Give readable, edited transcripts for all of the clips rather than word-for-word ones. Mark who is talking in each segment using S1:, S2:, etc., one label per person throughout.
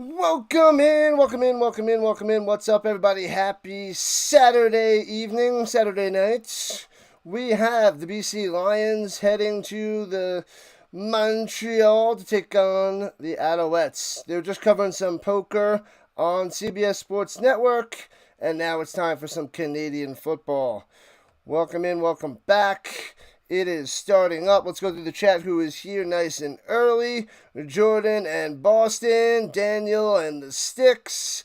S1: Welcome in, welcome in, welcome in, welcome in. What's up, everybody? Happy Saturday evening, Saturday night. We have the BC Lions heading to the Montreal to take on the Alouettes. They were just covering some poker on CBS Sports Network, and now it's time for some Canadian football. Welcome in, welcome back. It is starting up. Let's go through the chat who is here nice and early. Jordan and Boston, Daniel and the Sticks.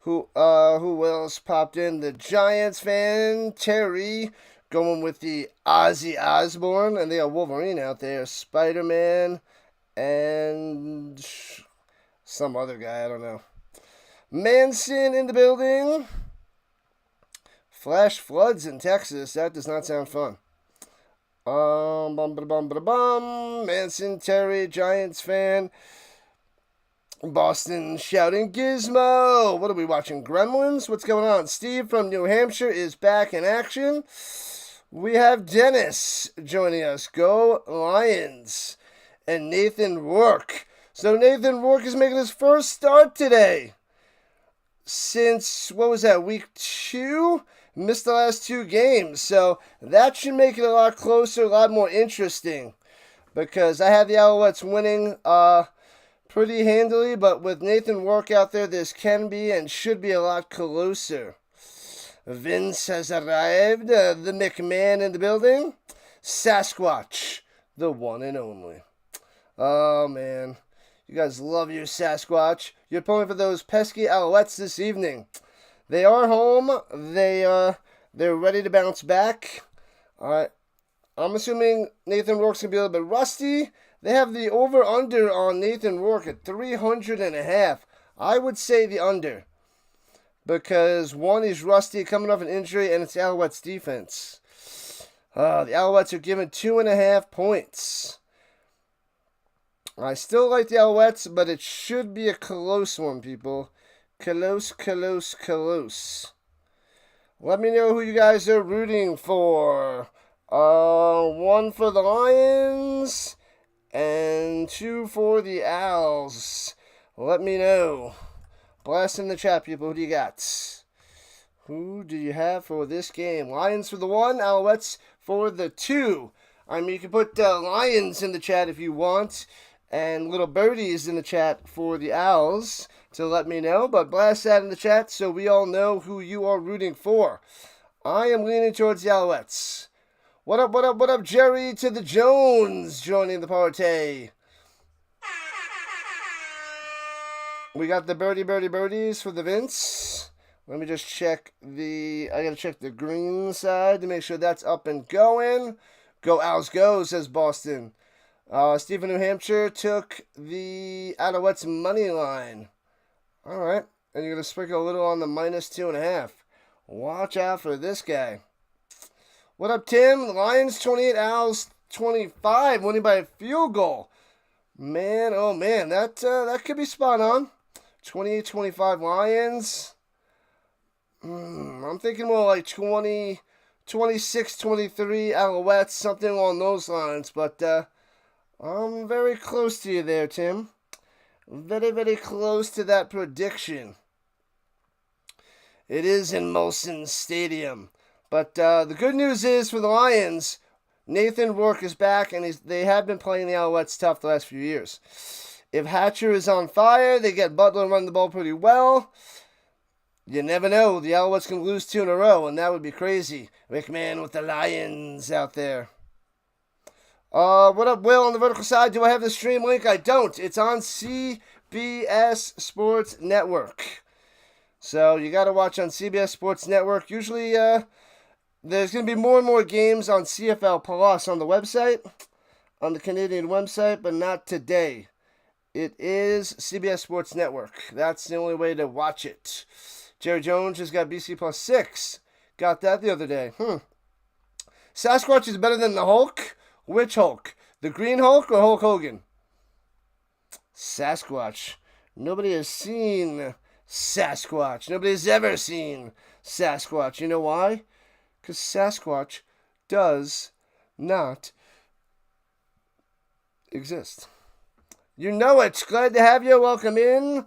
S1: Who else popped in? The Giants fan, Terry, going with the Ozzy Osbourne, and they got Wolverine out there, Spider-Man, and some other guy, I don't know. Manson in the building. Flash floods in Texas. That does not sound fun. Manson, Terry, Giants fan. Boston shouting Gizmo. What are we watching? Gremlins? What's going on? Steve from New Hampshire is back in action. We have Dennis joining us. Go Lions. And Nathan Rourke. So Nathan Rourke is making his first start today. Since, what was that, week 2? Missed the last 2 games, so that should make it a lot closer, a lot more interesting, because I had the Alouettes winning pretty handily, but with Nathan Rourke out there, this can be and should be a lot closer. Vince has arrived, the McMahon in the building, Sasquatch, the one and only. Oh, man, you guys love your Sasquatch. You're pulling for those pesky Alouettes this evening. They are home. They're ready to bounce back. All right. I'm assuming Nathan Rourke's going to be a little bit rusty. They have the over-under on Nathan Rourke at 300.5. I would say the under. Because, one, he's rusty, coming off an injury, and it's Alouettes defense. The Alouettes are given 2.5 points. I still like the Alouettes, but it should be a close one, people. Close. Let me know who you guys are rooting for. 1 for the Lions and 2 for the Owls. Let me know. Blast in the chat, people. Who do you got? Who do you have for this game? Lions for the 1, Alouettes for the 2. I mean, you can put Lions in the chat if you want, and little birdies in the chat for the Owls to let me know, but blast that in the chat so we all know who you are rooting for. I am leaning towards the Alouettes. What up, Jerry to the Jones joining the party. We got the birdies for the Vince. Let me just check I gotta check the green side to make sure that's up and going. Go Owls go, says Boston. Steve in New Hampshire took the Alouettes money line. All right, and you're going to sprinkle a little on the minus 2.5. Watch out for this guy. What up, Tim? Lions 28, Owls 25, winning by a field goal. Man, oh man, that could be spot on. 28-25 Lions. I'm thinking more like 26-23 Alouettes, something along those lines. But I'm very close to you there, Tim. Very, very close to that prediction. It is in Molson Stadium. But the good news is for the Lions, Nathan Rourke is back, and they have been playing the Alouettes tough the last few years. If Hatcher is on fire, they get Butler running the ball pretty well. You never know. The Alouettes can lose 2 in a row, and that would be crazy. McMahon with the Lions out there. What up, Will, on the vertical side? Do I have the stream link? I don't. It's on CBS Sports Network. So you got to watch on CBS Sports Network. Usually there's going to be more and more games on CFL Plus on the website, on the Canadian website, but not today. It is CBS Sports Network. That's the only way to watch it. Jerry Jones has got BC Plus 6. Got that the other day. Sasquatch is better than the Hulk? Which Hulk? The Green Hulk or Hulk Hogan? Sasquatch. Nobody has seen Sasquatch. Nobody's ever seen Sasquatch. You know why? Because Sasquatch does not exist. You know it. Glad to have you. Welcome in.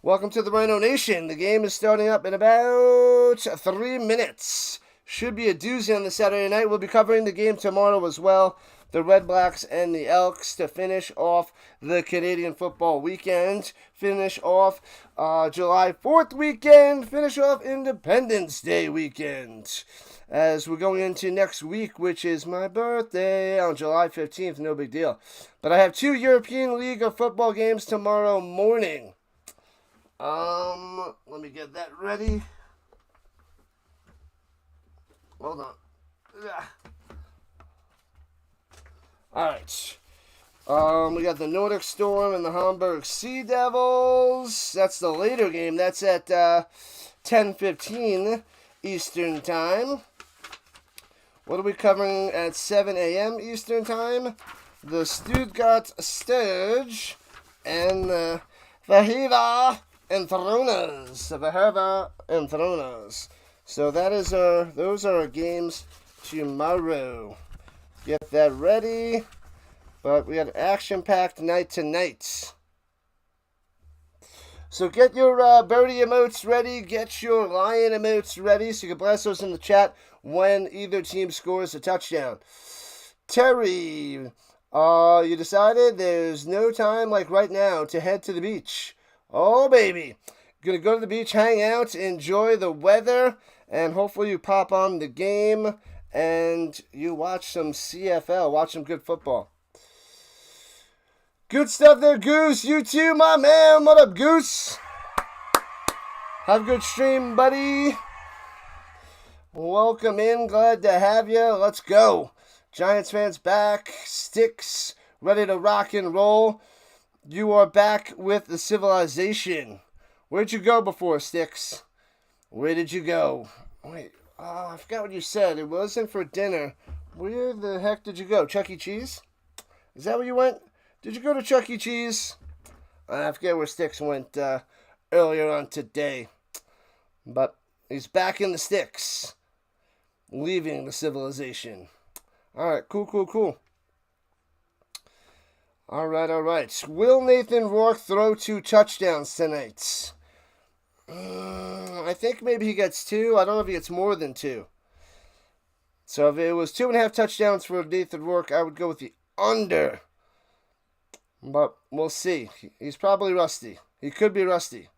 S1: Welcome to the Rhino Nation. The game is starting up in about 3 minutes. Should be a doozy on the Saturday night. We'll be covering the game tomorrow as well. The Red Blacks and the Elks to finish off the Canadian football weekend. Finish off July 4th weekend. Finish off Independence Day weekend. As we're going into next week, which is my birthday on July 15th. No big deal. But I have 2 European League of Football games tomorrow morning. Let me get that ready. Hold on. Alright. We got the Nordic Storm and the Hamburg Sea Devils. That's the later game. That's at 10:15 Eastern Time. What are we covering at 7 a.m. Eastern Time? The Stuttgart Sturge and the Verhiva Enthronas. So those are our games tomorrow. Get that ready. But we got an action-packed night tonight. So get your birdie emotes ready. Get your lion emotes ready so you can blast those in the chat when either team scores a touchdown. Terry, you decided there's no time like right now to head to the beach. Oh, baby. Gonna go to the beach, hang out, enjoy the weather, and hopefully you pop on the game and you watch some CFL, watch some good football. Good stuff there, Goose. You too, my man. What up, Goose? Have a good stream, buddy. Welcome in. Glad to have you. Let's go. Giants fans back. Sticks ready to rock and roll. You are back with the civilization. Where'd you go before, Sticks? Where did you go? Wait, I forgot what you said. It wasn't for dinner. Where the heck did you go? Chuck E. Cheese? Is that where you went? Did you go to Chuck E. Cheese? I forget where Sticks went earlier on today. But he's back in the sticks. Leaving the civilization. Alright, cool. Alright. Will Nathan Rourke throw 2 touchdowns tonight? I think maybe he gets 2. I don't know if he gets more than 2. So if it was 2.5 touchdowns for Nathan Rourke, I would go with the under. But we'll see. He's probably rusty. He could be rusty.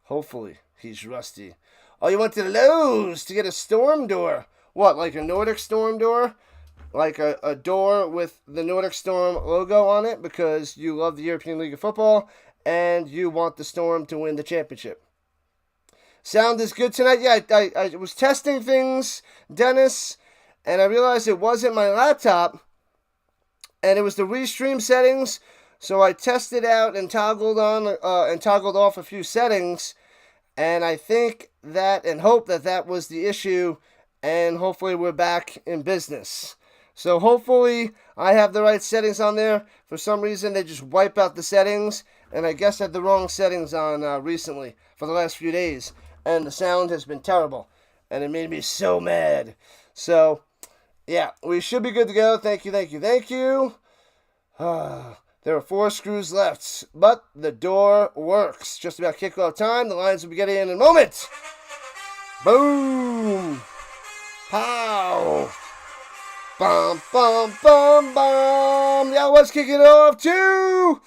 S1: Hopefully he's rusty. Oh, you went to Lowe's to get a storm door. What, like a Nordic storm door? Like a door with the Nordic Storm logo on it because you love the European League of Football and you want the Storm to win the championship. Sound is good tonight? Yeah, I was testing things, Dennis, and I realized it wasn't my laptop and it was the restream settings. So I tested out and toggled on and toggled off a few settings, and I think that and hope that was the issue, and hopefully we're back in business. So hopefully I have the right settings on there. For some reason they just wipe out the settings, and I guess I had the wrong settings on recently for the last few days, and the sound has been terrible, and it made me so mad. So yeah, we should be good to go. Thank you. There are 4 screws left, but the door works. Just about kickoff time. The Lions will be getting in a moment. Boom. Pow. Bum, bum, bum, bum. The Alouettes kicking it off to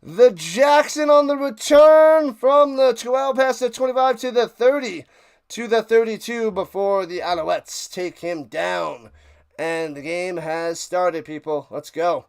S1: the Jackson on the return from the 12 past the 25 to the 30 to the 32 before the Alouettes take him down. And the game has started, people. Let's go.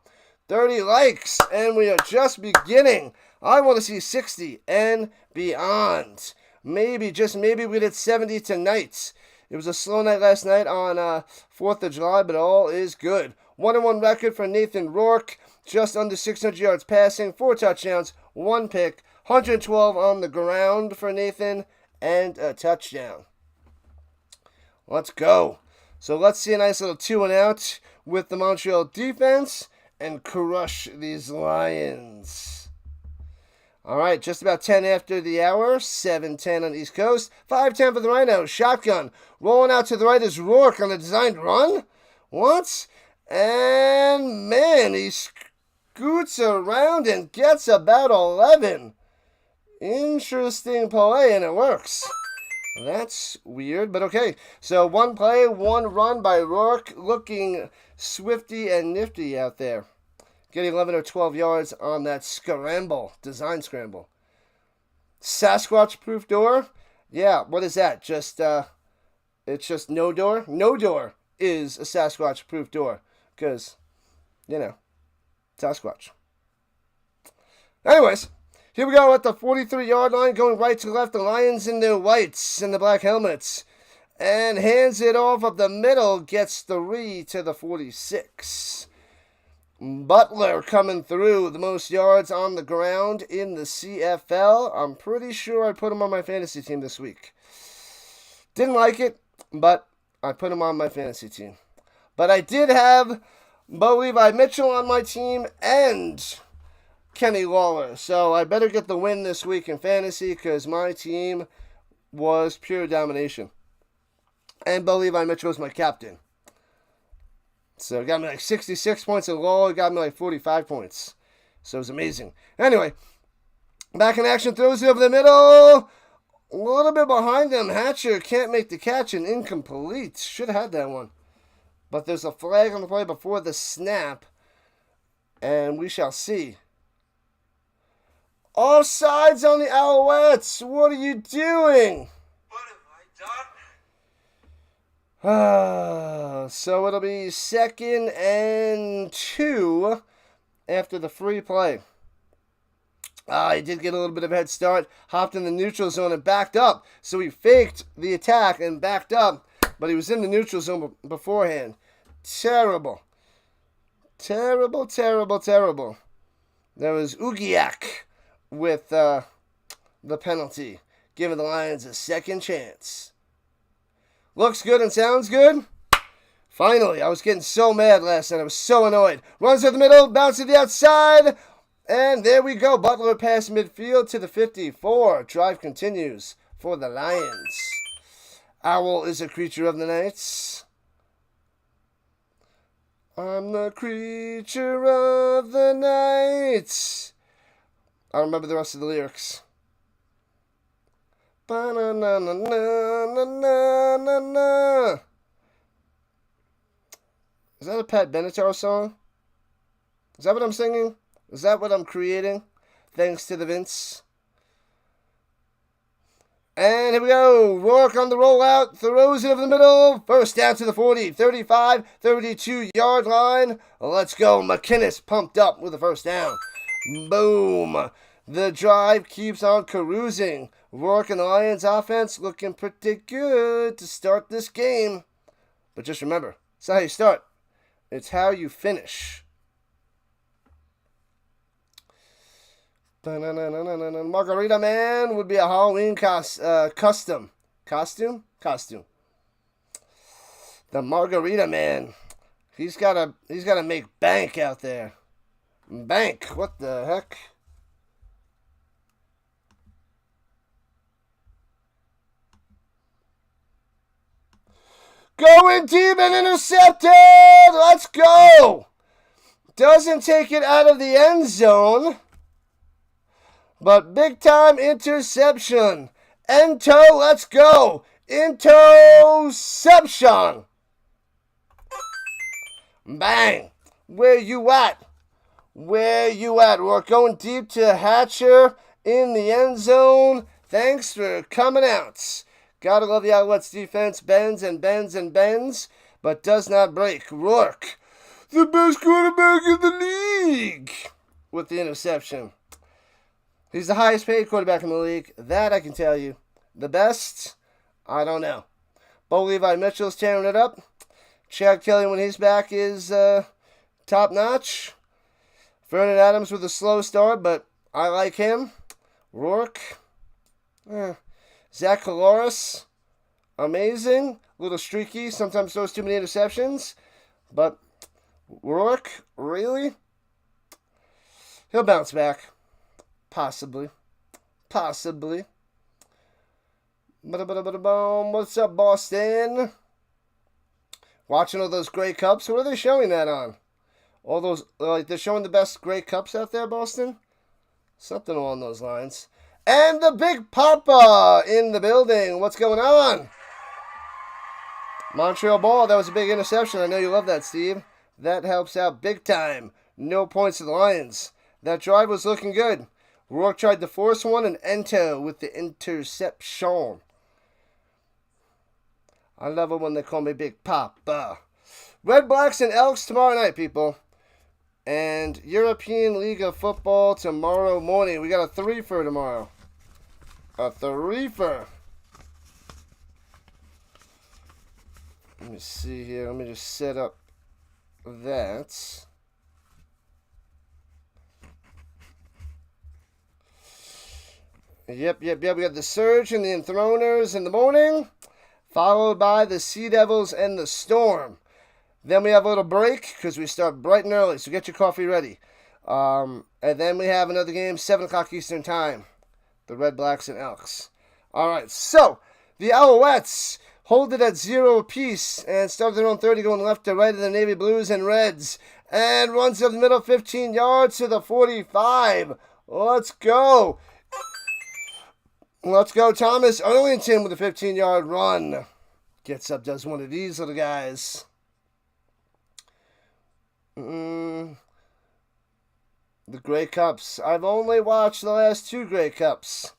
S1: 30 likes, and we are just beginning. I want to see 60 and beyond. Maybe, just maybe, we did 70 tonight. It was a slow night last night on 4th of July, but all is good. 1-1 record for Nathan Rourke. Just under 600 yards passing, 4 touchdowns, 1 pick, 112 on the ground for Nathan, and a touchdown. Let's go. So let's see a nice little 2-and-out with the Montreal defense and crush these Lions. All right, just about 10 after the hour, 7:10 on the East Coast, 5:10 for the Rhino. Shotgun, rolling out to the right is Rourke on a designed run. What? And, man, he scoots around and gets about 11. Interesting play, and it works. That's weird, but okay. So 1 play, 1 run by Rourke, looking swifty and nifty out there. Getting 11 or 12 yards on that scramble, design scramble. Sasquatch-proof door? Yeah, what is that? Just, it's just no door? No door is a Sasquatch-proof door. Because, you know, Sasquatch. Anyways, here we go at the 43-yard line, going right to left. The Lions in their whites and the black helmets. And hands it off up the middle, gets 3 to the 46. Butler coming through, the most yards on the ground in the CFL. I'm pretty sure I put him on my fantasy team this week. Didn't like it, but I put him on my fantasy team. But I did have Bo Levi Mitchell on my team and Kenny Lawler. So I better get the win this week in fantasy because my team was pure domination. And Bo Levi Mitchell was my captain. So it got me like 66 points, and Lawler got me like 45 points. So it was amazing. Anyway, back in action, throws it over the middle. A little bit behind him. Hatcher can't make the catch and incomplete. Should have had that one. But there's a flag on the play before the snap. And we shall see. Offsides on the Alouettes. What are you doing?
S2: What have I done?
S1: So it'll be 2nd and 2 after the free play. He did get a little bit of a head start. Hopped in the neutral zone and backed up. So he faked the attack and backed up. But he was in the neutral zone beforehand. Terrible. Terrible, terrible, terrible. There was Ugiak with the penalty, giving the Lions a second chance. Looks good and sounds good. Finally, I was getting so mad last night. I was so annoyed. Runs to the middle, bounces to the outside. And there we go. Butler past midfield to the 54. Drive continues for the Lions. Owl is a creature of the night. I'm the creature of the night. I don't remember the rest of the lyrics. Ba-na-na-na-na-na-na-na. Is that a Pat Benatar song? Is that what I'm singing? Is that what I'm creating? Thanks to the Vince. And here we go. Rourke on the rollout. Throws it over the middle. First down to the 40, 35, 32-yard line. Let's go. McInnes pumped up with the first down. Boom. The drive keeps on carousing. Rourke and the Lions offense looking pretty good to start this game. But just remember, it's not how you start. It's how you finish. Margarita Man would be a Halloween costume. Costume? Costume. The Margarita Man. He's gotta make bank out there. Bank. What the heck? Going deep and intercepted! Let's go! Doesn't take it out of the end zone. But big time interception. Ento, let's go. Interception. Bang. Where you at? Where you at? We're going deep to Hatcher in the end zone. Thanks for coming out. Gotta love the Alouettes defense. Bends and bends and bends, but does not break. Rourke, the best quarterback in the league, with the interception. He's the highest paid quarterback in the league. That I can tell you. The best? I don't know. Bo Levi Mitchell's tearing it up. Chad Kelly, when he's back, is top notch. Vernon Adams with a slow start, but I like him. Rourke. Zach Caloris. Amazing. A little streaky. Sometimes throws too many interceptions. But Rourke, really? He'll bounce back. Possibly. Possibly. What's up, Boston? Watching all those Grey Cups? What are they showing that on? All those, like, they're showing the best Grey Cups out there, Boston? Something along those lines. And the Big Papa in the building. What's going on? Montreal ball. That was a big interception. I know you love that, Steve. That helps out big time. No points to the Lions. That drive was looking good. Rourke tried to force one, and Ento with the interception. I love it when they call me Big Papa. Red Blacks and Elks tomorrow night, people. And European League of Football tomorrow morning. We got a three-fer tomorrow. A three-fer. Let me see here. Let me just set up that. Yep. We got the Surge and the Enthroners in the morning, followed by the Sea Devils and the Storm. Then we have a little break because we start bright and early, so get your coffee ready. And then we have another game, 7 o'clock Eastern Time, the Red Blacks and Elks. All right, so the Alouettes hold it at 0 apiece and start their own 30 going left to right of the Navy Blues and Reds. And runs up the middle 15 yards to the 45. Let's go. Let's go, Thomas Arlington with a 15-yard run. Gets up, does one of these little guys. The Grey Cups. I've only watched the last 2 Grey Cups.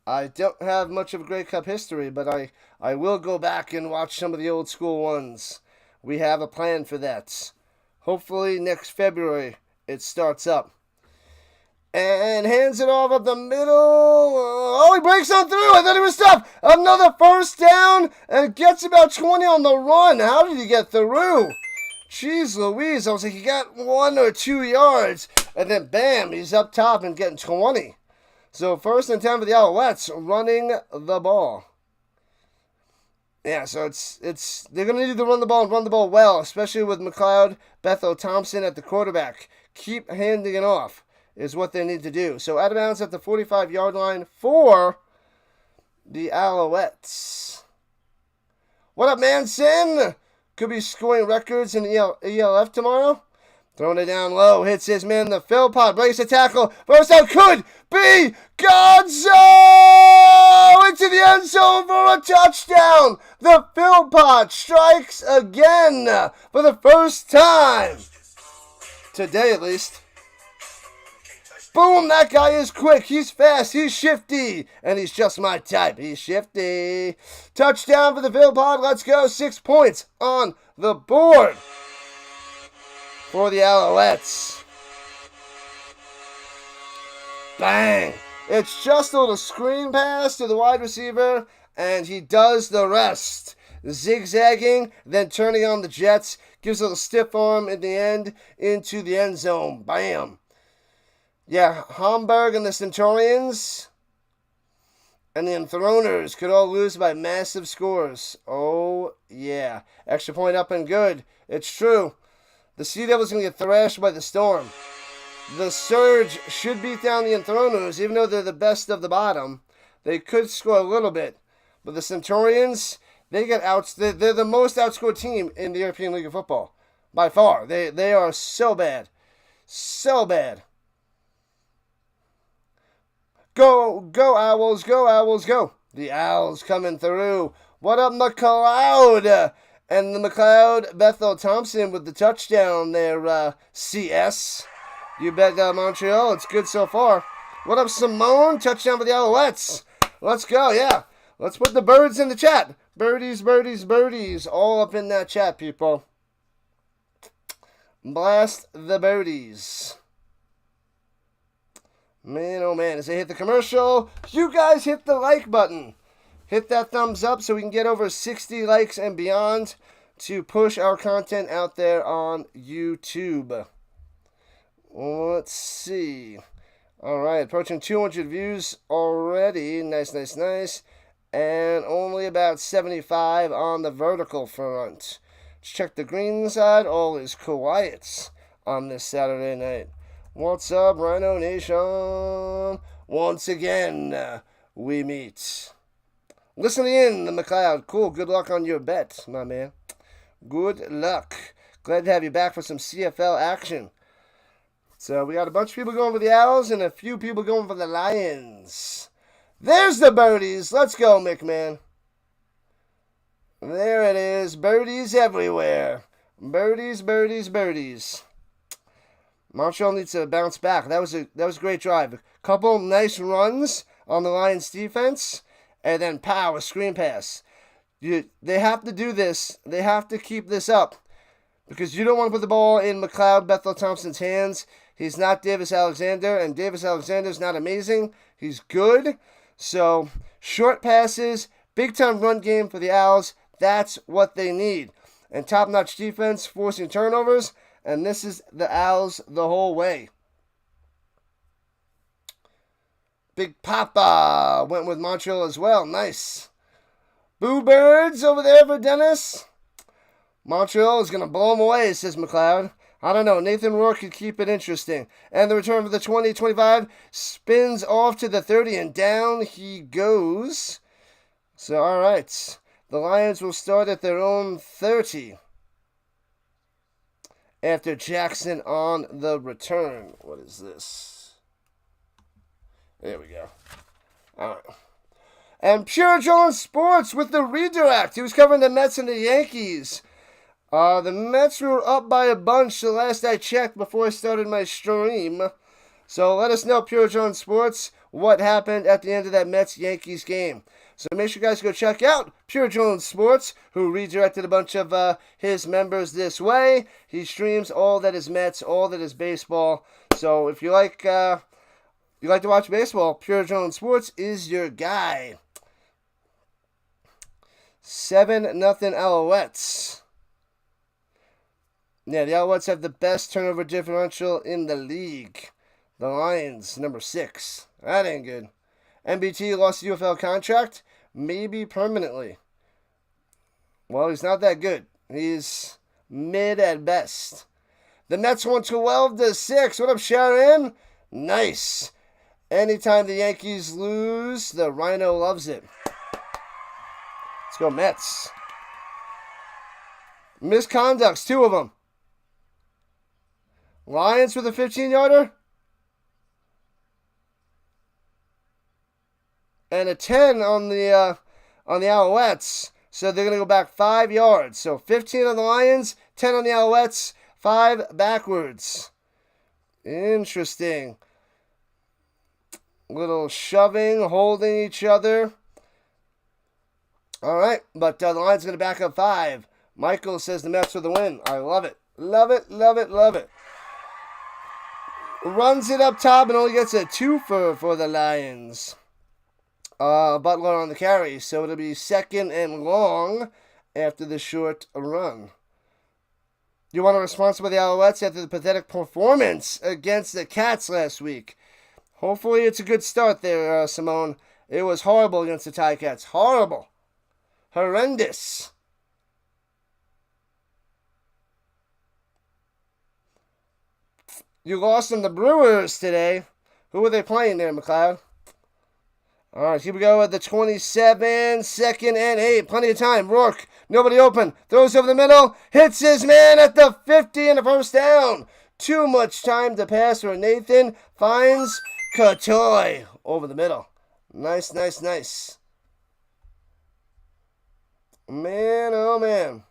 S1: I don't have much of a Grey Cup history, but I will go back and watch some of the old school ones. We have a plan for that. Hopefully next February it starts up. And hands it off up the middle. Oh, he breaks on through. I thought he was stopped. Another first down and gets about 20 on the run. How did he get through? Jeez Louise. I was like, he got 1 or 2 yards. And then, bam, he's up top and getting 20. So, 1st and 10 for the Alouettes running the ball. Yeah, so it's they're going to need to run the ball and run the ball well, especially with McLeod, Bethel, Thompson at the quarterback. Keep handing it off is what they need to do. So out of bounds at the 45-yard line for the Alouettes. What up, Manson? Could be scoring records in ELF tomorrow. Throwing it down low. Hits his man, the Philpott. Breaks the tackle. First out could be Gonzo! Into the end zone for a touchdown. The Philpott strikes again for the first time. Today, at least. Boom, that guy is quick, he's fast, he's shifty, and he's just my type. He's shifty. Touchdown for the Philpott, let's go. 6 points on the board for the Alouettes. Bang. It's just a little screen pass to the wide receiver, and he does the rest. Zigzagging, then turning on the Jets, gives a little stiff arm in the end into the end zone. Bam. Yeah, Hamburg and the Centurions and the Enthroners could all lose by massive scores. Oh, yeah. Extra point up and good. It's true. The Sea Devils are going to get thrashed by the Storm. The Surge should beat down the Enthroners, even though they're the best of the bottom. They could score a little bit. But the Centurions, they're the most outscored team in the European League of Football. By far. They are so bad. So bad. Go, Owls, go, Owls, go. The Owls coming through. What up, McLeod? And the McLeod, Bethel Thompson with the touchdown there, CS. You bet Montreal. It's good so far. What up, Simone? Touchdown for the Alouettes. Let's go, yeah. Let's put the birds in the chat. Birdies, birdies, birdies. All up in that chat, people. Blast the birdies. Man, oh man, as I hit the commercial, you guys hit the like button. Hit that thumbs up so we can get over 60 likes and beyond to push our content out there on YouTube. Let's see. All right, approaching 200 views already. Nice, nice, nice. And only about 75 on the vertical front. Let's check the green side. All is quiet on this Saturday night. What's up, Rhino Nation? Once again, we meet. Listening in, the McLeod. Cool, good luck on your bet, my man. Good luck. Glad to have you back for some CFL action. So we got a bunch of people going for the Owls and a few people going for the Lions. There's the birdies. Let's go, McMahon. There it is. Birdies everywhere. Birdies, birdies, birdies. Montreal needs to bounce back. That was a great drive. A couple nice runs on the Lions defense, and then pow, a screen pass. They have to do this. They have to keep this up, because you don't want to put the ball in McLeod Bethel Thompson's hands. He's not Davis Alexander, and Davis Alexander's not amazing. He's good. So short passes, big time run game for the Owls. That's what they need. And top-notch defense, forcing turnovers. And this is the Owls the whole way. Big Papa went with Montreal as well. Nice. Boo Birds over there for Dennis. Montreal is going to blow them away, says McLeod. I don't know. Nathan Rourke could keep it interesting. And the return for the 20-25 spins off to the 30, and down he goes. So, all right. The Lions will start at their own 30 after Jackson on the return. What is this? There we go. All right. And Pure John Sports with the redirect. He was covering the Mets and the Yankees. The Mets were up by a bunch the last I checked before I started my stream. So let us know, Pure John Sports, what happened at the end of that Mets-Yankees game. So make sure you guys go check out Pure John Sports, who redirected a bunch of his members this way. He streams all that is Mets, all that is baseball. So if you like to watch baseball, Pure John Sports is your guy. 7-0 Alouettes. Yeah, the Alouettes have the best turnover differential in the league. The Lions, number 6. That ain't good. MBT lost the UFL contract, maybe permanently. Well, he's not that good. He's mid at best. The Mets won 12-6. What up, Sharon? Nice. Anytime the Yankees lose, the Rhino loves it. Let's go, Mets. Misconducts, 2 of them. Lions with a 15-yarder. And a 10 on the Alouettes. So they're going to go back 5 yards. So 15 on the Lions, 10 on the Alouettes, 5 backwards. Interesting. Little shoving, holding each other. All right, but the Lions going to back up 5. Michael says the Mets for the win. I love it. Love it, love it, love it. Runs it up top and only gets a 2 for the Lions. Butler on the carry, so it'll be 2nd and long after the short run. You want a response by the Alouettes after the pathetic performance against the Cats last week? Hopefully it's a good start there, Simone. It was horrible against the Ticats. Horrible. Horrendous. You lost them the Brewers today. Who were they playing there, McLeod? All right, here we go at the 27, 2nd and 8. Plenty of time. Rourke, nobody open. Throws over the middle. Hits his man at the 50 and a first down. Too much time to pass for Nathan. Finds Katoy over the middle. Nice, nice, nice. Man, oh man.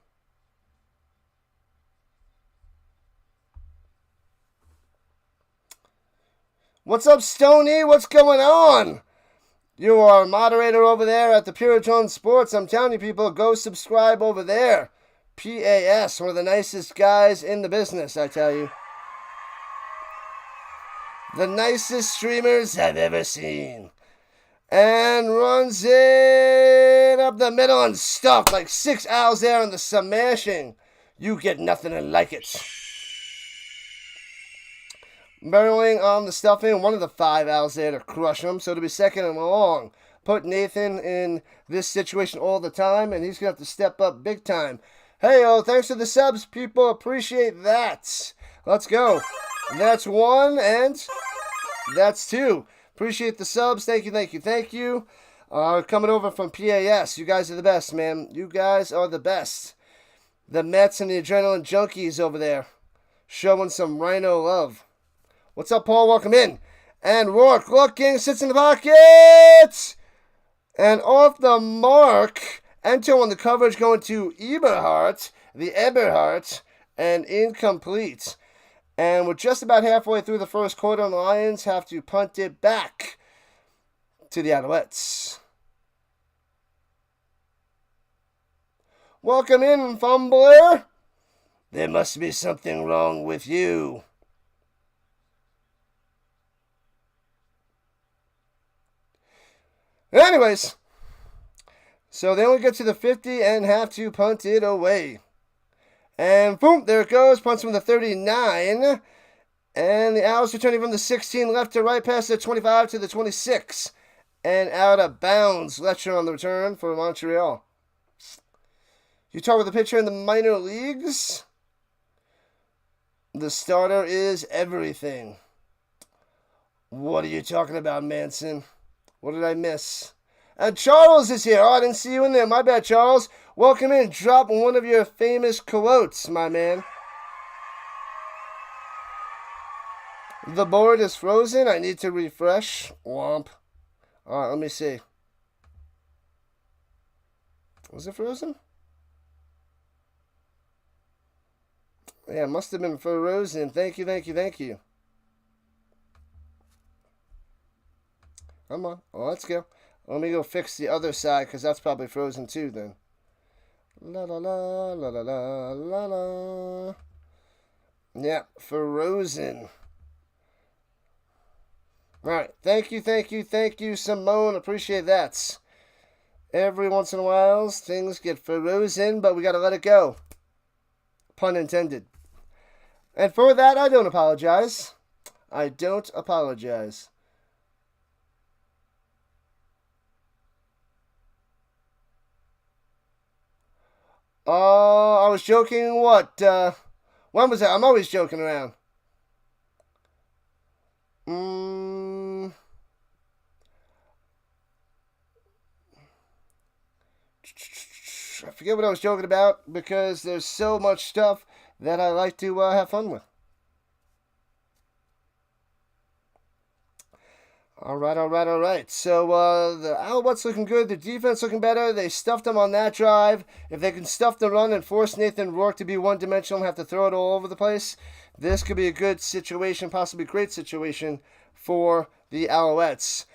S1: What's up, Stoney? What's going on? You are a moderator over there at the Pure John Sports. I'm telling you, people, go subscribe over there. PAS, one of the nicest guys in the business, I tell you. The nicest streamers I've ever seen. And runs it up the middle and stuffed like 6 Owls there on the smashing. You get nothing like it. Burrowing on the stuffing, one of the 5 Owls there to crush him, so it'll be 2nd and long. Put Nathan in this situation all the time, and he's going to have to step up big time. Hey, thanks for the subs, people. Appreciate that. Let's go. That's 1, and that's 2. Appreciate the subs. Thank you, thank you, thank you. Coming over from PAS. You guys are the best, man. You guys are the best. The Mets and the Adrenaline Junkies over there. Showing some Rhino love. What's up, Paul? Welcome in. And Rourke looking, sits in the pocket. And off the mark, Ento on the coverage going to the Eberhardt, and incomplete. And we're just about halfway through the first quarter, and the Lions have to punt it back to the Alouettes. Welcome in, fumbler. There must be something wrong with you. Anyways, so they only get to the 50 and have to punt it away. And boom, there it goes. Punts from the 39. And the Owls returning from the 16 left to right past the 25 to the 26. And out of bounds. Letcher on the return for Montreal. You talk with the pitcher in the minor leagues. The starter is everything. What are you talking about, Manson? What did I miss? And Charles is here. Oh, I didn't see you in there. My bad, Charles. Welcome in. Drop one of your famous quotes, my man. The board is frozen. I need to refresh. Womp. All right, let me see. Was it frozen? Yeah, it must have been frozen. Thank you, thank you, thank you. Come on. Oh, let's go. Let me go fix the other side, because that's probably frozen too then. La la la la la la la la. Yeah, frozen. Alright, thank you, Simone. Appreciate that. Every once in a while, things get frozen, but we gotta let it go. Pun intended. And for that, I don't apologize. I don't apologize. Oh, I was joking. What? When was that? I'm always joking around. I forget what I was joking about because there's so much stuff that I like to have fun with. All right. So the Alouettes looking good. The defense looking better. They stuffed them on that drive. If they can stuff the run and force Nathan Rourke to be one-dimensional and have to throw it all over the place, this could be a good situation, possibly great situation for the Alouettes.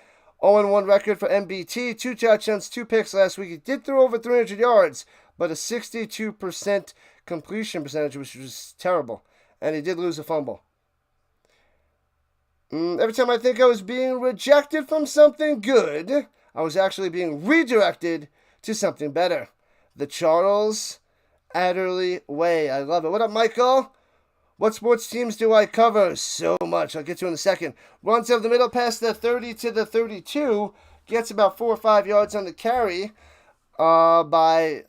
S1: 0-1 record for MBT. 2 touchdowns, 2 picks last week. He did throw over 300 yards, but a 62% completion percentage, which was terrible. And he did lose a fumble. Every time I think I was being rejected from something good, I was actually being redirected to something better. The Charles Adderley way. I love it. What up, Michael? What sports teams do I cover? So much. I'll get to in a second. Runs up the middle past the 30 to the 32. Gets about 4 or 5 yards on the carry by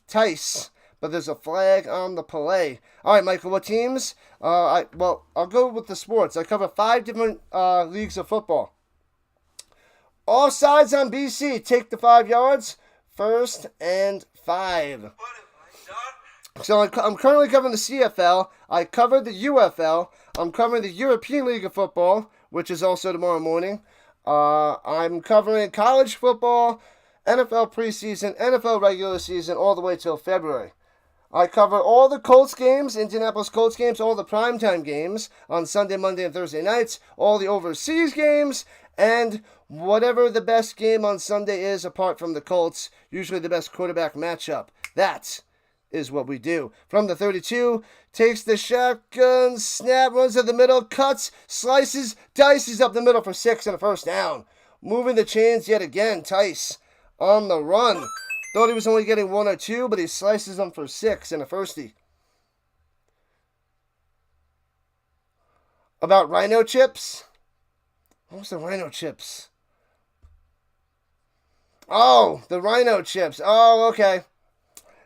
S1: Tice. But there's a flag on the play. All right, Michael, what teams? I'll go with the sports. I cover 5 different leagues of football. All sides on BC. Take the 5 yards. 1st and 5. So I'm currently covering the CFL. I covered the UFL. I'm covering the European League of Football, which is also tomorrow morning. I'm covering college football, NFL preseason, NFL regular season, all the way till February. I cover all the Colts games, Indianapolis Colts games, all the primetime games on Sunday, Monday, and Thursday nights, all the overseas games, and whatever the best game on Sunday is apart from the Colts, usually the best quarterback matchup. That is what we do. From the 32, takes the shotgun, snap, runs to the middle, cuts, slices, dices up the middle for 6 and a 1st down. Moving the chains yet again, Tice on the run. Thought he was only getting 1 or 2, but he slices them for 6 and a 1st. About Rhino chips? What was the Rhino chips? Oh, the Rhino chips. Oh, okay.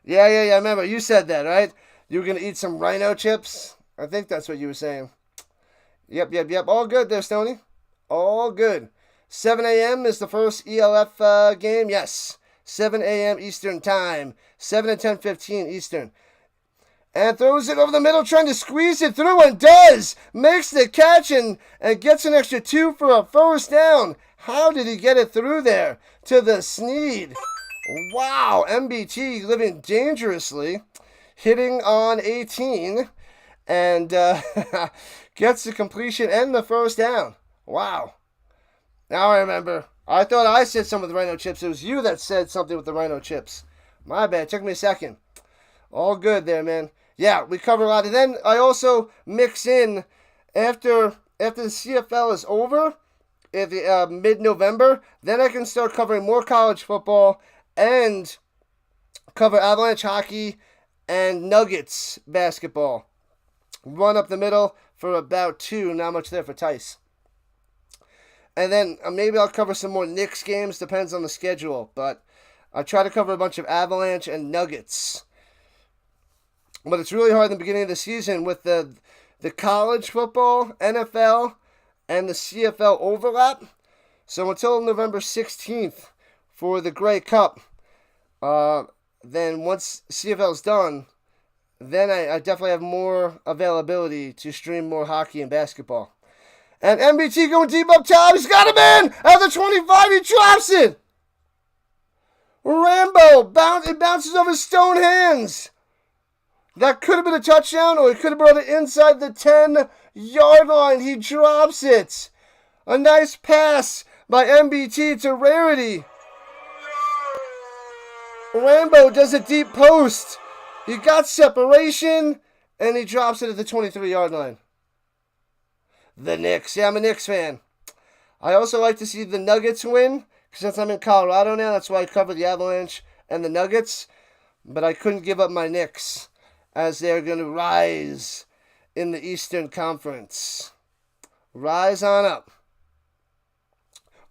S1: Yeah, I remember. You said that, right? You were going to eat some Rhino chips? I think that's what you were saying. Yep. All good there, Stoney. All good. 7 a.m. is the first ELF game. Yes. 7 a.m. Eastern Time. 7 and 10:15 Eastern. And throws it over the middle, trying to squeeze it through, and does! Makes the catch and gets an extra 2 for a 1st down. How did he get it through there to the Sneed? Wow, MBT living dangerously, hitting on 18, and gets the completion and the first down. Wow. Now I remember. I thought I said something with the Rhino chips. It was you that said something with the Rhino chips. My bad. Took me a second. All good there, man. Yeah, we cover a lot. And then I also mix in, after the CFL is over, at the mid-November, then I can start covering more college football and cover Avalanche hockey and Nuggets basketball. Run up the middle for about 2. Not much there for Tice. And then maybe I'll cover some more Knicks games. Depends on the schedule. But I try to cover a bunch of Avalanche and Nuggets. But it's really hard in the beginning of the season with the college football, NFL, and the CFL overlap. So until November 16th for the Grey Cup, then once CFL is done, then I definitely have more availability to stream more hockey and basketball. And MBT going deep up top. He's got him in! At the 25, he drops it! Rambo, it bounces off his stone hands. That could have been a touchdown, or he could have brought it inside the 10-yard line. He drops it. A nice pass by MBT to Rarity. Rambo does a deep post. He got separation, and he drops it at the 23-yard line. The Knicks. Yeah, I'm a Knicks fan. I also like to see the Nuggets win, because since I'm in Colorado now, that's why I cover the Avalanche and the Nuggets. But I couldn't give up my Knicks, as they're going to rise in the Eastern Conference. Rise on up.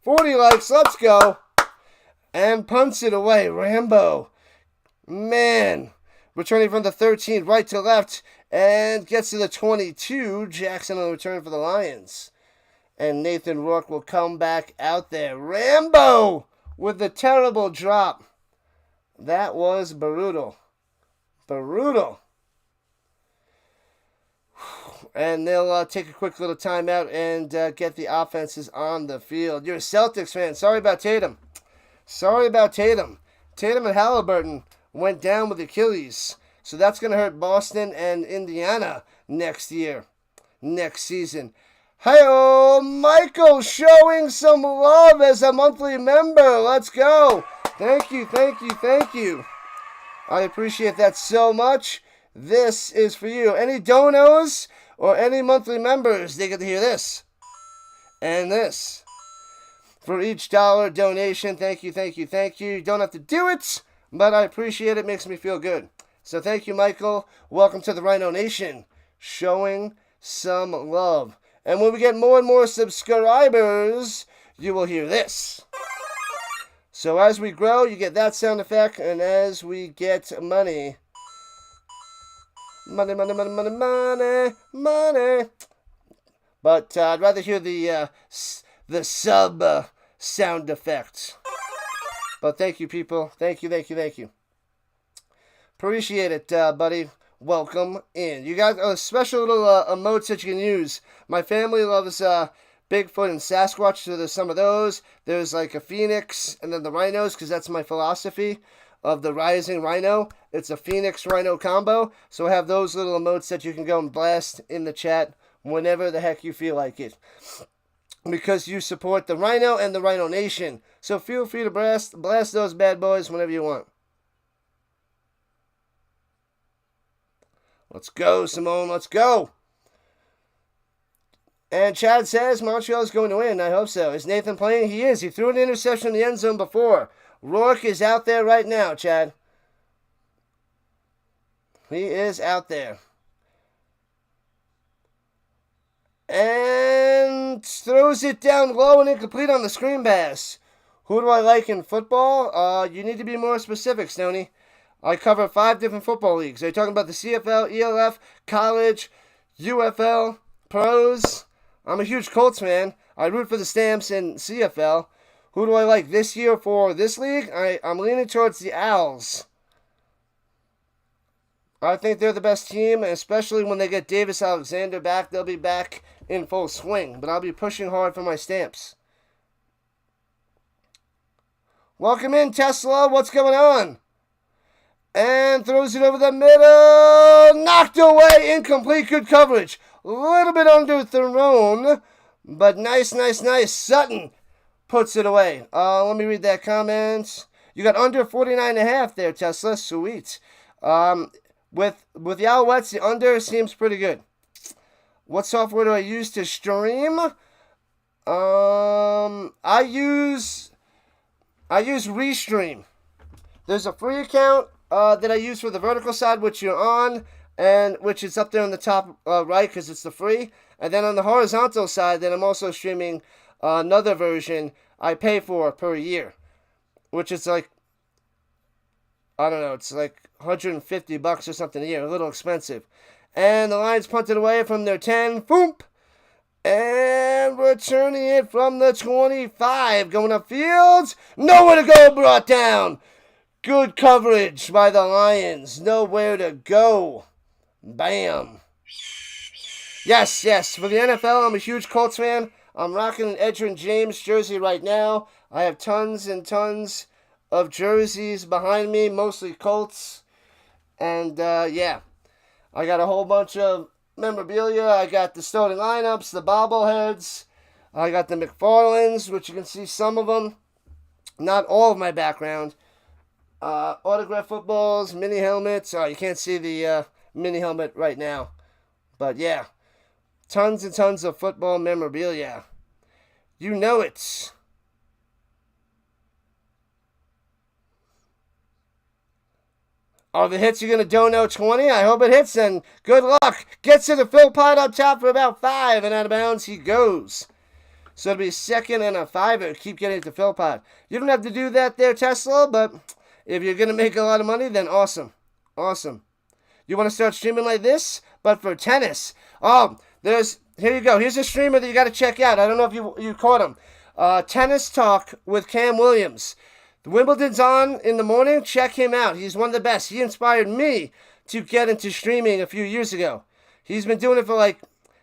S1: 40 likes, let's go. And punts it away, Rambo. Man, returning from the 13, right to left, and gets to the 22. Jackson on the return for the Lions. And Nathan Rourke will come back out there. Rambo with the terrible drop. That was brutal. Brutal. And they'll take a quick little timeout and get the offenses on the field. You're a Celtics fan. Sorry about Tatum. Tatum and Halliburton went down with Achilles. So that's going to hurt Boston and Indiana next season. Hey-oh, Michael showing some love as a monthly member. Let's go. Thank you. I appreciate that so much. This is for you. Any donos or any monthly members, they get to hear this and this. For each $1 donation, thank you. You don't have to do it, but I appreciate it. Makes me feel good. So thank you, Michael. Welcome to the Rhino Nation. Showing some love. And when we get more and more subscribers, you will hear this. So as we grow, you get that sound effect, and as we get money. Money. But I'd rather hear the sub sound effect. But thank you, people. Thank you. Appreciate it, buddy. Welcome in. You got a special little emotes that you can use. My family loves Bigfoot and Sasquatch, so there's some of those. There's like a phoenix and then the rhinos, because that's my philosophy of the rising rhino. It's a phoenix rhino combo. So I have those little emotes that you can go and blast in the chat whenever the heck you feel like it, because you support the Rhino and the Rhino Nation. So feel free to blast those bad boys whenever you want. Let's go, Simone. Let's go. And Chad says Montreal is going to win. I hope so. Is Nathan playing? He is. He threw an interception in the end zone before. Rourke is out there right now, Chad. He is out there. And throws it down low and incomplete on the screen pass. Who do I like in football? You need to be more specific, Stoney. I cover 5 different football leagues. Are you talking about the CFL, ELF, college, UFL, pros? I'm a huge Colts fan. I root for the Stamps in CFL. Who do I like this year for this league? I'm leaning towards the Owls. I think they're the best team, especially when they get Davis Alexander back. They'll be back in full swing, but I'll be pushing hard for my Stamps. Welcome in, Tesla. What's going on? And throws it over the middle. Knocked away. Incomplete. Good coverage. A little bit underthrown. But nice. Sutton puts it away. Let me read that comment. You got under 49.5 there, Tesla. Sweet. With the Alouettes, the under seems pretty good. What software do I use to stream? I use Restream. There's a free account that I use for the vertical side, which you're on, and which is up there on the top right because it's the free. And then on the horizontal side, then I'm also streaming another version I pay for per year, which is like, I don't know, it's like $150 or something a year, a little expensive. And the Lions punted away from their 10. Boom! And returning it from the 25. Going upfield. Nowhere to go. Brought down. Good coverage by the Lions. Nowhere to go. Bam. Yes. For the NFL, I'm a huge Colts fan. I'm rocking an Edgerrin James jersey right now. I have tons and tons of jerseys behind me. Mostly Colts. And, yeah. I got a whole bunch of memorabilia. I got the starting lineups, the bobbleheads. I got the McFarlanes, which you can see some of them. Not all of my background. Autograph footballs, mini helmets. You can't see the mini helmet right now. But yeah, tons and tons of football memorabilia. You know it. Are the hits you're going to dono 20? I hope it hits, and good luck. Gets to the fill pot up top for about 5, and out of bounds he goes. So it'll be 2nd and a 5. Keep getting to fill pot. You don't have to do that there, Tesla, but if you're going to make a lot of money, then awesome. You want to start streaming like this, but for tennis. Here you go. Here's a streamer that you got to check out. I don't know if you caught him. Tennis Talk with Cam Williams. The Wimbledon's on in the morning. Check him out. He's one of the best. He inspired me to get into streaming a few years ago. He's been doing it for like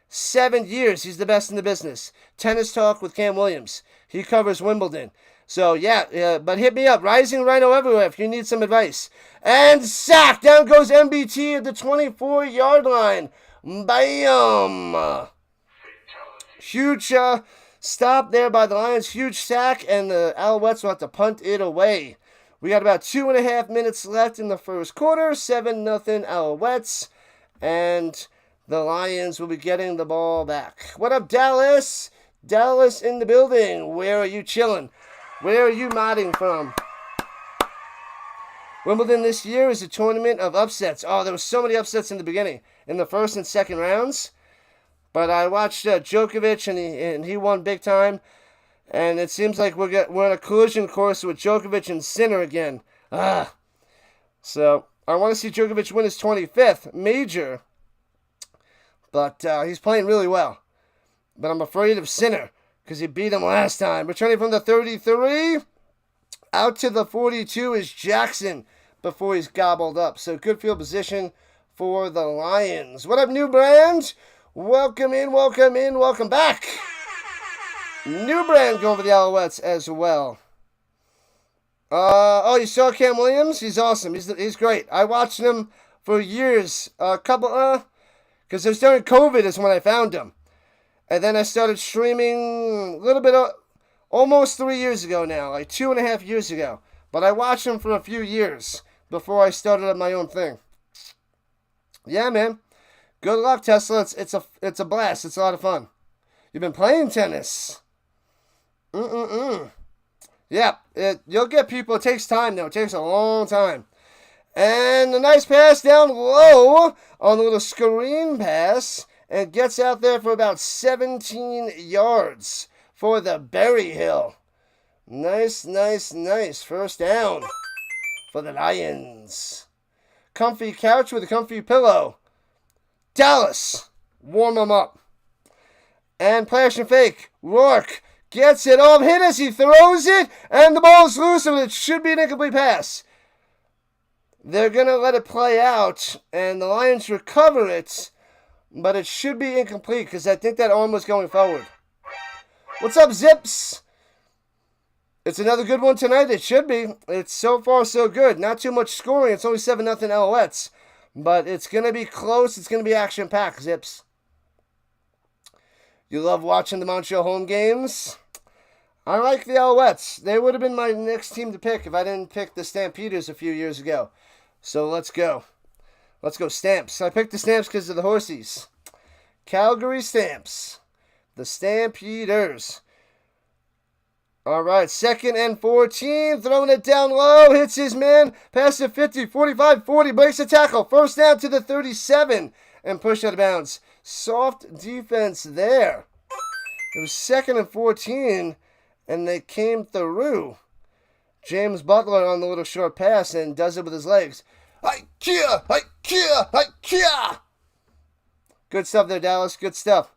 S1: 7 years. He's the best in the business. Tennis Talk with Cam Williams. He covers Wimbledon. So, yeah, but hit me up. Rising Rhino everywhere if you need some advice. And sack. Down goes MBT at the 24-yard line. Bam. Huge stop there by the Lions. Huge sack, and the Alouettes will have to punt it away. We got about 2.5 minutes left in the first quarter. 7-0 Alouettes. And the Lions will be getting the ball back. What up, Dallas? Dallas in the building. Where are you chilling? Where are you modding from? Wimbledon this year is a tournament of upsets. There were so many upsets in the beginning, in the first and second rounds. But I watched Djokovic, and he won big time. And it seems like we're on a collision course with Djokovic and Sinner again. So I want to see Djokovic win his 25th major. But he's playing really well. But I'm afraid of Sinner because he beat him last time. Returning from the 33, out to the 42 is Jackson before he's gobbled up. So good field position for the Lions. What up, New Brand? Welcome in, welcome back. New Brand going for the Alouettes as well. You saw Cam Williams? He's awesome. He's great. I watched him for years. Because it was during COVID is when I found him. And then I started streaming a little bit, almost 3 years ago now, like 2.5 years ago. But I watched him for a few years before I started up my own thing. Yeah, man. Good luck, Tesla. It's a blast. It's a lot of fun. You've been playing tennis. Yeah, you'll get people. It takes time, though. It takes a long time. And a nice pass down low on a little screen pass. And gets out there for about 17 yards for the Berryhill. Nice. First down for the Lions. Comfy couch with a comfy pillow. Dallas, warm them up. And play action fake. Rourke gets it off. Hit as he throws it. And the ball's loose, and it should be an incomplete pass. They're going to let it play out. And the Lions recover it. But it should be incomplete because I think that arm was going forward. What's up, Zips? It's another good one tonight. It should be. It's so far so good. Not too much scoring. It's only 7-0 Alouettes. But it's going to be close. It's going to be action-packed, Zips. You love watching the Montreal home games? I like the Alouettes. They would have been my next team to pick if I didn't pick the Stampeders a few years ago. So let's go. Let's go Stamps. I picked the Stamps because of the horsies. Calgary Stamps. The Stampeders. All right, 2nd and 14. Throwing it down low. Hits his man. Pass to 50, 45, 40. Breaks the tackle. First down to the 37. And pushed out of bounds. Soft defense there. It was 2nd and 14. And they came through. James Butler on the little short pass and does it with his legs. Hi-kia! Hi-kia! Hi-kia! Good stuff there, Dallas. Good stuff.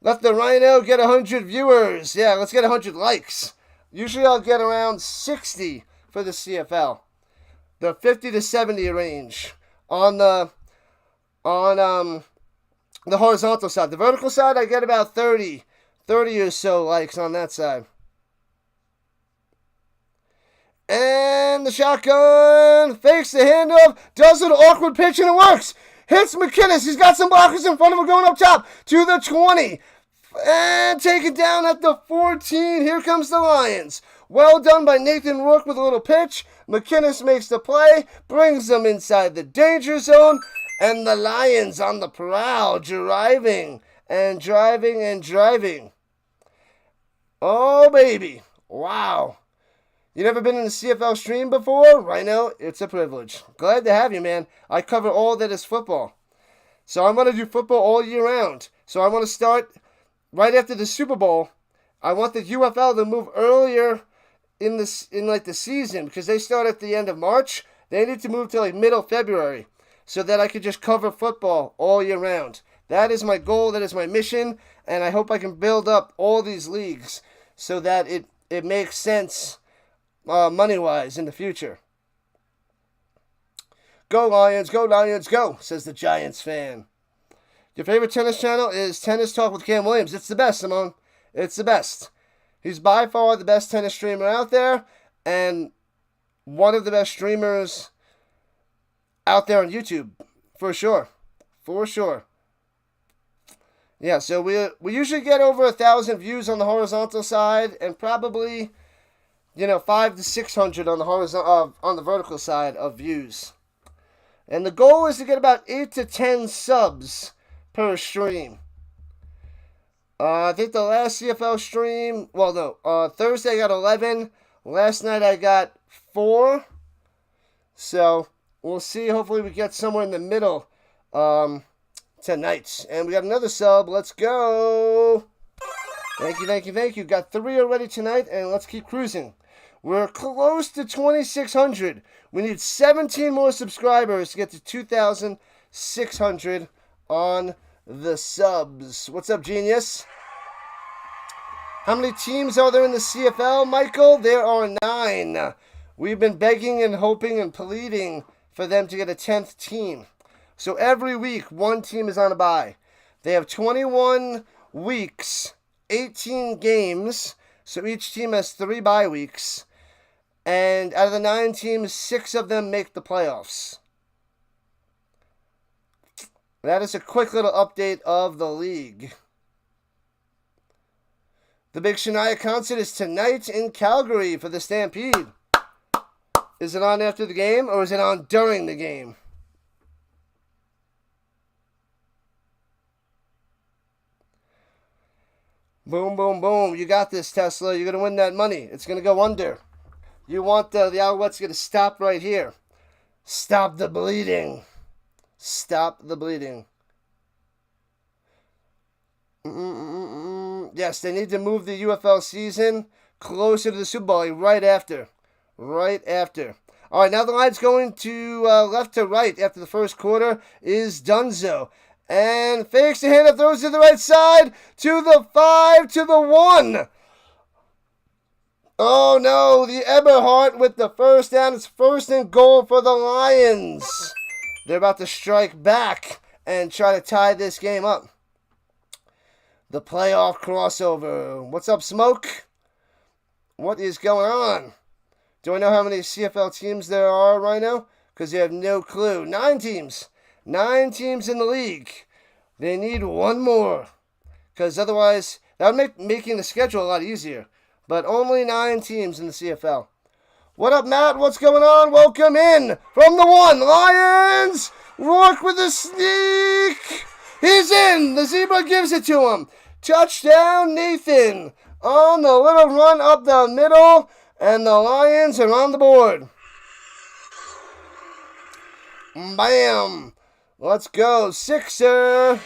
S1: Let the Rhino get 100 viewers. Yeah, let's get 100 likes. Usually I'll get around 60 for the CFL. The 50 to 70 range on the horizontal side. The vertical side, I get about 30 or so likes on that side. And the shotgun fakes the handoff, does an awkward pitch, and it works. Hits McKinnis. He's got some blockers in front of him going up top to the 20. And taken down at the 14. Here comes the Lions. Well done by Nathan Rourke with a little pitch. McKinnis makes the play, brings them inside the danger zone, and the Lions on the prowl, driving and driving and driving. Oh, baby. Wow. You never been in the CFL stream before? Rhino, it's a privilege. Glad to have you, man. I cover all that is football. So I'm going to do football all year round. So I want to start right after the Super Bowl. I want the UFL to move earlier in the season because they start at the end of March. They need to move to middle February so that I could just cover football all year round. That is my goal. That is my mission. And I hope I can build up all these leagues so that it makes sense money-wise in the future. Go Lions, go, says the Giants fan. Your favorite tennis channel is Tennis Talk with Cam Williams. It's the best, Simone. It's the best. He's by far the best tennis streamer out there and one of the best streamers out there on YouTube, for sure. For sure. Yeah, so we usually get over 1,000 views on the horizontal side and probably 500 to 600 on the vertical side of views. And the goal is to get about 8 to 10 subs per stream. I think the last CFL stream, Thursday I got 11. Last night I got 4. So we'll see. Hopefully we get somewhere in the middle tonight. And we got another sub. Let's go. Thank you. Got 3 already tonight, and let's keep cruising. We're close to 2,600. We need 17 more subscribers to get to 2,600 on the subs. What's up, genius? How many teams are there in the CFL, Michael? There are 9. We've been begging and hoping and pleading for them to get a 10th team. So every week, one team is on a bye. They have 21 weeks, 18 games. So each team has 3 bye weeks. And out of the 9 teams, 6 of them make the playoffs. That is a quick little update of the league. The big Shania concert is tonight in Calgary for the Stampede. Is it on after the game or is it on during the game? Boom, boom, boom. You got this, Tesla. You're going to win that money. It's going to go under. You want the Alouettes to stop right here. Stop the bleeding. Stop the bleeding. Yes, they need to move the UFL season closer to the Super Bowl right after. Right after. All right, now the line's going to left to right after the first quarter is Dunzo. And fakes the hand, throws to the right side, to the 5, to the 1. Oh no, the Eberhardt with the first down. It's 1st and goal for the Lions. They're about to strike back and try to tie this game up. The playoff crossover. What's up, Smoke? What is going on? Do I know how many CFL teams there are, Rhino? Because you have no clue. 9 teams. 9 teams in the league. They need one more. Because otherwise, that would make making the schedule a lot easier. But only 9 teams in the CFL. What up, Matt? What's going on? Welcome in from the 1. Lions! Rourke with a sneak! He's in! The zebra gives it to him. Touchdown, Nathan! On the little run up the middle, and the Lions are on the board. Bam! Let's go, Sixer!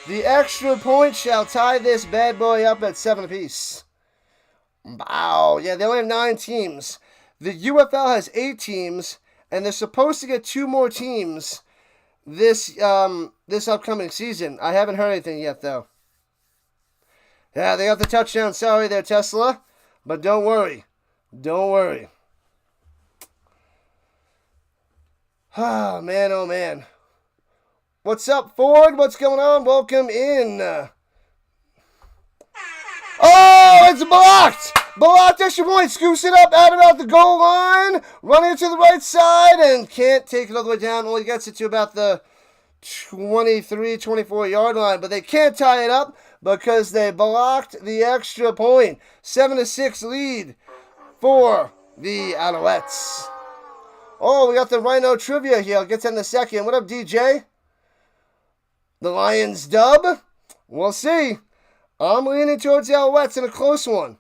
S1: The extra point shall tie this bad boy up at 7 apiece. Wow, yeah, they only have 9 teams. The UFL has 8 teams, and they're supposed to get 2 more teams this upcoming season. I haven't heard anything yet, though. Yeah, they got the touchdown. Sorry there, Tesla. But don't worry. Don't worry. Ah, man, oh, man. What's up, Ford? What's going on? Welcome in. Oh, it's blocked! Blocked, extra point. Scoops it up out about the goal line. Running it to the right side and can't take it all the way down. Only gets it to about the 23, 24-yard line. But they can't tie it up because they blocked the extra point. 7-6 lead for the Alouettes. Oh, we got the Rhino trivia here. I'll get to in a second. What up, DJ? The Lions dub? We'll see. I'm leaning towards the Alouettes in a close one.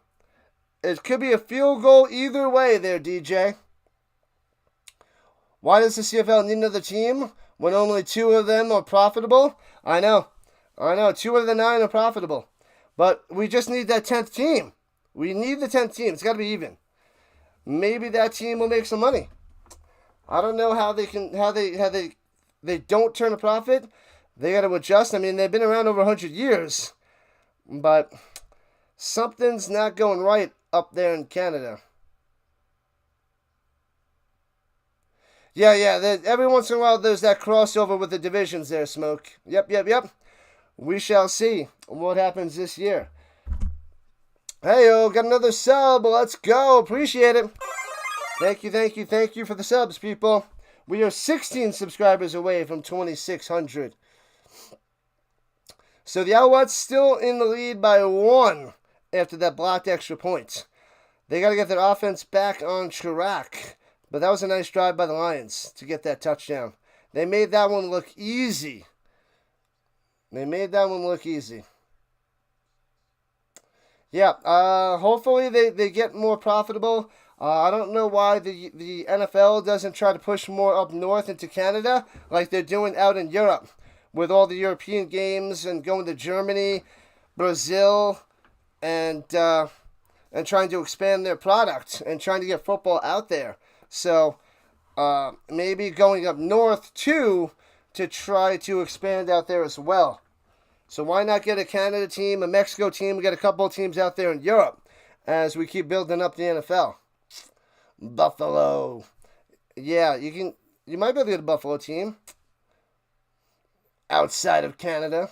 S1: It could be a field goal either way there, DJ. Why does the CFL need another team when only 2 of them are profitable? I know. 2 of the 9 are profitable. But we just need that 10th team. We need the 10th team. It's got to be even. Maybe that team will make some money. I don't know how they don't turn a profit. They got to adjust. I mean, they've been around over 100 years. But something's not going right up there in Canada. Yeah. Every once in a while, there's that crossover with the divisions there, Smoke. Yep. We shall see what happens this year. Hey-o, got another sub. Let's go. Appreciate it. Thank you for the subs, people. We are 16 subscribers away from 2,600. So the Alouettes still in the lead by 1 after that blocked extra point. They got to get their offense back on track. But that was a nice drive by the Lions to get that touchdown. They made that one look easy. Yeah, hopefully they get more profitable. I don't know why the NFL doesn't try to push more up north into Canada like they're doing out in Europe with all the European games and going to Germany, Brazil, and trying to expand their product and trying to get football out there. So maybe going up north too to try to expand out there as well. So why not get a Canada team, a Mexico team, get a couple of teams out there in Europe as we keep building up the NFL. Buffalo. Yeah, you might be able to get a Buffalo team outside of Canada.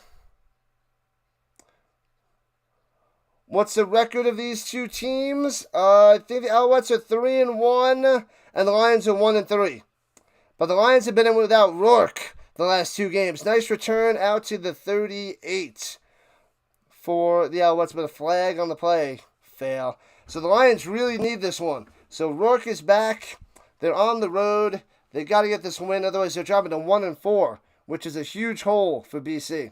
S1: What's the record of these 2 teams? I think the Alouettes are 3-1 and the Lions are 1-3. But the Lions have been in without Rourke the last 2 games. Nice return out to the 38 for the Alouettes, but a flag on the play. Fail. So the Lions really need this one. So Rourke is back. They're on the road. They got to get this win, otherwise they're dropping to 1-4, which is a huge hole for BC.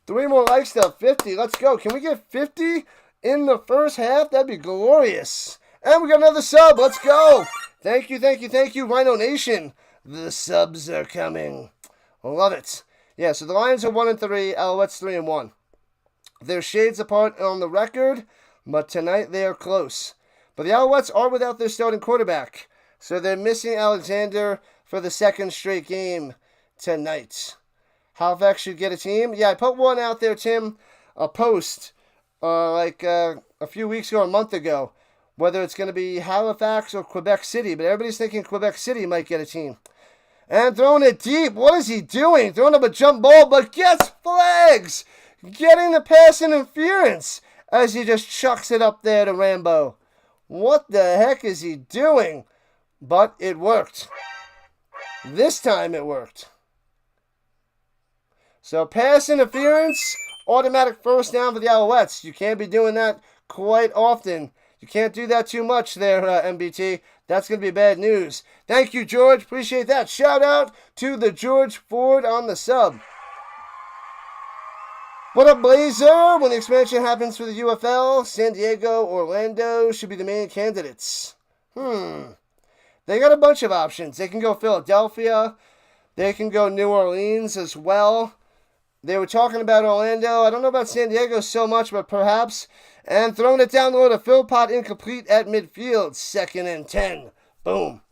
S1: 3 more likes to 50. Let's go. Can we get 50 in the first half? That'd be glorious. And we got another sub. Let's go. Thank you, Rhino Nation. The subs are coming. Love it. Yeah, so the Lions are 1-3, Alouettes 3-1. They're shades apart on the record, but tonight they are close. But the Alouettes are without their starting quarterback, so they're missing Alexander for the 2nd straight game tonight. Halifax should get a team. Yeah, I put one out there, Tim, a post a few weeks ago, a month ago, whether it's going to be Halifax or Quebec City, but everybody's thinking Quebec City might get a team. And throwing it deep. What is he doing? Throwing up a jump ball, but gets flags. getting the pass interference as he just chucks it up there to Rambo. What the heck is he doing? But it worked. This time it worked. So pass interference, automatic first down for the Alouettes. You can't be doing that quite often. You can't do that too much there, MBT. That's going to be bad news. Thank you, George. Appreciate that. Shout out to the George Ford on the sub. What up, Blazer? When the expansion happens for the UFL, San Diego, Orlando should be the main candidates. They got a bunch of options. They can go Philadelphia. They can go New Orleans as well. They were talking about Orlando. I don't know about San Diego so much, but perhaps. And throwing it down the road to Philpott, incomplete at midfield. 2nd and 10. Boom.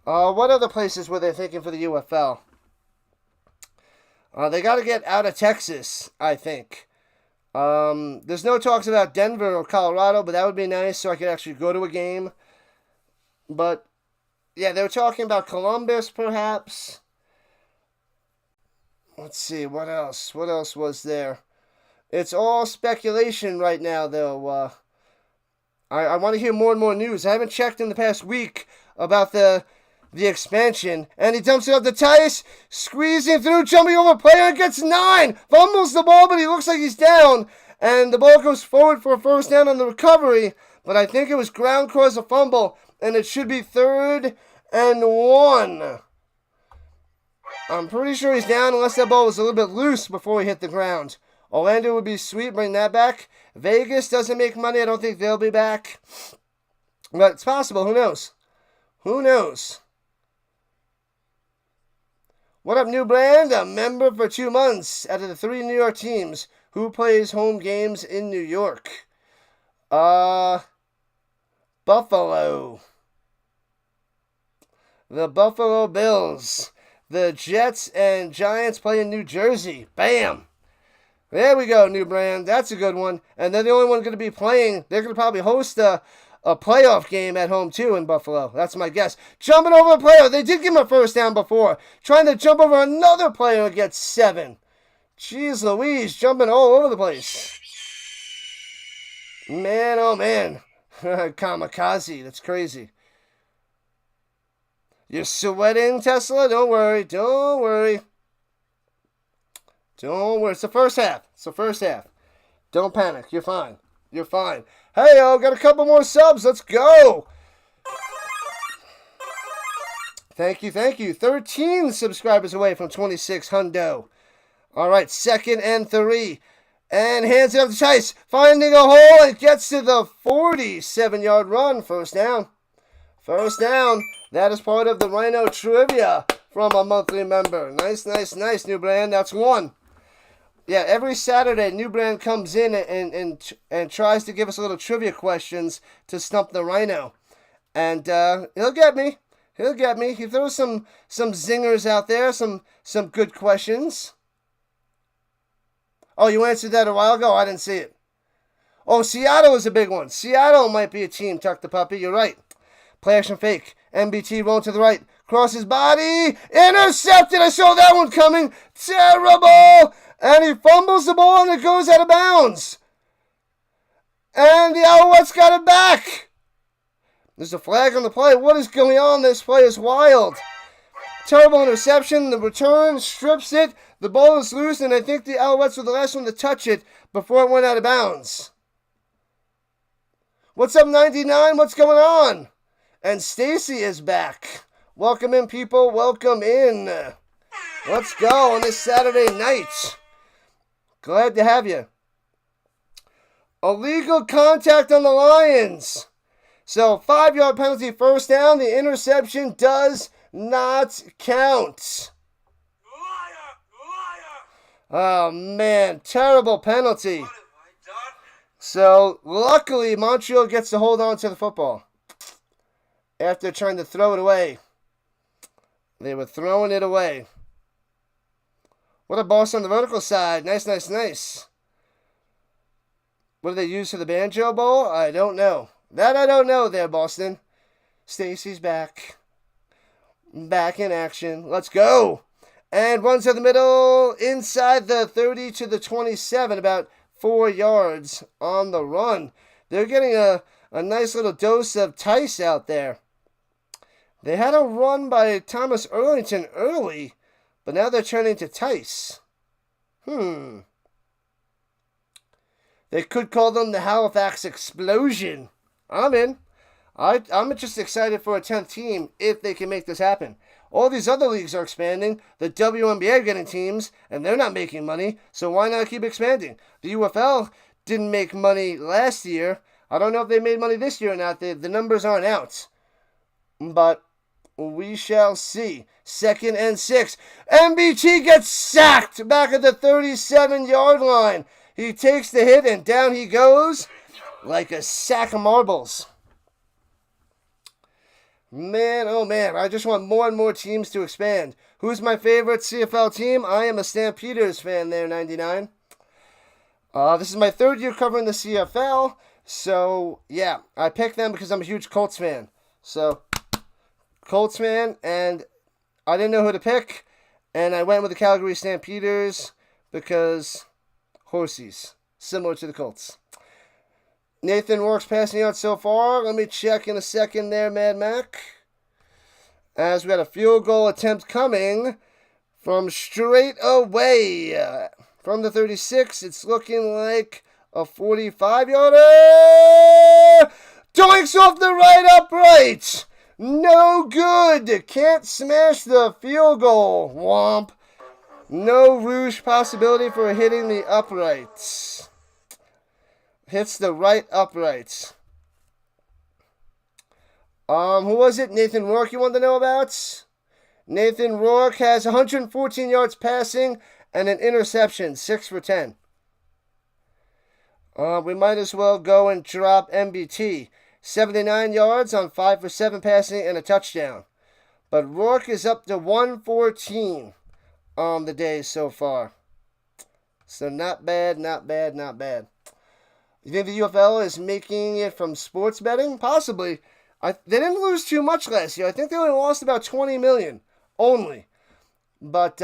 S1: What other places were they thinking for the UFL? They got to get out of Texas, I think. There's no talks about Denver or Colorado, but that would be nice so I could actually go to a game. But, yeah, they were talking about Columbus, perhaps. Let's see, what else? What else was there? It's all speculation right now, though. I want to hear more and more news. I haven't checked in the past week about the expansion. And he dumps it up to Tice, squeezing through, jumping over a player, and gets 9. Fumbles the ball, but he looks like he's down. And the ball goes forward for a first down on the recovery. But I think it was ground cause a fumble, and it should be 3rd and 1. I'm pretty sure he's down unless that ball was a little bit loose before he hit the ground. Orlando would be sweet, bring that back. Vegas doesn't make money. I don't think they'll be back. But it's possible. Who knows? Who knows? What up, New Brand? A member for 2 months out of the 3 New York teams. Who plays home games in New York? Buffalo. The Buffalo Bills. The Jets and Giants play in New Jersey. Bam! There we go, New Brand. That's a good one. And they're the only one going to be playing. They're going to probably host a playoff game at home, too, in Buffalo. That's my guess. Jumping over a player. They did give him a first down before. Trying to jump over another player and get 7. Jeez Louise, jumping all over the place. Man, oh man. Kamikaze. That's crazy. You're sweating, Tesla? Don't worry. Don't worry. Don't worry. It's the first half. It's the first half. Don't panic. You're fine. You're fine. Hey, yo, got a couple more subs. Let's go. Thank you, thank you. 13 subscribers away from 26 hundo. All right, 2nd and 3. And hands it up to Tice. Finding a hole and gets to the 47-yard run. First down. First down. That is part of the Rhino trivia from a monthly member. Nice, nice, nice, New Brand. That's 1. Yeah, every Saturday, New Brand comes in and tries to give us a little trivia questions to stump the Rhino. And he'll get me. He'll get me. He throws some zingers out there, some good questions. Oh, you answered that a while ago? I didn't see it. Oh, Seattle is a big one. Seattle might be a team, Tuck the Puppy. You're right. Play action fake. MBT rolling to the right. Crosses body. Intercepted. I saw that one coming. Terrible. And he fumbles the ball and it goes out of bounds. And the Alouettes got it back. There's a flag on the play. What is going on? This play is wild. Terrible interception. The return strips it. The ball is loose, and I think the Alouettes were the last one to touch it before it went out of bounds. What's up, 99? What's going on? And Stacy is back. Welcome in, people. Welcome in. Let's go on this Saturday night. Glad to have you. Illegal contact on the Lions. So, 5-yard penalty, first down. The interception does not count. Oh, man. Terrible penalty. So, luckily, Montreal gets to hold on to the football. After trying to throw it away. They were throwing it away. What a boss on the vertical side. Nice, nice, nice. What do they use for the Banjo Bowl? I don't know. That I don't know there, Boston. Stacy's back. Back in action. Let's go. And runs to the middle, inside the 30 to the 27, about 4 yards on the run. They're getting a nice little dose of Tice out there. They had a run by Thomas Erlington early, but now they're turning to Tice. They could call them the Halifax Explosion. I'm in. I'm just excited for a 10th team if they can make this happen. All these other leagues are expanding. The WNBA are getting teams, and they're not making money, so why not keep expanding? The UFL didn't make money last year. I don't know if they made money this year or not. The numbers aren't out. But we shall see. 2nd and 6. MBT gets sacked back at the 37-yard line. He takes the hit, and down he goes like a sack of marbles. Man, oh man, I just want more and more teams to expand. Who's my favorite CFL team? I am a Stampeders fan there, 99. This is my 3rd year covering the CFL, so yeah, I picked them because I'm a huge Colts fan. So, Colts fan, and I didn't know who to pick, and I went with the Calgary Stampeders because horsies, similar to the Colts. Nathan Rourke's passing out so far. Let me check in a second there, Mad Mac. As we got a field goal attempt coming from straight away. From the 36, it's looking like a 45-yarder. Doinks off the right upright. No good. Can't smash the field goal. Womp. No rouge possibility for hitting the uprights. Hits the right uprights. Who was it? Nathan Rourke you wanted to know about? Nathan Rourke has 114 yards passing and an interception, 6 for 10. We might as well go and drop MBT. 79 yards on 5 for 7 passing and a touchdown. But Rourke is up to 114 on the day so far. So not bad, not bad, not bad. You think the UFL is making it from sports betting? Possibly. They didn't lose too much last year. I think they only lost about $20 million. Only. But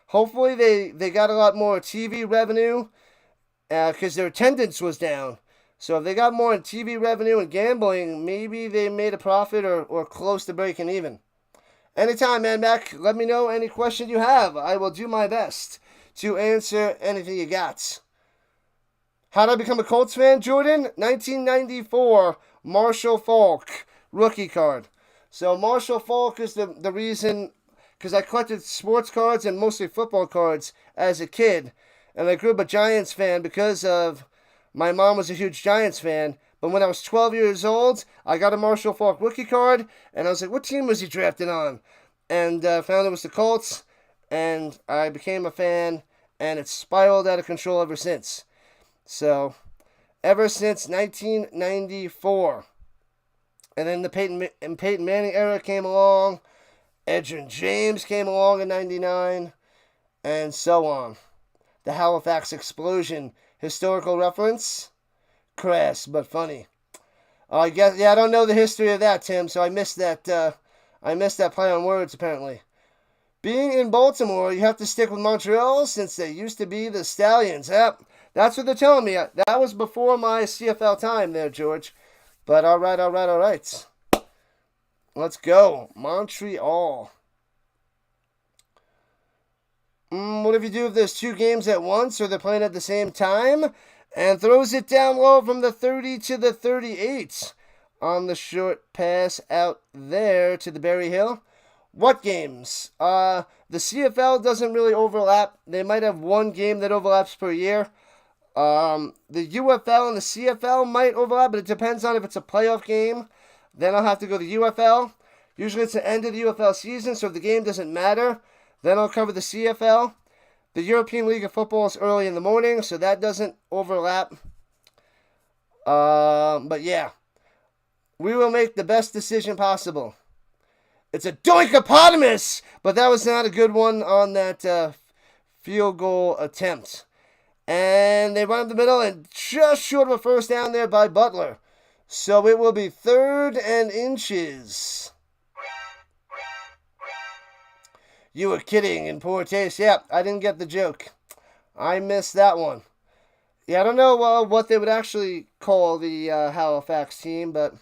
S1: hopefully they got a lot more TV revenue because their attendance was down. So if they got more in TV revenue and gambling, maybe they made a profit or close to breaking even. Anytime, man, Mac. Let me know any question you have. I will do my best to answer anything you got. How did I become a Colts fan, Jordan? 1994, Marshall Faulk, rookie card. So Marshall Faulk is the reason, because I collected sports cards and mostly football cards as a kid. And I grew up a Giants fan because of my mom was a huge Giants fan. But when I was 12 years old, I got a Marshall Faulk rookie card. And I was like, what team was he drafted on? And found it was the Colts. And I became a fan. And it's spiraled out of control ever since. So, ever since 1994. And then the Peyton Manning era came along. Edgerrin James came along in 99. And so on. The Halifax Explosion. Historical reference? Crass, but funny. I don't know the history of that, Tim, so I missed that play on words, apparently. Being in Baltimore, you have to stick with Montreal since they used to be the Stallions. Yep. That's what they're telling me. That was before my CFL time there, George. But all right. Let's go. Montreal. What if you do if there's 2 games at once or they're playing at the same time? And throws it down low from the 30 to the 38 on the short pass out there to the Berry Hill. What games? The CFL doesn't really overlap. They might have 1 game that overlaps per year. The UFL and the CFL might overlap, but it depends on if it's a playoff game. Then I'll have to go to the UFL. Usually it's the end of the UFL season, so if the game doesn't matter, then I'll cover the CFL. The European League of Football is early in the morning, so that doesn't overlap. But yeah, we will make the best decision possible. It's a doinkopotamus, but that was not a good one on that field goal attempt. And they run up the middle and just short of a first down there by Butler. So it will be 3rd and inches. You were kidding in poor taste. Yeah, I didn't get the joke. I missed that one. Yeah, I don't know what they would actually call the Halifax team, but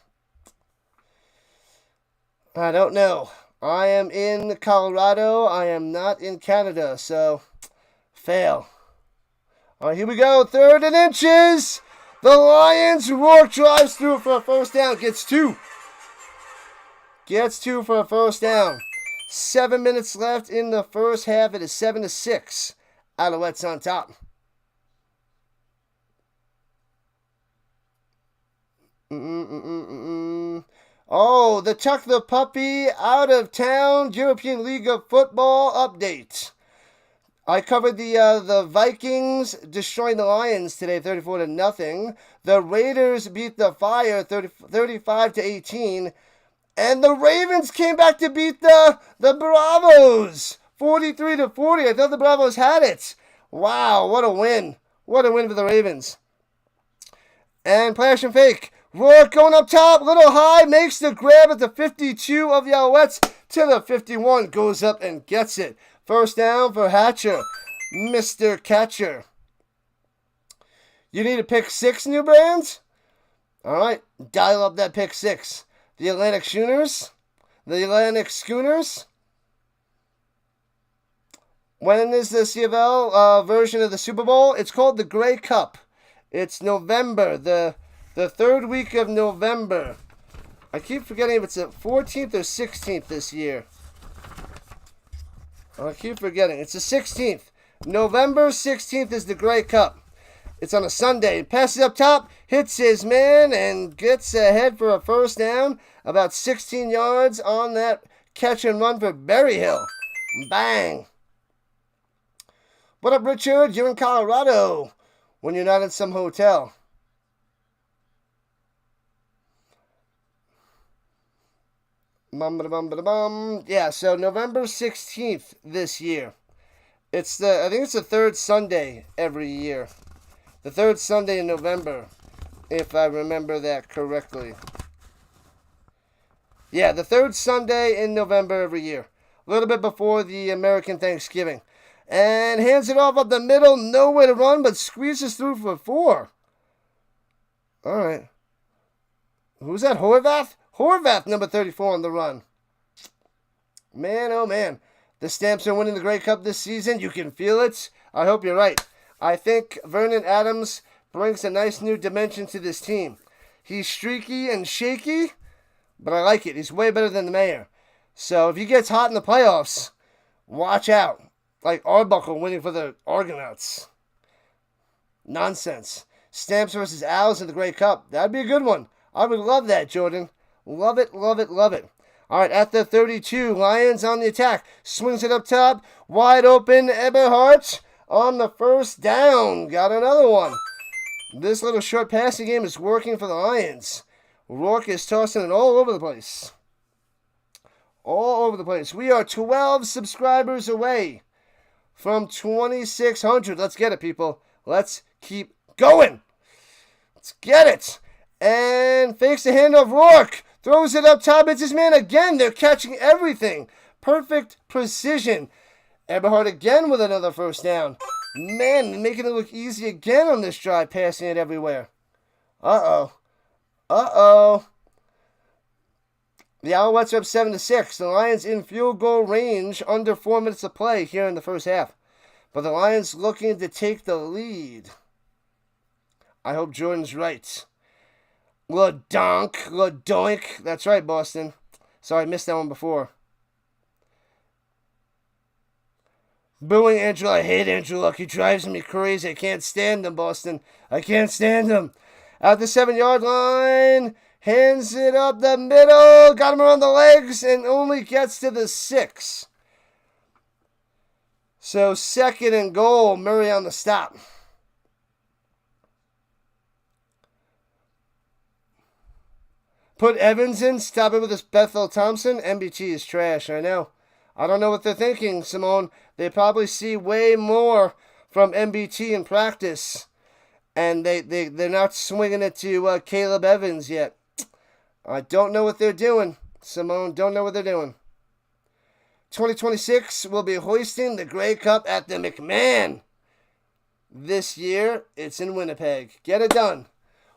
S1: I don't know. I am in Colorado. I am not in Canada, so fail. All right, here we go. 3rd and inches. The Lions. Rourke drives through for a first down. Gets 2. Gets 2 for a first down. 7 minutes left in the first half. It is 7-6. Alouettes on top. Oh, the Tuck the Puppy out of town European League of Football update. I covered the Vikings destroying the Lions today, 34-0. The Raiders beat the Fire 35-18. And the Ravens came back to beat the Bravos 43-40. I thought the Bravos had it. Wow, what a win. What a win for the Ravens. And play action fake. Rourke going up top, little high, makes the grab at the 52 of the Alouettes to the 51. Goes up and gets it. First down for Hatcher, Mr. Catcher. You need a pick 6, New Brands? All right, dial up that pick 6. The Atlantic Schooners. The Atlantic Schooners. When is the CFL version of the Super Bowl? It's called the Grey Cup. It's November, the 3rd week of November. I keep forgetting if it's the 14th or 16th this year. I keep forgetting. It's the 16th. November 16th is the Grey Cup. It's on a Sunday. Passes up top, hits his man, and gets ahead for a first down. About 16 yards on that catch and run for Berryhill. Bang. What up, Richard? You're in Colorado when you're not in some hotel. Yeah, so November 16th this year. I think it's the 3rd Sunday every year. The 3rd Sunday in November, if I remember that correctly. Yeah, the 3rd Sunday in November every year. A little bit before the American Thanksgiving. And hands it off up the middle. Nowhere to run, but squeezes through for 4. All right. Who's that? Horvath? Horvath, number 34 on the run. Man, oh man. The Stamps are winning the Grey Cup this season. You can feel it. I hope you're right. I think Vernon Adams brings a nice new dimension to this team. He's streaky and shaky, but I like it. He's way better than the mayor. So if he gets hot in the playoffs, watch out. Like Arbuckle winning for the Argonauts. Nonsense. Stamps versus Owls in the Grey Cup. That'd be a good one. I would love that, Jordan. Love it, love it, love it. All right, at the 32, Lions on the attack. Swings it up top. Wide open, Eberhardt on the first down. Got another one. This little short passing game is working for the Lions. Rourke is tossing it all over the place. All over the place. We are 12 subscribers away from 2,600. Let's get it, people. Let's keep going. Let's get it. And fakes the handoff. Rourke throws it up top. It's his man again. They're catching everything. Perfect precision. Eberhardt again with another first down. Man, making it look easy again on this drive, passing it everywhere. Uh-oh. Uh-oh. The Alouettes are up 7-6. The Lions in field goal range, under 4 minutes to play here in the first half. But the Lions looking to take the lead. I hope Jordan's right. LaDoink. That's right, Boston. Sorry, I missed that one before. Booing Andrew. I hate Andrew Luck. He drives me crazy. I can't stand him, Boston. I can't stand him. At the 7-yard line. Hands it up the middle. Got him around the legs and only gets to the 6. So 2nd and goal. Murray on the stop. Put Evans in. Stop it with this Bethel Thompson. MBT is trash. I know. I don't know what they're thinking, Simone. They probably see way more from MBT in practice. And they're not swinging it to Caleb Evans yet. I don't know what they're doing, Simone. Don't know what they're doing. 2026 will be hoisting the Grey Cup at the McMahon. This year, it's in Winnipeg. Get it done.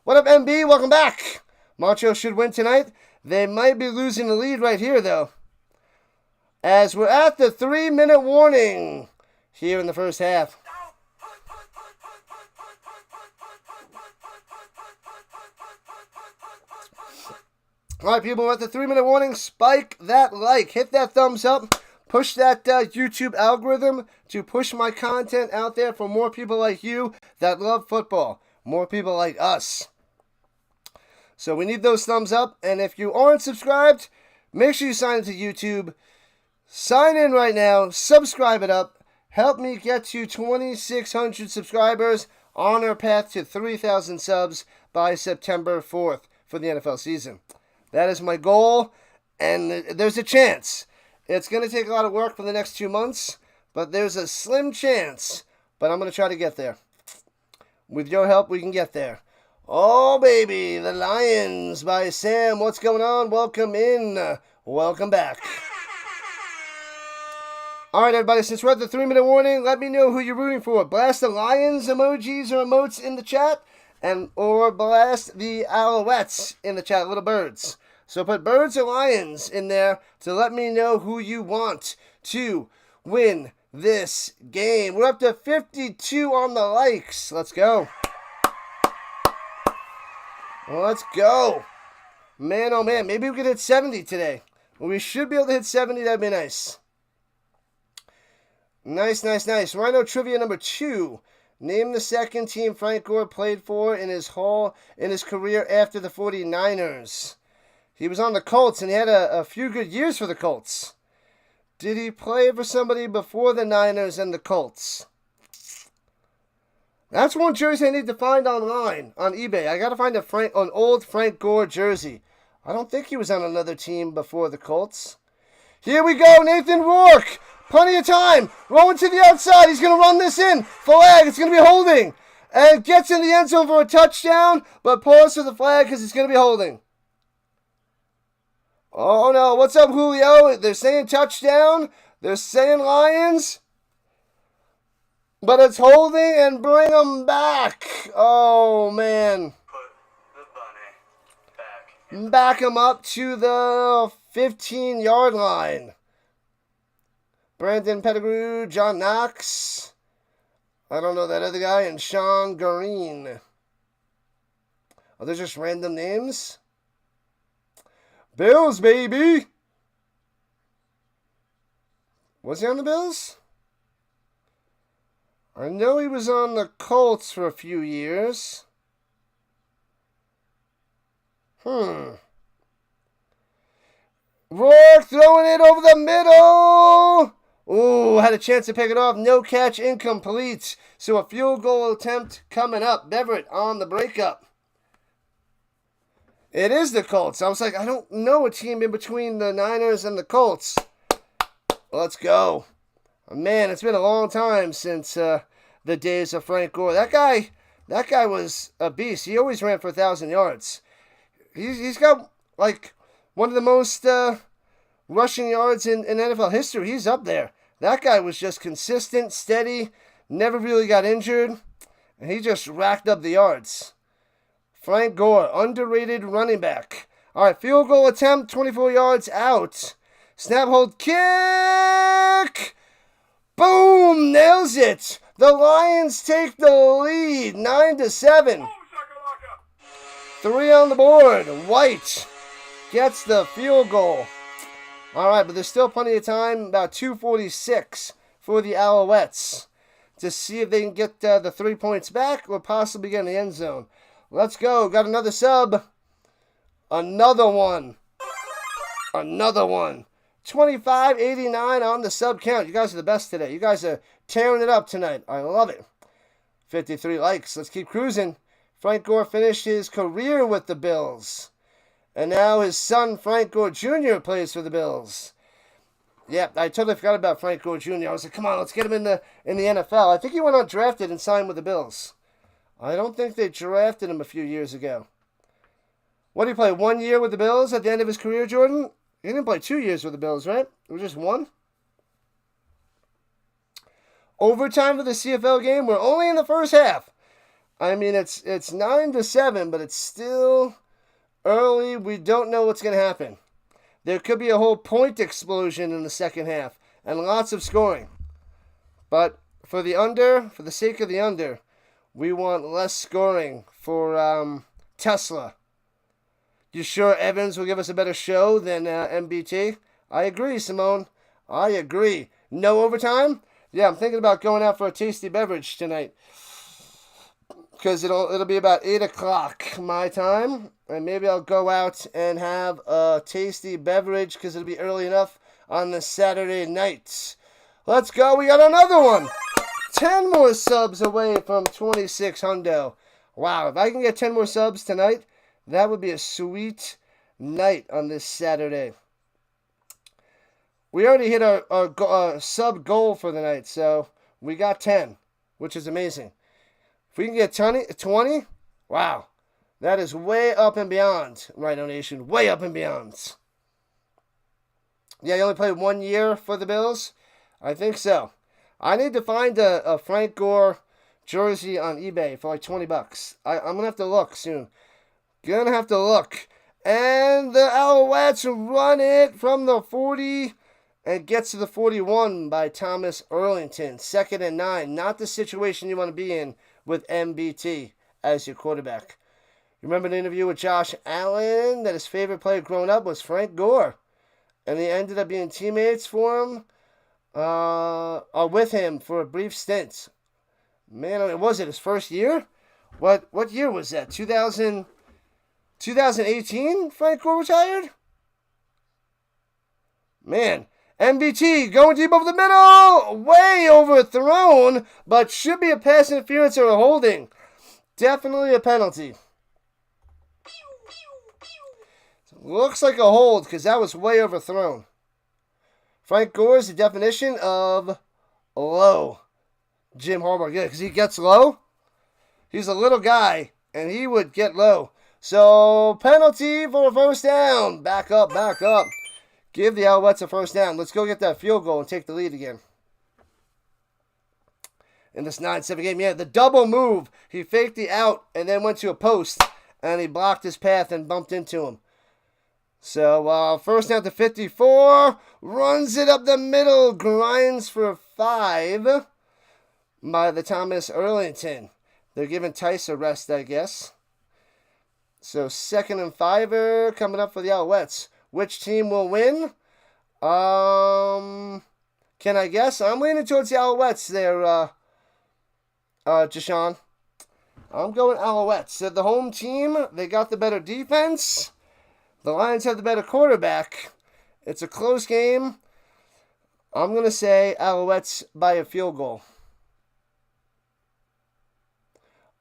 S1: What up, MB? Welcome back. Montreal should win tonight. They might be losing the lead right here, though. As we're at the 3-minute warning here in the first half. All right, people, we're at the 3-minute warning. Spike that like. Hit that thumbs up. Push that YouTube algorithm to push my content out there for more people like you that love football. More people like us. So we need those thumbs up. And if you aren't subscribed, make sure you sign into YouTube. Sign in right now. Subscribe it up. Help me get to 2,600 subscribers on our path to 3,000 subs by September 4th for the NFL season. That is my goal. And there's a chance. It's going to take a lot of work for the next 2 months, but there's a slim chance. But I'm going to try to get there. With your help, we can get there. Oh, baby, the Lions by Sam. What's going on? Welcome in. Welcome back. All right, everybody, since we're at the 3-minute warning, let me know who you're rooting for. Blast the Lions emojis or emotes in the chat, or blast the Alouettes in the chat, little birds. So put birds or lions in there to let me know who you want to win this game. We're up to 52 on the likes. Let's go. Let's go. Man, oh man, maybe we could hit 70 today. Well, we should be able to hit 70. That'd be nice. Nice, nice, nice. Rhino trivia number 2. Name the second team Frank Gore played for in his career after the 49ers. He was on the Colts, and he had a few good years for the Colts. Did he play for somebody before the Niners and the Colts? That's one jersey I need to find online, on eBay. I got to find an old Frank Gore jersey. I don't think he was on another team before the Colts. Here we go, Nathan Rourke. Plenty of time. Rolling to the outside. He's going to run this in. Flag. It's going to be holding. And gets in the end zone for a touchdown, but pause for the flag because it's going to be holding. Oh, no. What's up, Julio? They're saying touchdown. They're saying Lions. But it's holding and bring them back. Oh, man.
S2: Put the bunny back.
S1: Back them up to the 15-yard line. Brandon Pettigrew, John Knox. I don't know that other guy. And Sean Green. Are those just random names? Bills, baby. Was he on the Bills? I know he was on the Colts for a few years. Rourke throwing it over the middle. Ooh, had a chance to pick it off. No catch, incomplete. So a field goal attempt coming up. Beverett on the breakup. It is the Colts. I was like, I don't know a team in between the Niners and the Colts. Let's go. Man, it's been a long time since the days of Frank Gore. That guy was a beast. He always ran for 1,000 yards. He's got, like, one of the most rushing yards in NFL history. He's up there. That guy was just consistent, steady, never really got injured, and he just racked up the yards. Frank Gore, underrated running back. All right, field goal attempt, 24 yards out. Snap, hold, kick! Boom! Nails it! The Lions take the lead, 9-7. 3 on the board. White gets the field goal. All right, but there's still plenty of time, about 2:46 for the Alouettes to see if they can get the 3 points back or possibly get in the end zone. Let's go. Got another sub. Another one. 25.89 on the sub count. You guys are the best today. You guys are tearing it up tonight. I love it. 53 likes. Let's keep cruising. Frank Gore finished his career with the Bills. And now his son, Frank Gore Jr., plays for the Bills. Yeah, I totally forgot about Frank Gore Jr. I was like, come on, let's get him in the NFL. I think he went undrafted and signed with the Bills. I don't think they drafted him a few years ago. What did he play, 1 year with the Bills at the end of his career, Jordan? He didn't play 2 years with the Bills, right? It was just one? Overtime for the CFL game. We're only in the first half. I mean, it's 9-7, but it's still early. We don't know what's going to happen. There could be a whole point explosion in the second half and lots of scoring. But for the sake of the under, we want less scoring for Tesla. You sure Evans will give us a better show than MBT? I agree, Simone. I agree. No overtime? Yeah, I'm thinking about going out for a tasty beverage tonight. Because it'll be about 8 o'clock my time. And maybe I'll go out and have a tasty beverage because it'll be early enough on the Saturday night. Let's go. We got another one. 10 more subs away from 26 hundo. Wow, if I can get 10 more subs tonight, that would be a sweet night on this Saturday. We already hit our sub goal for the night, so we got 10, which is amazing. If we can get 20, wow, that is way up and beyond, Rhino Nation, way up and beyond. Yeah, you only played 1 year for the Bills? I think so. I need to find a Frank Gore jersey on eBay for like $20. I'm going to have to look soon. Gonna have to look. And the Alouettes run it from the 40 and gets to the 41 by Thomas Erlington. 2nd and 9. Not the situation you want to be in with MBT as your quarterback. Remember the interview with Josh Allen that his favorite player growing up was Frank Gore. And they ended up being teammates for him, or with him for a brief stint. Man, was it his first year? What year was that? 2018 Frank Gore retired? Man, MBT going deep over the middle. Way overthrown, but should be a pass interference or a holding. Definitely a penalty. Looks like a hold because that was way overthrown. Frank Gore is the definition of low. Jim Harbaugh, yeah, because he gets low. He's a little guy, and he would get low. So, penalty for a first down. Back up. Give the Alouettes a first down. Let's go get that field goal and take the lead again. In this 9-7 game, yeah, the double move. He faked the out and then went to a post, and he blocked his path and bumped into him. So, first down to 54. Runs it up the middle. Grinds for 5 by the Thomas Erlington. They're giving Tice a rest, I guess. So 2nd and 5 coming up for the Alouettes. Which team will win? Can I guess? I'm leaning towards the Alouettes there, Jashawn. I'm going Alouettes. They're the home team. They got the better defense. The Lions have the better quarterback. It's a close game. I'm going to say Alouettes by a field goal.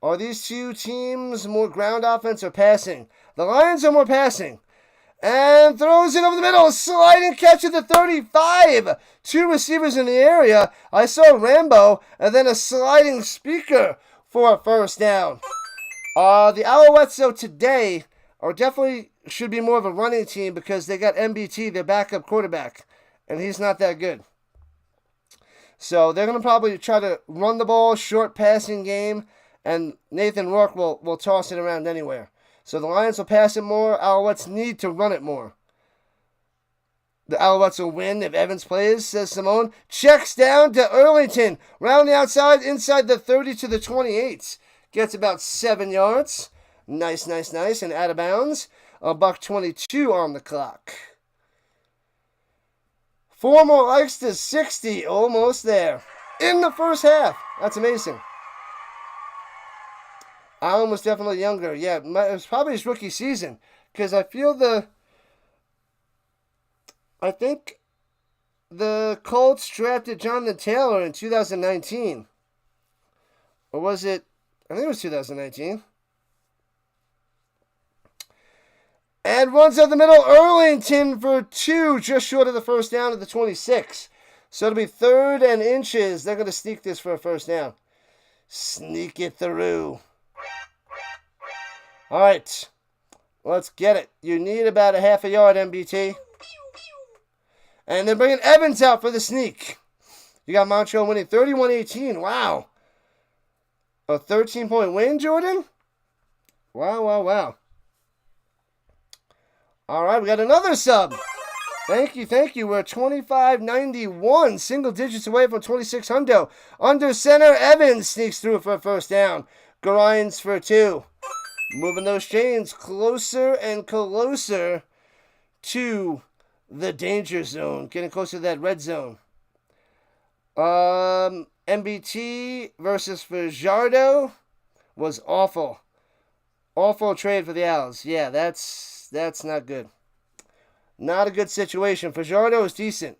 S1: Are these two teams more ground offense or passing? The Lions are more passing. And throws it over the middle. Sliding catch at the 35. 2 receivers in the area. I saw Rambo and then a sliding speaker for a first down. The Alouettes, though, today are definitely should be more of a running team because they got MBT, their backup quarterback, and he's not that good. So they're going to probably try to run the ball, short passing game, and Nathan Rourke will toss it around anywhere. So the Lions will pass it more. Alouettes need to run it more. The Alouettes will win if Evans plays, says Simone. Checks down to Erlington. Round the outside, inside the 30 to the 28. Gets about 7 yards. Nice. And out of bounds. $1:22 on the clock. 4 more likes to 60. Almost there. In the first half. That's amazing. Allen was definitely younger. Yeah, it was probably his rookie season. Because I think the Colts drafted Jonathan Taylor in 2019. Or was it? I think it was 2019. And runs up the middle. Erlington for 2. Just short of the first down at the 26. So it'll be 3rd and inches. They're going to sneak this for a first down. Sneak it through. All right, let's get it. You need about a ½ yard, MBT. And they're bringing Evans out for the sneak. You got Montreal winning 31-18. Wow. A 13-point win, Jordan? Wow, wow, wow. All right, we got another sub. Thank you, thank you. We're 25-91, single digits away from 26 hundo. Under center, Evans sneaks through for a first down. Grinds for 2. Moving those chains closer and closer to the danger zone. Getting closer to that red zone. MBT versus Fajardo was awful. Awful trade for the Owls. Yeah, that's not good. Not a good situation. Fajardo is decent.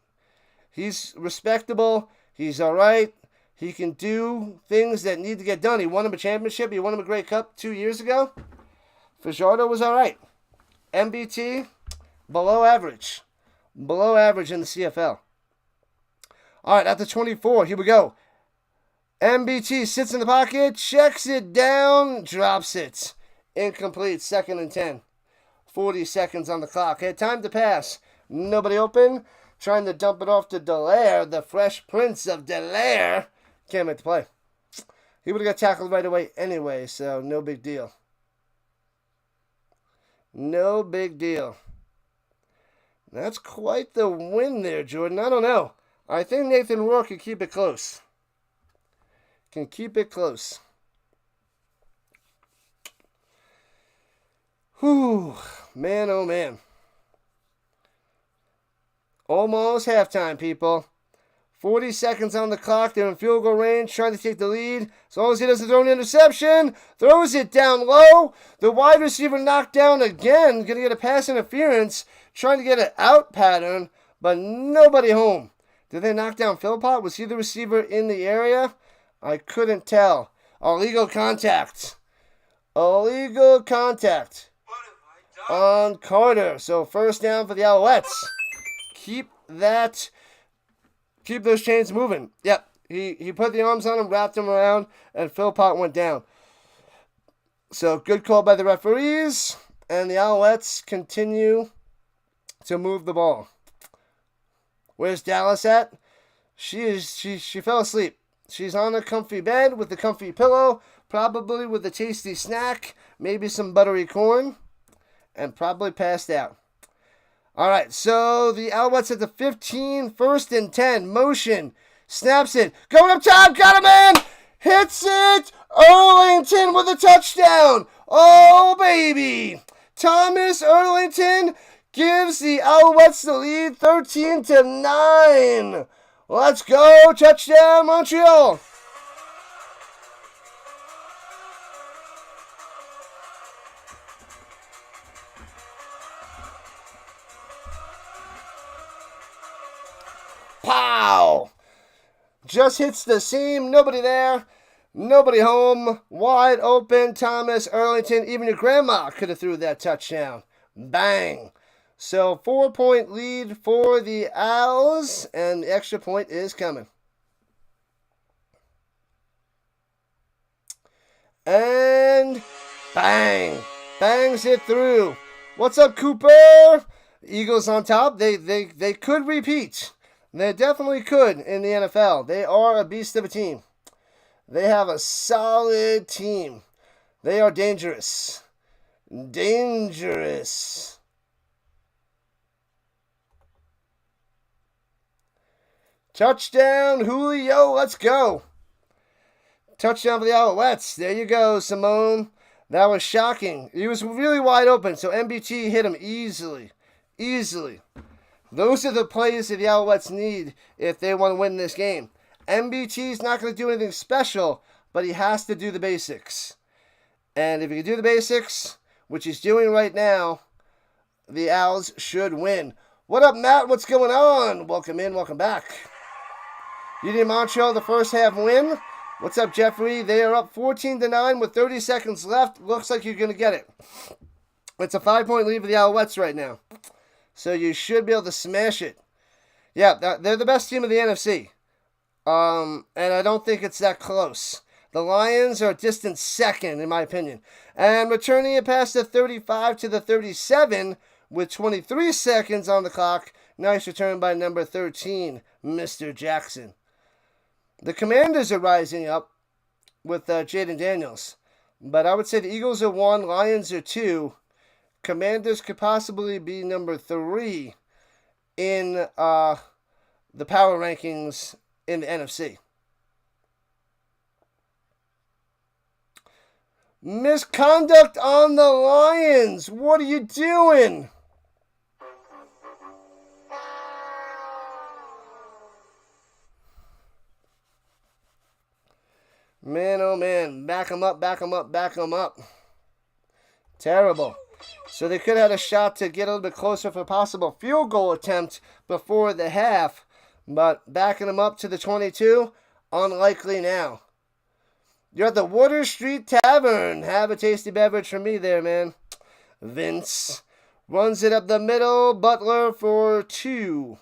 S1: He's respectable. He's all right. He can do things that need to get done. He won him a championship. He won him a Grey Cup 2 years ago. Fajardo was all right. MBT, below average. Below average in the CFL. All right, at the 24, here we go. MBT sits in the pocket, checks it down, drops it. Incomplete, 2nd and 10. 40 seconds on the clock. Had time to pass. Nobody open. Trying to dump it off to Dallaire, the Fresh Prince of Dallaire. Can't make the play. He would have got tackled right away anyway, so no big deal. No big deal. That's quite the win there, Jordan. I don't know. I think Nathan Rourke can keep it close. Can keep it close. Whew. Man, oh man. Almost halftime, people. 40 seconds on the clock. They're in field goal range, trying to take the lead. As long as he doesn't throw an interception. Throws it down low. The wide receiver knocked down again. Going to get a pass interference. Trying to get an out pattern, but nobody home. Did they knock down Philpott? Was he the receiver in the area? I couldn't tell. Illegal contact. Illegal contact on Carter. So first down for the Alouettes. Keep those chains moving. Yep. He put the arms on him, wrapped him around, and Philpott went down. So good call by the referees. And the Alouettes continue to move the ball. Where's Dallas at? She fell asleep. She's on a comfy bed with a comfy pillow, probably with a tasty snack, maybe some buttery corn, and probably passed out. All right, so the Alouettes at the 15, 1st and 10, motion, snaps it, going up top, got him in, hits it, Arlington with a touchdown. Oh, baby. Thomas Arlington gives the Alouettes the lead 13-9. Let's go. Touchdown, Montreal. Pow. Just hits the seam. Nobody there. Nobody home. Wide open. Thomas Arlington. Even your grandma could have threw that touchdown. Bang. So 4-point lead for the Owls, and the extra point is coming. And bang. Bangs it through. What's up, Cooper? Eagles on top. They could repeat. They definitely could in the NFL. They are a beast of a team. They have a solid team. They are dangerous. Dangerous. Touchdown, Julio, let's go. Touchdown for the Alouettes. There you go, Simone. That was shocking. He was really wide open, so MBT hit him easily. Easily. Those are the plays that the Alouettes need if they want to win this game. MBT's not going to do anything special, but he has to do the basics. And if he can do the basics, which he's doing right now, the Owls should win. What up, Matt? What's going on? Welcome in, welcome back. Union Montreal, the first half win. What's up, Jeffrey? They are up 14-9 with 30 seconds left. Looks like you're going to get it. It's a 5-point lead for the Alouettes right now. So you should be able to smash it. Yeah, they're the best team of the NFC. And I don't think it's that close. The Lions are a distant second, in my opinion. And returning it past the 35 to the 37 with 23 seconds on the clock. Nice return by number 13, Mr. Jackson. The Commanders are rising up with Jaden Daniels. But I would say the Eagles are 1, Lions are 2. Commanders could possibly be number 3 in the power rankings in the NFC. Misconduct on the Lions. What are you doing? Man, oh man. Back them up, back them up, back them up. Terrible. So they could have had a shot to get a little bit closer for a possible field goal attempt before the half. But backing them up to the 22, unlikely now. You're at the Water Street Tavern. Have a tasty beverage for me there, man. Vince runs it up the middle. Butler for 2.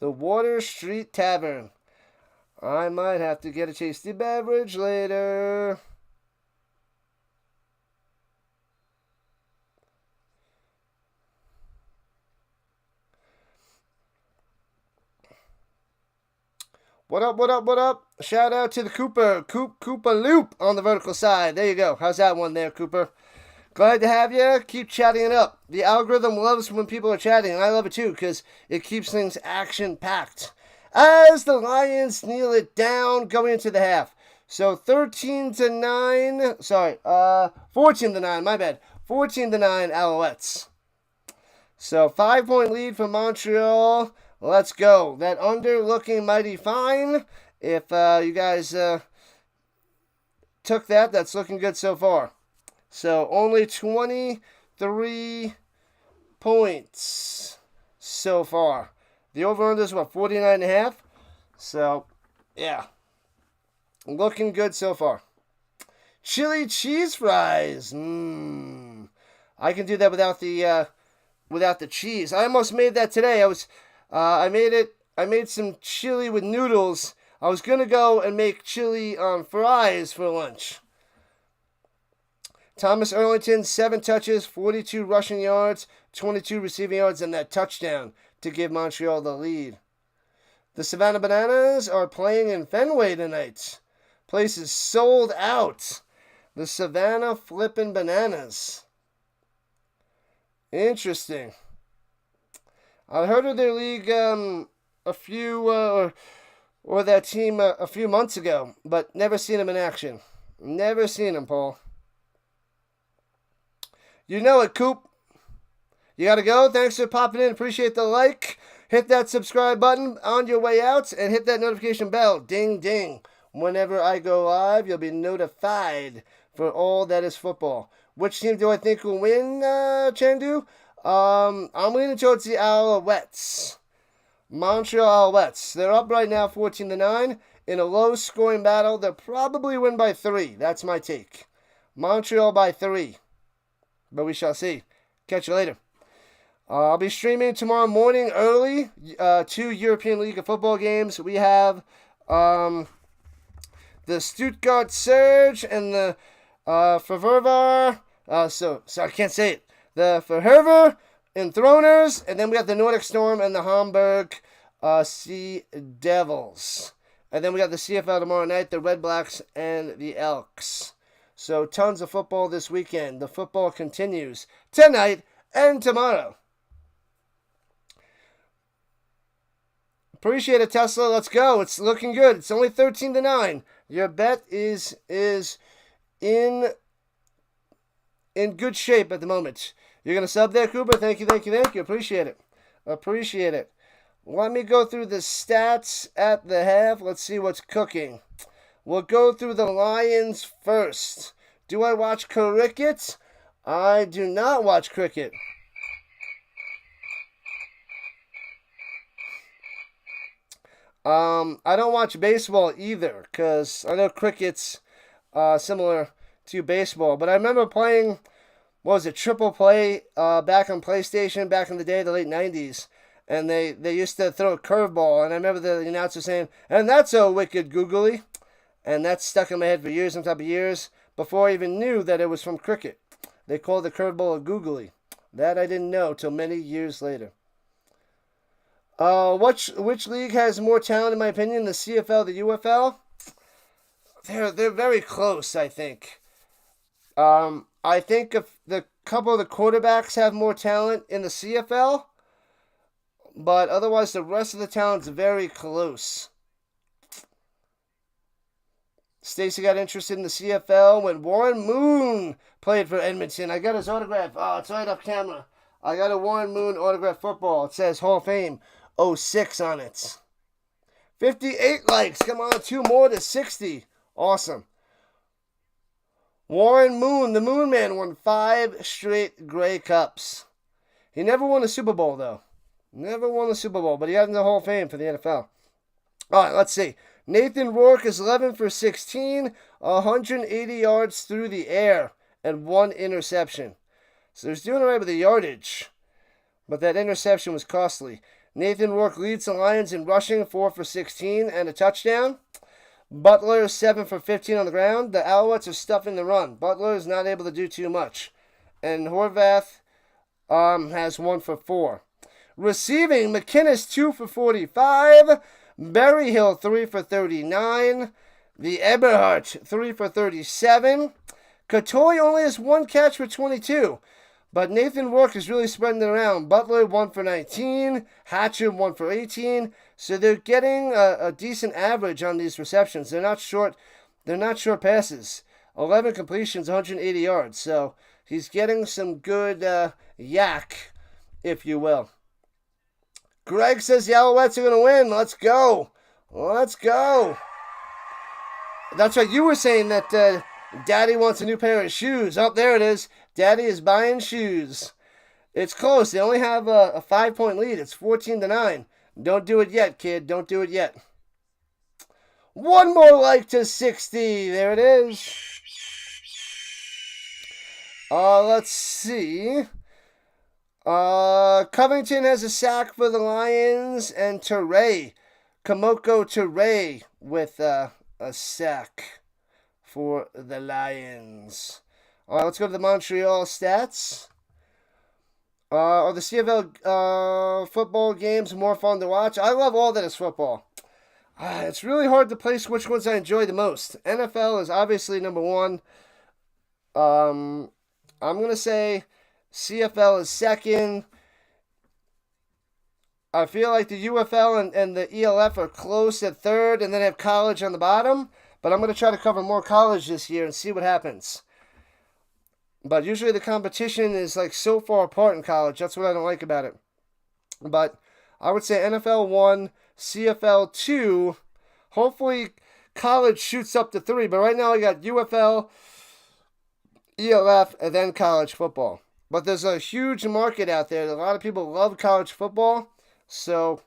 S1: The Water Street Tavern. I might have to get a tasty beverage later. What up, what up, what up? Shout out to the Cooper. Koopa Loop on the vertical side. There you go. How's that one there, Cooper? Glad to have you. Keep chatting it up. The algorithm loves when people are chatting, and I love it too because it keeps things action-packed. As the Lions kneel it down going into the half. So 13-9. Sorry, 14-9. My bad. 14-9 Alouettes. So 5-point lead for Montreal. Let's go. That under looking mighty fine. If you guys took that, that's looking good so far. So only 23 points so far. The over-under is, 49.5? So, yeah. Looking good so far. Chili cheese fries. I can do that without the cheese. I almost made that today. I made some chili with noodles. I was going to go and make chili fries for lunch. Thomas Erlington, 7 touches, 42 rushing yards, 22 receiving yards, and that touchdown to give Montreal the lead. The Savannah Bananas are playing in Fenway tonight. Place is sold out. The Savannah Flippin' Bananas. Interesting. I heard of their league a few, or that team a few months ago, but never seen them in action. Never seen them, Paul. You know it, Coop. You got to go. Thanks for popping in. Appreciate the like. Hit that subscribe button on your way out and hit that notification bell. Ding, ding. Whenever I go live, you'll be notified for all that is football. Which team do I think will win, Chandu? I'm leaning towards the Alouettes. Montreal Alouettes. They're up right now 14-9. In a low-scoring battle, they'll probably win by 3. That's my take. Montreal by 3. But we shall see. Catch you later. I'll be streaming tomorrow morning early. 2 European League of Football games. We have the Stuttgart Surge and the Verver. So I can't say it. The Verhever Enthroners. And then we got the Nordic Storm and the Hamburg Sea Devils. And then we got the CFL tomorrow night, the Red Blacks and the Elks. So tons of football this weekend. The football continues tonight and tomorrow. Appreciate it, Tesla. Let's go. It's looking good. It's only 13-9. Your bet is in good shape at the moment. You're going to sub there, Cooper? Thank you, thank you, thank you. Appreciate it. Appreciate it. Let me go through the stats at the half. Let's see what's cooking. We'll go through the Lions first. Do I watch cricket? I do not watch cricket. I don't watch baseball either, because I know cricket's similar to baseball. But I remember playing, what was it, Triple Play back on PlayStation back in the day, the late 90s. And they used to throw a curveball. And I remember the announcer saying, and that's a wicked googly. And that stuck in my head for years on top of years before I even knew that it was from cricket. They called the curveball a googly. That I didn't know till many years later. Which league has more talent, in my opinion, the CFL, the UFL? They're very close, I think. I think if the couple of the quarterbacks have more talent in the CFL, but otherwise the rest of the talent's very close. Stacy got interested in the CFL when Warren Moon played for Edmonton. I got his autograph. Oh, it's right up camera. I got a Warren Moon autograph football. It says Hall of Fame 06 on it. 58 likes. Come on, 2 more to 60. Awesome. Warren Moon, the Moon Man, won 5 straight Grey Cups. He never won a Super Bowl, though. Never won a Super Bowl, but he got in the Hall of Fame for the NFL. All right, let's see. Nathan Rourke is 11 for 16, 180 yards through the air, and 1 interception. So he's doing all right with the yardage, but that interception was costly. Nathan Rourke leads the Lions in rushing, 4 for 16, and a touchdown. Butler is 7 for 15 on the ground. The Alouettes are stuffing the run. Butler is not able to do too much. And Horvath has 1 for 4. Receiving, McKinnis 2 for 45. Berryhill 3 for 39. The Eberhardt 3 for 37. Catoy only has 1 catch for 22. But Nathan Rourke is really spreading it around. Butler 1 for 19. Hatcher 1 for 18. So they're getting a decent average on these receptions. They're not short passes. 11 completions, 180 yards. So he's getting some good yak, if you will. Greg says the Alouettes are going to win. Let's go. Let's go. That's right. You were saying that Daddy wants a new pair of shoes. Oh, there it is. Daddy is buying shoes. It's close. They only have a 5-point lead. It's 14-9. Don't do it yet, kid. Don't do it yet. 1 more like to 60. There it is. Let's see. Covington has a sack for the Lions, and Kamoko Teray with a sack for the Lions. Let's go to the Montreal stats. Are the CFL football games more fun to watch? I love all that is football. It's really hard to place which ones I enjoy the most. NFL is obviously number 1. I'm going to say CFL is second. I feel like the UFL and the ELF are close at third, and then have college on the bottom. But I'm going to try to cover more college this year and see what happens. But usually the competition is like so far apart in college. That's what I don't like about it. But I would say NFL 1, CFL 2. Hopefully college shoots up to 3. But right now I got UFL, ELF, and then college football. But there's a huge market out there. A lot of people love college football. So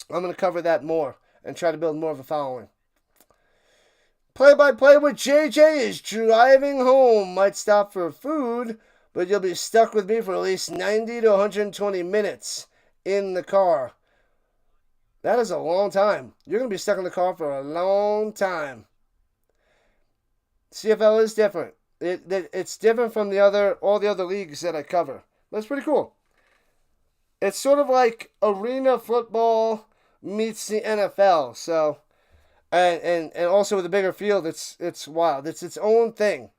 S1: I'm going to cover that more and try to build more of a following. Play-by-play with JJ is driving home. Might stop for food, but you'll be stuck with me for at least 90 to 120 minutes in the car. That is a long time. You're going to be stuck in the car for a long time. CFL is different. It's different from all the other leagues that I cover. But it's pretty cool. It's sort of like arena football meets the NFL. So, and also with a bigger field, it's wild. It's its own thing,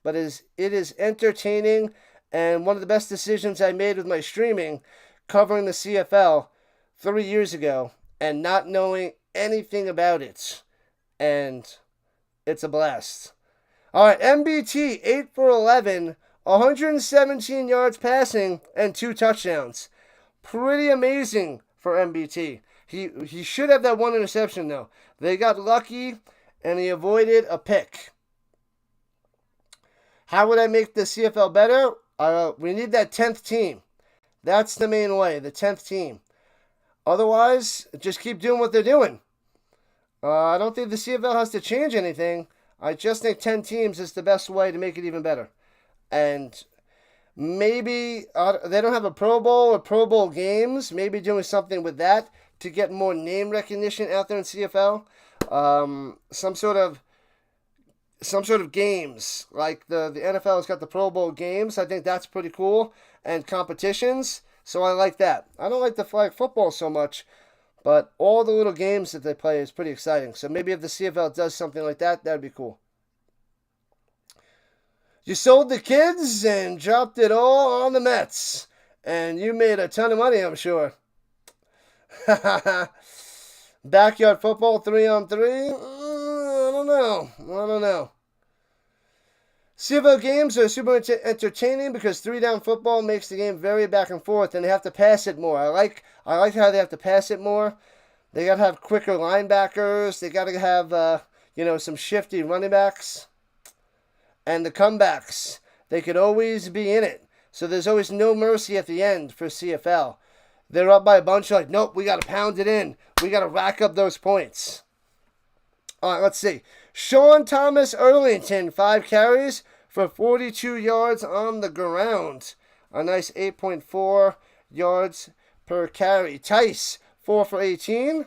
S1: but it is entertaining. And one of the best decisions I made with my streaming, covering the CFL 3 years ago, and not knowing anything about it, and it's a blast. All right, MBT 8 for 11, 117 yards passing, and 2 touchdowns. Pretty amazing for MBT. He should have that 1 interception, though. They got lucky, and he avoided a pick. How would I make the CFL better? We need that 10th team. That's the main way, the 10th team. Otherwise, just keep doing what they're doing. I don't think the CFL has to change anything. I just think 10 teams is the best way to make it even better. And maybe they don't have a Pro Bowl or Pro Bowl games. Maybe doing something with that to get more name recognition out there in CFL. Some sort of games, like the NFL has got the Pro Bowl games. I think that's pretty cool. And competitions. So I like that. I don't like the flag football so much, but all the little games that they play is pretty exciting. So maybe if the CFL does something like that, that'd be cool. You sold the kids and dropped it all on the Mets. And you made a ton of money, I'm sure. Backyard football 3-on-3? I don't know. CFL games are super entertaining because 3-down football makes the game very back and forth, and they have to pass it more. I like how they have to pass it more. They got to have quicker linebackers. They got to have some shifty running backs. And the comebacks, they could always be in it. So there's always no mercy at the end for CFL. They're up by a bunch, like, nope, we got to pound it in. We got to rack up those points. All right, let's see. Sean Thomas Erlington, 5 carries for 42 yards on the ground. A nice 8.4 yards per carry. Tice, 4 for 18.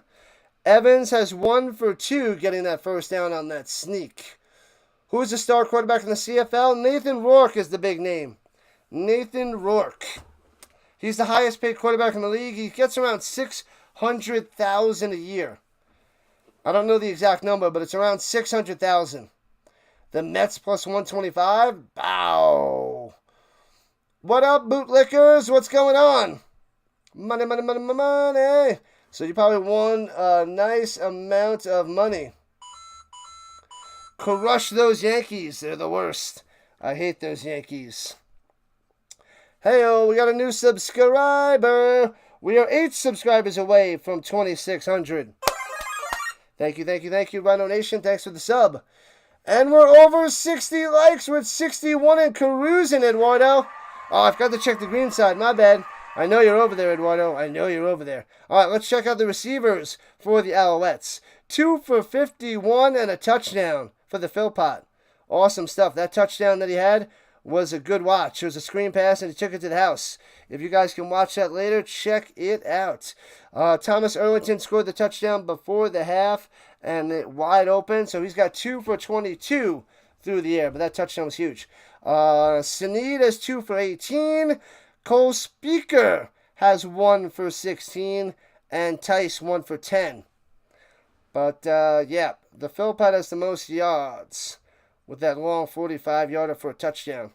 S1: Evans has 1 for 2, getting that first down on that sneak. Who's the star quarterback in the CFL? Nathan Rourke is the big name. Nathan Rourke. He's the highest paid quarterback in the league. He gets around $600,000 a year. I don't know the exact number, but it's around $600,000. The Mets plus 125. Bow. What up, bootlickers? What's going on? Money, money, money, money. So you probably won a nice amount of money. Crush those Yankees. They're the worst. I hate those Yankees. Hey-oh, we got a new subscriber. We are 8 subscribers away from 2,600. Thank you, Rhino Nation. Thanks for the sub. And we're over 60 likes. We're at 61 and cruising, Eduardo. Oh, I forgot to check the green side. My bad. I know you're over there, Eduardo. I know you're over there. All right, let's check out the receivers for the Alouettes. 2 for 51 and a touchdown for the Philpott. Awesome stuff. That touchdown that he had was a good watch. It was a screen pass, and he took it to the house. If you guys can watch that later, check it out. Thomas Erlington scored the touchdown before the half, and it wide open, so he's got 2 for 22 through the air, but that touchdown was huge. Sneed has 2 for 18. Cole Speaker has 1 for 16, and Tice 1 for 10. But, yeah, the Philpott has the most yards with that long 45-yarder for a touchdown.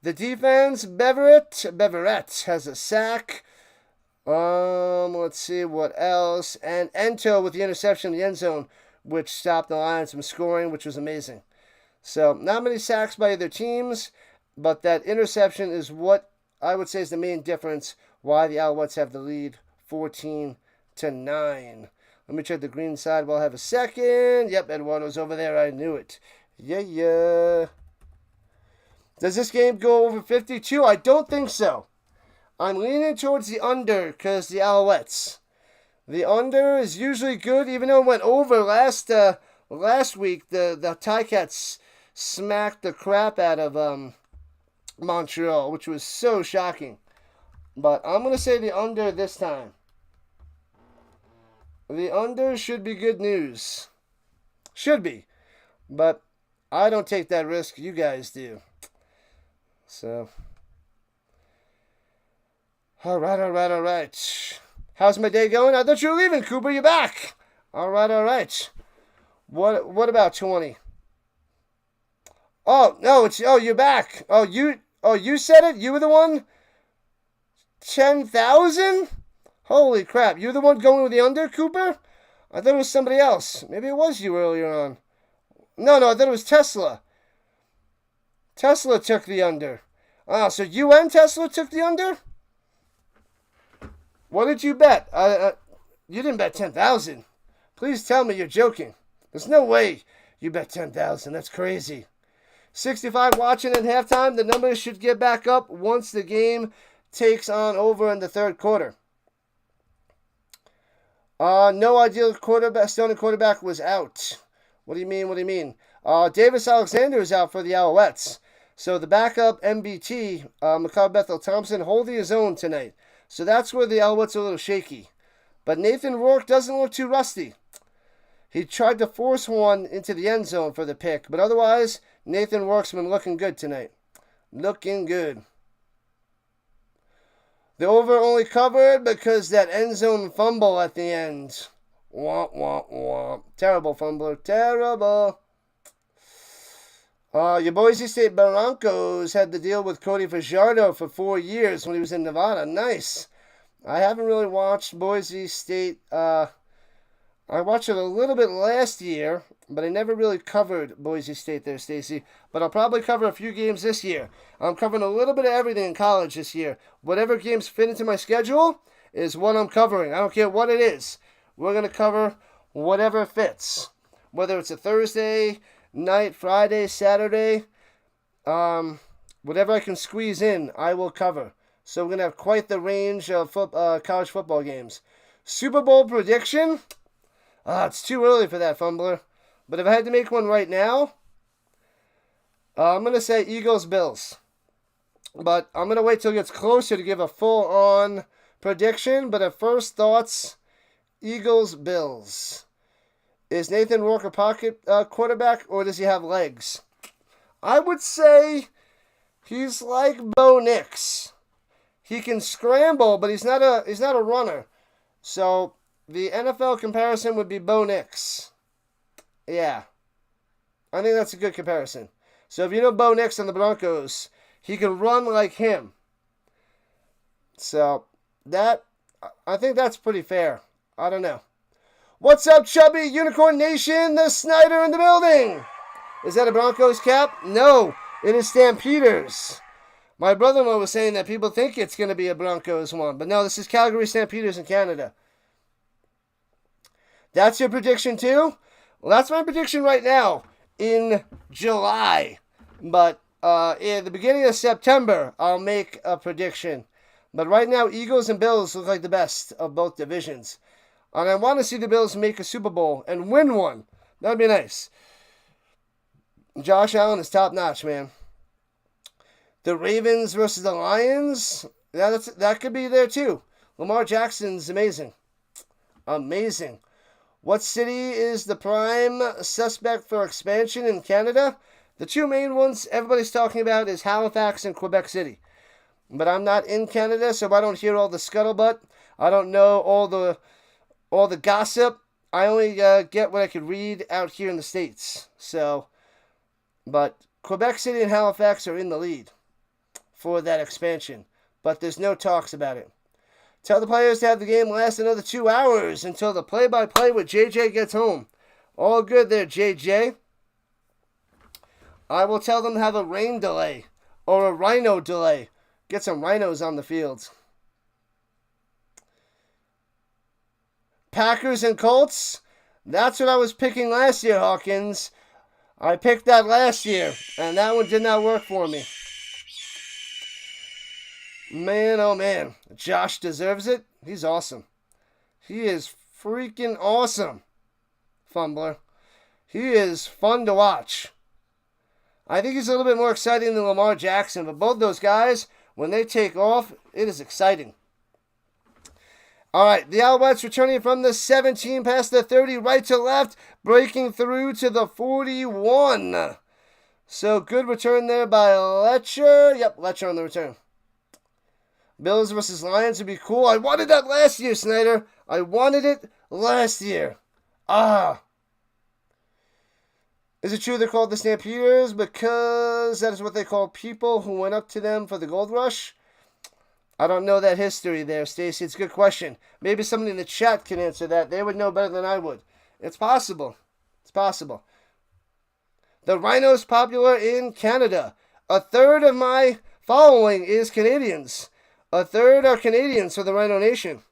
S1: The defense, Beverett has a sack. Let's see what else. And Ento with the interception in the end zone, which stopped the Lions from scoring, which was amazing. So, not many sacks by either teams, but that interception is what I would say is the main difference why the Alouettes have the lead 14-9. Let me check the green side while I have a second. Yep, Eduardo's over there. I knew it. Yeah. Does this game go over 52? I don't think so. I'm leaning towards the under because the Alouettes. The under is usually good, even though it went over last week. The Ticats smacked the crap out of Montreal, which was so shocking. But I'm going to say the under this time. The under should be good news. Should be. But I don't take that risk. You guys do. So. All right. How's my day going? I thought you were leaving, Cooper. You're back. All right. What about 20? Oh, no, you're back. You said it? You were the one? 10,000? Holy crap. You're the one going with the under, Cooper? I thought it was somebody else. Maybe it was you earlier on. No, I thought it was Tesla. Tesla took the under. Ah, so you and Tesla took the under? What did you bet? You didn't bet 10,000. Please tell me you're joking. There's no way you bet 10,000. That's crazy. 65 watching at halftime. The numbers should get back up once the game takes on over in the third quarter. No ideal starting quarterback was out. What do you mean? Davis Alexander is out for the Alouettes. So the backup MBT, McCall Bethel Thompson, holding his own tonight. So that's where the Alouettes are a little shaky. But Nathan Rourke doesn't look too rusty. He tried to force one into the end zone for the pick. But otherwise, Nathan Rourke's been looking good tonight. Looking good. The over only covered because that end zone fumble at the end. Womp, womp, womp. Terrible fumbler. Terrible. Your Boise State Broncos had to deal with Cody Fajardo for 4 years when he was in Nevada. Nice. I haven't really watched Boise State. I watched it a little bit last year, but I never really covered Boise State there, Stacy. But I'll probably cover a few games this year. I'm covering a little bit of everything in college this year. Whatever games fit into my schedule is what I'm covering. I don't care what it is. We're going to cover whatever fits. Whether it's a Thursday night, Friday, Saturday, whatever I can squeeze in, I will cover. So we're going to have quite the range of college football games. Super Bowl prediction? It's too early for that, fumbler. But if I had to make one right now, I'm going to say Eagles-Bills. But I'm going to wait till it gets closer to give a full-on prediction. But at first thoughts, Eagles-Bills. Is Nathan Rourke a pocket quarterback, or does he have legs? I would say he's like Bo Nix. He can scramble, but he's not a runner. So the NFL comparison would be Bo Nix. Yeah. I think that's a good comparison. So if you know Bo Nix on the Broncos, he can run like him. So I think that's pretty fair. I don't know. What's up, Chubby Unicorn Nation? The Snyder in the building. Is that a Broncos cap? No, it is Stampeders. My brother-in-law was saying that people think it's going to be a Broncos one. But no, this is Calgary Stampeders in Canada. That's your prediction too? Well, that's my prediction right now in July. But in the beginning of September, I'll make a prediction. But right now, Eagles and Bills look like the best of both divisions. And I want to see the Bills make a Super Bowl and win one. That would be nice. Josh Allen is top-notch, man. The Ravens versus the Lions, that could be there too. Lamar Jackson's amazing. Amazing. What city is the prime suspect for expansion in Canada? The two main ones everybody's talking about is Halifax and Quebec City. But I'm not in Canada, so I don't hear all the scuttlebutt. I don't know all the gossip. I only get what I could read out here in the States. So, but Quebec City and Halifax are in the lead for that expansion. But there's no talks about it. Tell the players to have the game last another 2 hours until the play-by-play with JJ gets home. All good there, JJ. I will tell them to have a rain delay or a Rhino delay. Get some rhinos on the field. Packers and Colts. That's what I was picking last year, Hawkins. I picked that last year, and that one did not work for me. Man, oh man. Josh deserves it. He's awesome. He is freaking awesome. Fumbler. He is fun to watch. I think he's a little bit more exciting than Lamar Jackson, but both those guys, when they take off, it is exciting. All right, the Alouettes returning from the 17 past the 30, right to left, breaking through to the 41. So good return there by Letcher. Yep, Letcher on the return. Bills versus Lions would be cool. I wanted that last year, Snyder. I wanted it last year. Is it true they're called the Stampeders because that is what they call people who went up to them for the gold rush? I don't know that history there, Stacy. It's a good question. Maybe somebody in the chat can answer that. They would know better than I would. It's possible. It's possible. The Rhino is popular in Canada. A third of my following is Canadians. A third are Canadians for the Rhino Nation.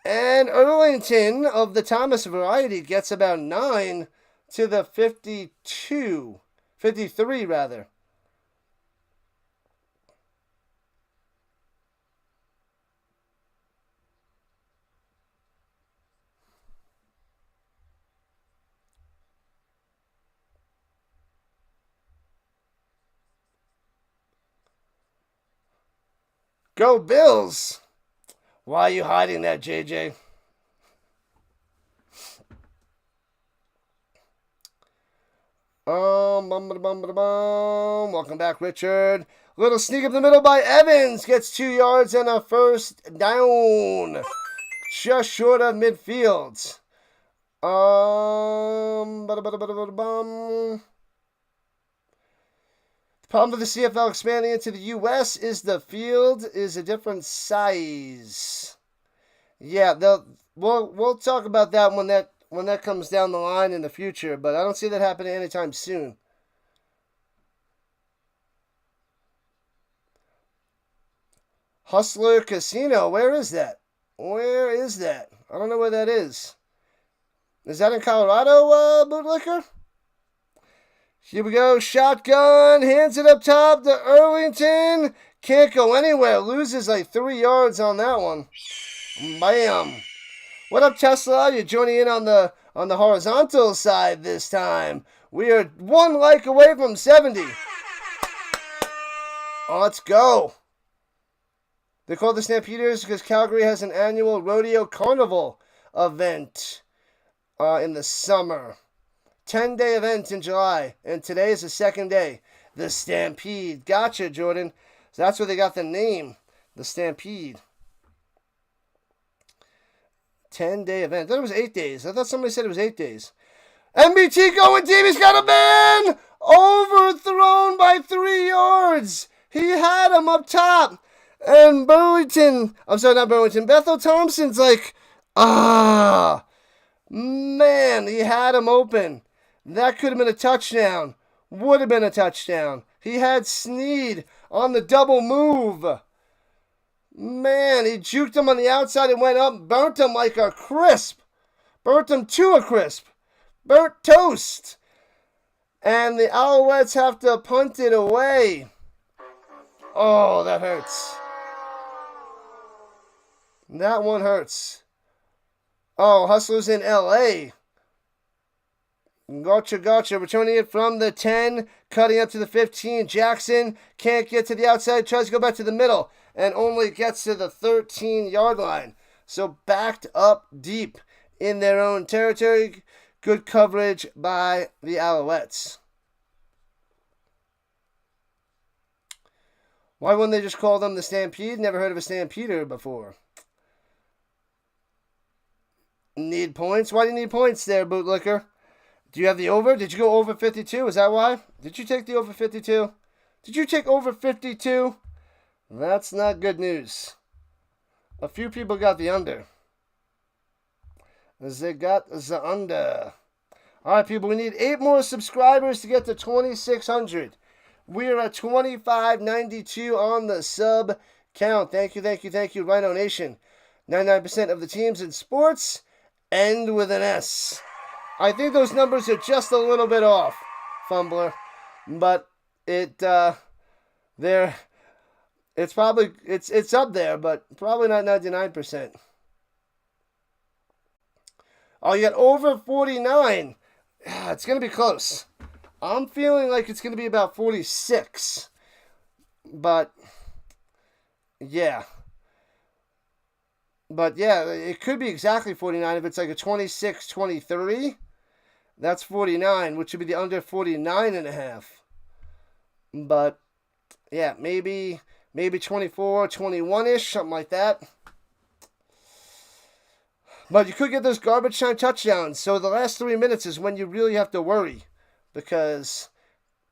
S1: And Erlington of the Thomas variety gets about 9 to the 52. 53, rather. Go Bills! Why are you hiding that, JJ? Welcome back, Richard. Little sneak up the middle by Evans. Gets 2 yards and a first down. Just short of midfield. The problem with the CFL expanding into the U.S. is the field is a different size. Yeah, we'll talk about that when that comes down the line in the future, but I don't see that happening anytime soon. Hustler Casino, where is that? Where is that? I don't know where that is. Is that in Colorado, bootlicker? Here we go. Shotgun. Hands it up top to Arlington. Can't go anywhere. Loses like 3 yards on that one. Bam. What up, Tesla? You're joining in on the horizontal side this time. We are 1 like away from 70. Let's go. They call the Stampeders because Calgary has an annual rodeo carnival event in the summer. 10-day event in July, and today is the second day. The Stampede. Gotcha, Jordan. So that's where they got the name, the Stampede. 10-day event. I thought it was 8 days. I thought somebody said it was 8 days. MBT going deep. He's got a man! Overthrown by 3 yards. He had him up top. And Bethel Thompson's like, man, he had him open. That could have been a touchdown. Would have been a touchdown. He had Sneed on the double move. Man, he juked him on the outside and went up, burnt him like a crisp. Burnt him to a crisp. Burnt toast. And the Alouettes have to punt it away. Oh, that hurts. That one hurts. Oh, Hustlers in L.A. Gotcha. Returning it from the 10, cutting up to the 15. Jackson can't get to the outside, tries to go back to the middle, and only gets to the 13-yard line. So backed up deep in their own territory. Good coverage by the Alouettes. Why wouldn't they just call them the Stampede? Never heard of a Stampeder before. Need points? Why do you need points there, bootlicker? Do you have the over? Did you go over 52? Is that why? Did you take the over 52? Did you take over 52? That's not good news. A few people got the under. They got the under. All right, people, we need 8 more subscribers to get to 2,600. We are at 2592 on the sub count. Thank you, Rhino Nation. 99% of the teams in sports end with an S. I think those numbers are just a little bit off, Fumbler, but it's up there, but probably not 99%. Oh, you got over 49. It's gonna be close. I'm feeling like it's gonna be about 46, but yeah. But yeah, it could be exactly 49 if it's like a 26-23. That's 49, which would be the under 49.5. But yeah, maybe 24, 21-ish, something like that. But you could get those garbage time touchdowns. So the last 3 minutes is when you really have to worry, because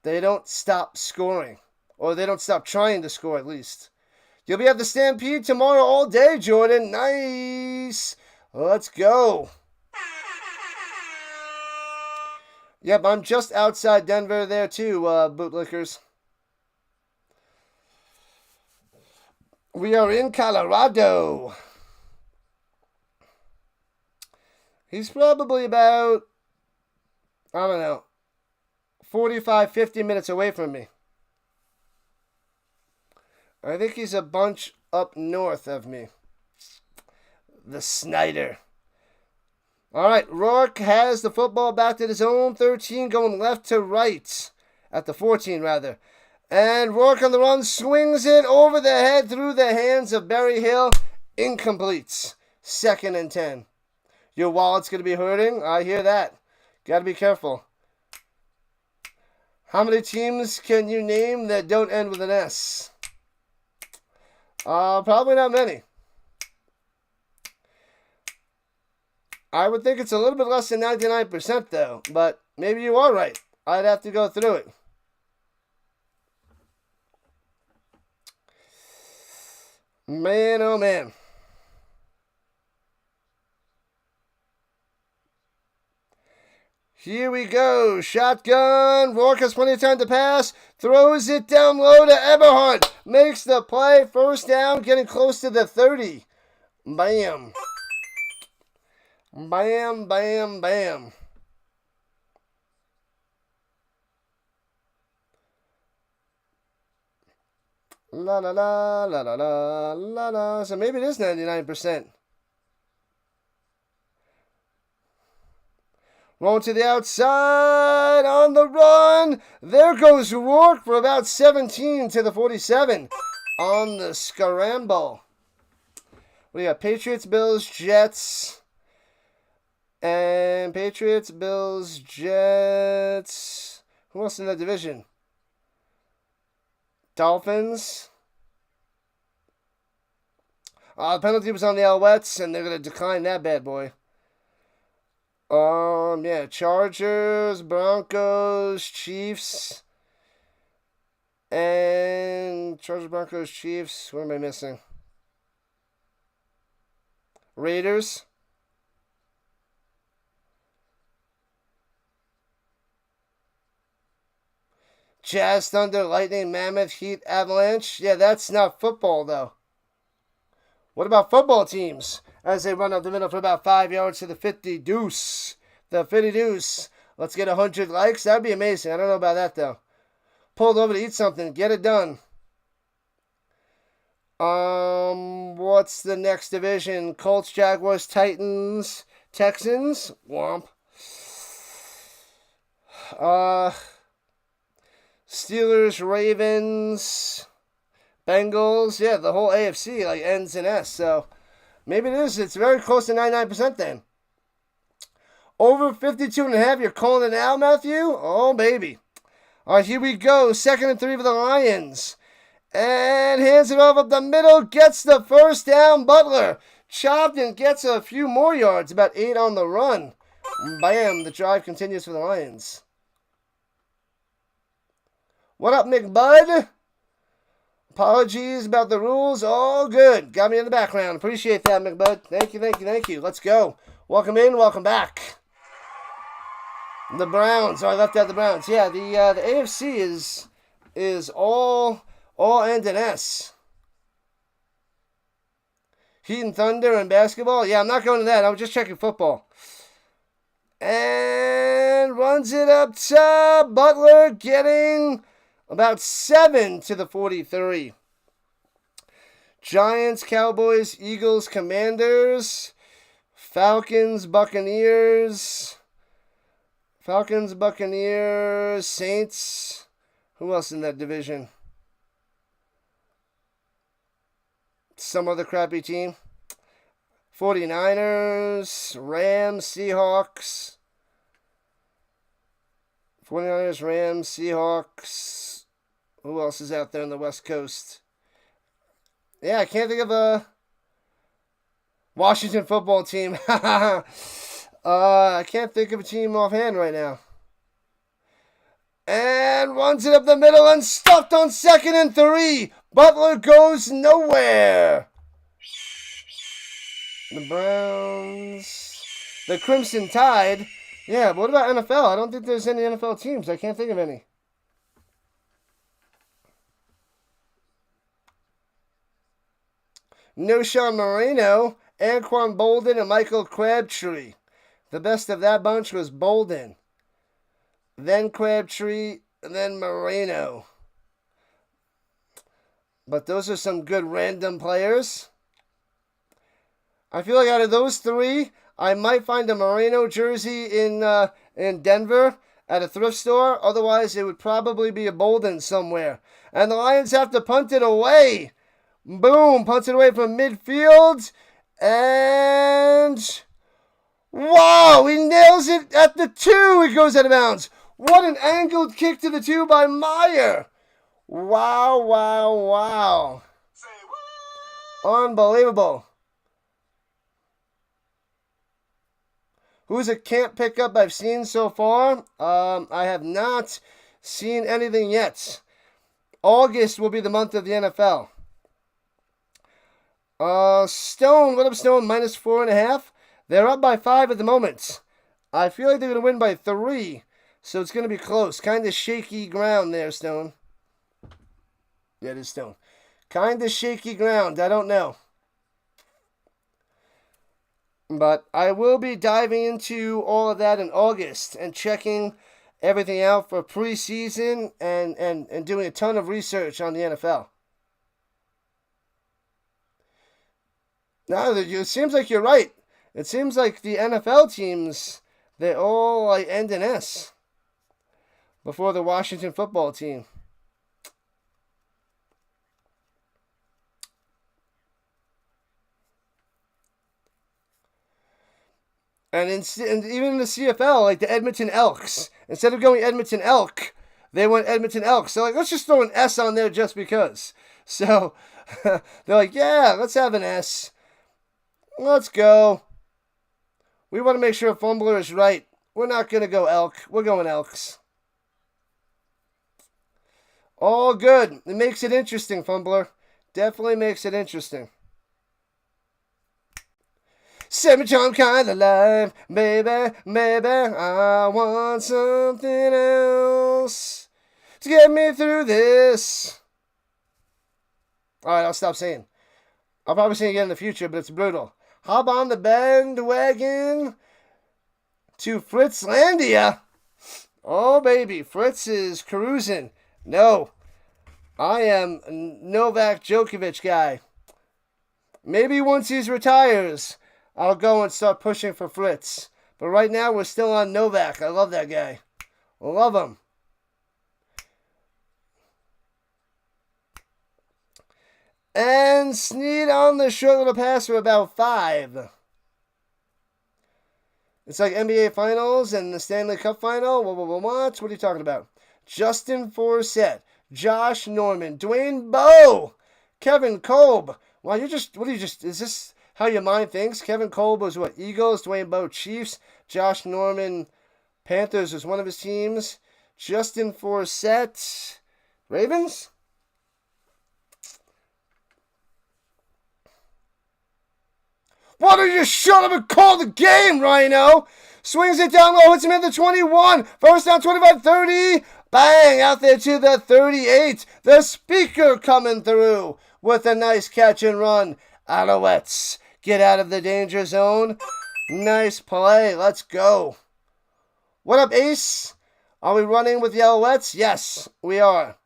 S1: they don't stop scoring, or they don't stop trying to score at least. You'll be at the Stampede tomorrow all day, Jordan. Nice. Let's go. Yep, I'm just outside Denver there too, bootlickers. We are in Colorado. He's probably about, I don't know, 45, 50 minutes away from me. I think he's a bunch up north of me. The Snyder. All right, Rourke has the football back at his own 13, going left to right. At the 14, rather. And Rourke on the run swings it over the head through the hands of Berryhill. Incomplete. 2nd and 10. Your wallet's going to be hurting. I hear that. Got to be careful. How many teams can you name that don't end with an S? Probably not many. I would think it's a little bit less than 99% though, but maybe you are right. I'd have to go through it. Man, oh man. Here we go. Shotgun. Rourke has plenty of time to pass. Throws it down low to Eberhardt. Makes the play. First down. Getting close to the 30. Bam. Bam, bam, bam. La la la la la la la la. So maybe it is 99%. Rolling to the outside on the run. There goes Rourke for about 17 to the 47 on the scramble. We got Patriots, Bills, Jets. And Patriots, Bills, Jets. Who else in that division? Dolphins. The penalty was on the Alouettes, and they're going to decline that bad boy. Yeah, Chargers, Broncos, Chiefs. And Chargers, Broncos, Chiefs. What am I missing? Raiders. Jazz, Thunder, Lightning, Mammoth, Heat, Avalanche. Yeah, that's not football, though. What about football teams? As they run up the middle for about 5 yards to the 50 deuce. The 50 deuce. Let's get 100 likes. That'd be amazing. I don't know about that, though. Pulled over to eat something. Get it done. What's the next division? Colts, Jaguars, Titans, Texans. Womp. Steelers, Ravens, Bengals. Yeah, the whole AFC like ends in S. So maybe it is. It's very close to 99% then. Over 52.5. You're calling it now, Matthew? Oh, baby. All right, here we go. 2nd and 3 for the Lions. And hands it off up the middle. Gets the first down. Butler chopped and gets a few more yards. About 8 on the run. Bam. The drive continues for the Lions. What up, McBud? Apologies about the rules. All good. Got me in the background. Appreciate that, McBud. Thank you, thank you, thank you. Let's go. Welcome in, welcome back. The Browns. Oh, I left out the Browns. Yeah, the AFC is all end in S. Heat and Thunder and basketball. Yeah, I'm not going to that. I'm just checking football. And runs it up to Butler, getting about 7 to the 43. Giants, Cowboys, Eagles, Commanders, Falcons, Buccaneers, Saints. Who else in that division? Some other crappy team. 49ers, Rams, Seahawks. 49ers, Rams, Seahawks. Who else is out there on the West Coast? Yeah, I can't think of a Washington football team. I can't think of a team offhand right now. And runs it up the middle and stuffed on 2nd and 3. Butler goes nowhere. The Browns. The Crimson Tide. Yeah, but what about NFL? I don't think there's any NFL teams. I can't think of any. Noshawn Moreno, Anquan Bolden, and Michael Crabtree. The best of that bunch was Bolden. Then Crabtree, and then Moreno. But those are some good random players. I feel like out of those three, I might find a Moreno jersey in Denver at a thrift store. Otherwise, it would probably be a Bolden somewhere. And the Lions have to punt it away. Boom, punts it away from midfield. And wow, he nails it at the 2. He goes out of bounds. What an angled kick to the 2 by Meyer. Wow, wow, wow.
S2: Say what?
S1: Unbelievable. Who's a camp pickup I've seen so far? I have not seen anything yet. August will be the month of the NFL. Stone, what up, Stone? -4.5. They're up by 5 at the moment. I feel like they're going to win by 3, so it's going to be close. Kind of shaky ground there, Stone. Yeah, it is Stone. Kind of shaky ground. I don't know. But I will be diving into all of that in August and checking everything out for preseason and doing a ton of research on the NFL. Now, it seems like you're right. It seems like the NFL teams, they all like end in S before the Washington football team. And even in the CFL, like the Edmonton Elks, instead of going Edmonton Elk, they went Edmonton Elks. So like, let's just throw an S on there just because. So they're like, yeah, let's have an S. Let's go. We want to make sure Fumbler is right. We're not going to go Elk. We're going Elks. All good. It makes it interesting, Fumbler. Definitely makes it interesting. Semi-charm kind of life, baby, maybe I want something else to get me through this. Alright, I'll stop saying. I'll probably sing it again in the future, but it's brutal. Hop on the bandwagon to Fritzlandia. Oh, baby, Fritz is cruising. No, I am Novak Djokovic guy. Maybe once he retires, I'll go and start pushing for Fritz. But right now, we're still on Novak. I love that guy. I love him. And Sneed on the short little pass for about 5. It's like NBA Finals and the Stanley Cup Final. What are you talking about? Justin Forsett, Josh Norman, Dwayne Bowe, Kevin Kolb. Wow, is this how your mind thinks? Kevin Kolb was what? Eagles, Dwayne Bowe, Chiefs, Josh Norman, Panthers was one of his teams. Justin Forsett, Ravens? Why don't you just shut up and call the game, Rhino? Swings it down low, hits him at the 21. First down, 25-30. Bang, out there to the 38. The speaker coming through with a nice catch and run. Alouettes get out of the danger zone. Nice play. Let's go. What up, Ace? Are we running with the Alouettes? Yes, we are.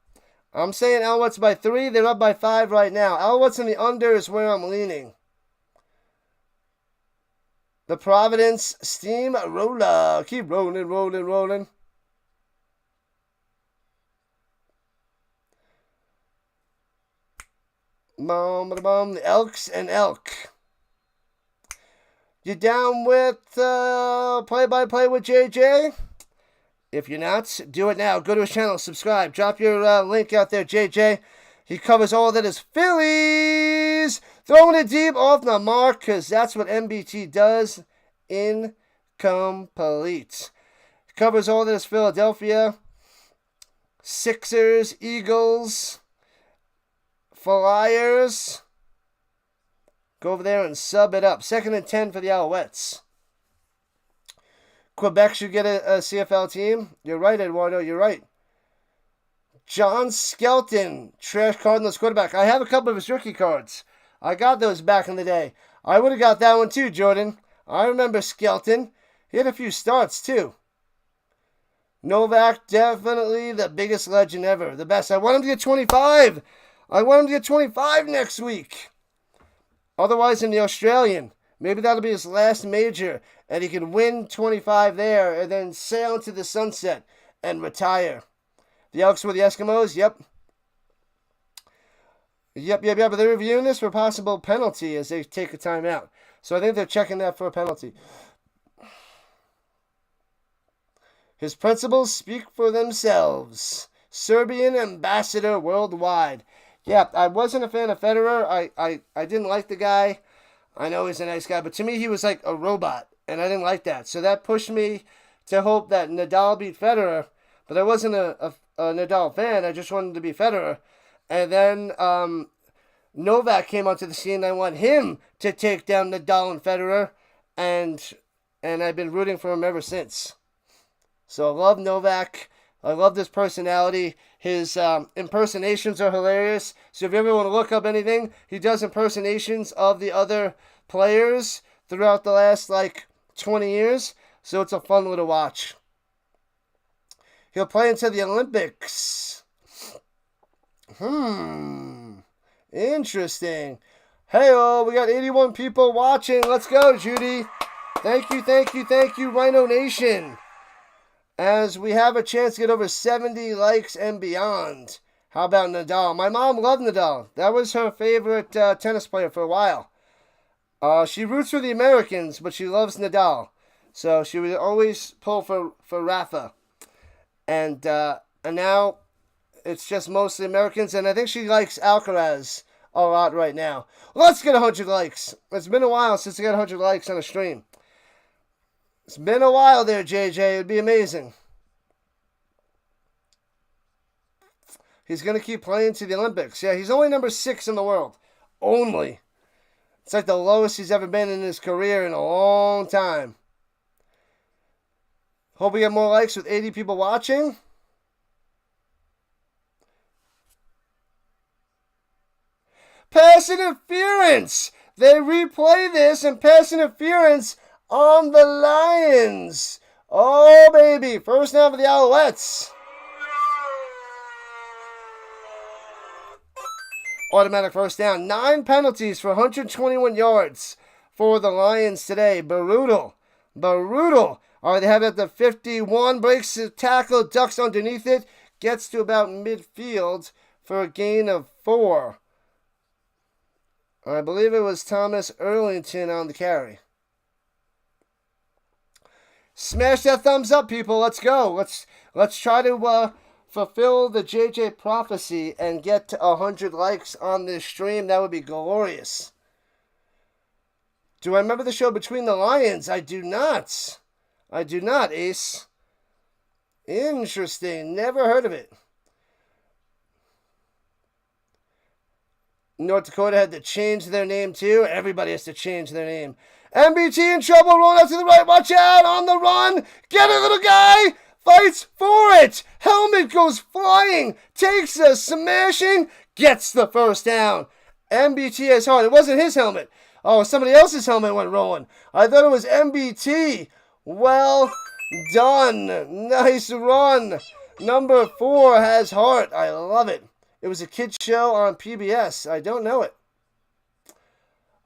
S1: I'm saying Alouettes by 3. They're up by 5 right now. Alouettes in the under is where I'm leaning. The Providence Steamroller. Keep rolling, rolling, rolling. The Elks and Elk. You down with play-by-play with JJ? If you're not, do it now. Go to his channel, subscribe. Drop your link out there, JJ. He covers all that is Phillies. Throwing it deep off the mark, because that's what MBT does. Incomplete. Covers all that is Philadelphia. Sixers, Eagles, Flyers. Go over there and sub it up. 2nd and 10 for the Alouettes. Quebec should get a CFL team. You're right, Eduardo. You're right. John Skelton, Trash Cardinals quarterback. I have a couple of his rookie cards. I got those back in the day. I would have got that one too, Jordan. I remember Skelton. He had a few starts too. Novak, definitely the biggest legend ever. The best. I want him to get 25. I want him to get 25 next week. Otherwise, in the Australian, maybe that'll be his last major, and he can win 25 there and then sail into the sunset and retire. The Elks were the Eskimos? Yep. But they're reviewing this for possible penalty as they take a timeout. So I think they're checking that for a penalty. His principles speak for themselves. Serbian ambassador worldwide. Yeah, I wasn't a fan of Federer. I didn't like the guy. I know he's a nice guy, but to me he was like a robot, and I didn't like that. So that pushed me to hope that Nadal beat Federer, but I wasn't a Nadal fan. I just wanted to be Federer. And then Novak came onto the scene. I want him to take down Nadal and Federer, and I've been rooting for him ever since. So I love Novak. I love his personality. His impersonations are hilarious. So if you ever want to look up anything, he does impersonations of the other players throughout the last 20 years. So it's a fun little watch. He'll play into the Olympics. Interesting. Hey, we got 81 people watching. Let's go, Judy. Thank you, Rhino Nation. As we have a chance to get over 70 likes and beyond. How about Nadal? My mom loved Nadal. That was her favorite tennis player for a while. She roots for the Americans, but she loves Nadal. So she would always pull for Rafa. And now it's just mostly Americans. And I think she likes Alcaraz a lot right now. Let's get 100 likes. It's been a while since I got 100 likes on a stream. It's been a while there, JJ. It'd be amazing. He's going to keep playing to the Olympics. Yeah, he's only number 6 in the world. Only. It's like the lowest he's ever been in his career in a long time. Hope we get more likes with 80 people watching. Pass interference! They replay this and pass interference on the Lions. Oh, baby. First down for the Alouettes. Automatic first down. 9 penalties for 121 yards for the Lions today. Brutal. All right, they have it at the 51. Breaks the tackle, ducks underneath it. Gets to about midfield for a gain of 4. I believe it was Thomas Erlington on the carry. Smash that thumbs up, people. Let's go. Let's try to fulfill the JJ prophecy and get to 100 likes on this stream. That would be glorious. Do I remember the show Between the Lions? I do not. Ace. Interesting. Never heard of it. North Dakota had to change their name too. Everybody has to change their name. MBT in trouble. Rolling out to the right. Watch out. On the run. Get it, little guy. Fights for it. Helmet goes flying. Takes a smashing. Gets the first down. MBT has hard. It wasn't his helmet. Oh, somebody else's helmet went rolling. I thought it was MBT. Well done. Nice run. Number 4 has heart. I love it. It was a kid's show on PBS. I don't know it.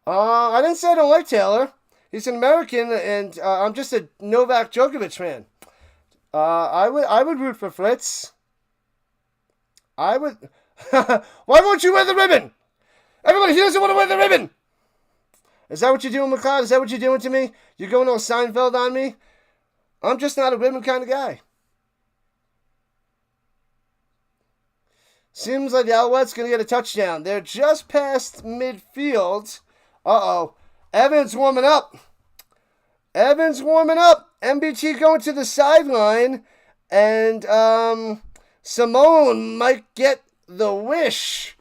S1: I didn't say I don't like Taylor. He's an American, and I'm just a Novak Djokovic fan. I would root for Fritz. I would. Why won't you wear the ribbon? Everybody, he doesn't want to wear the ribbon. Is that what you're doing, McLeod? Is that what you're doing to me? You're going all Seinfeld on me? I'm just not a ribbon kind of guy. Seems like the Alouettes going to get a touchdown. They're just past midfield. Uh-oh. Evans warming up. MBT going to the sideline. And Simone might get the wish.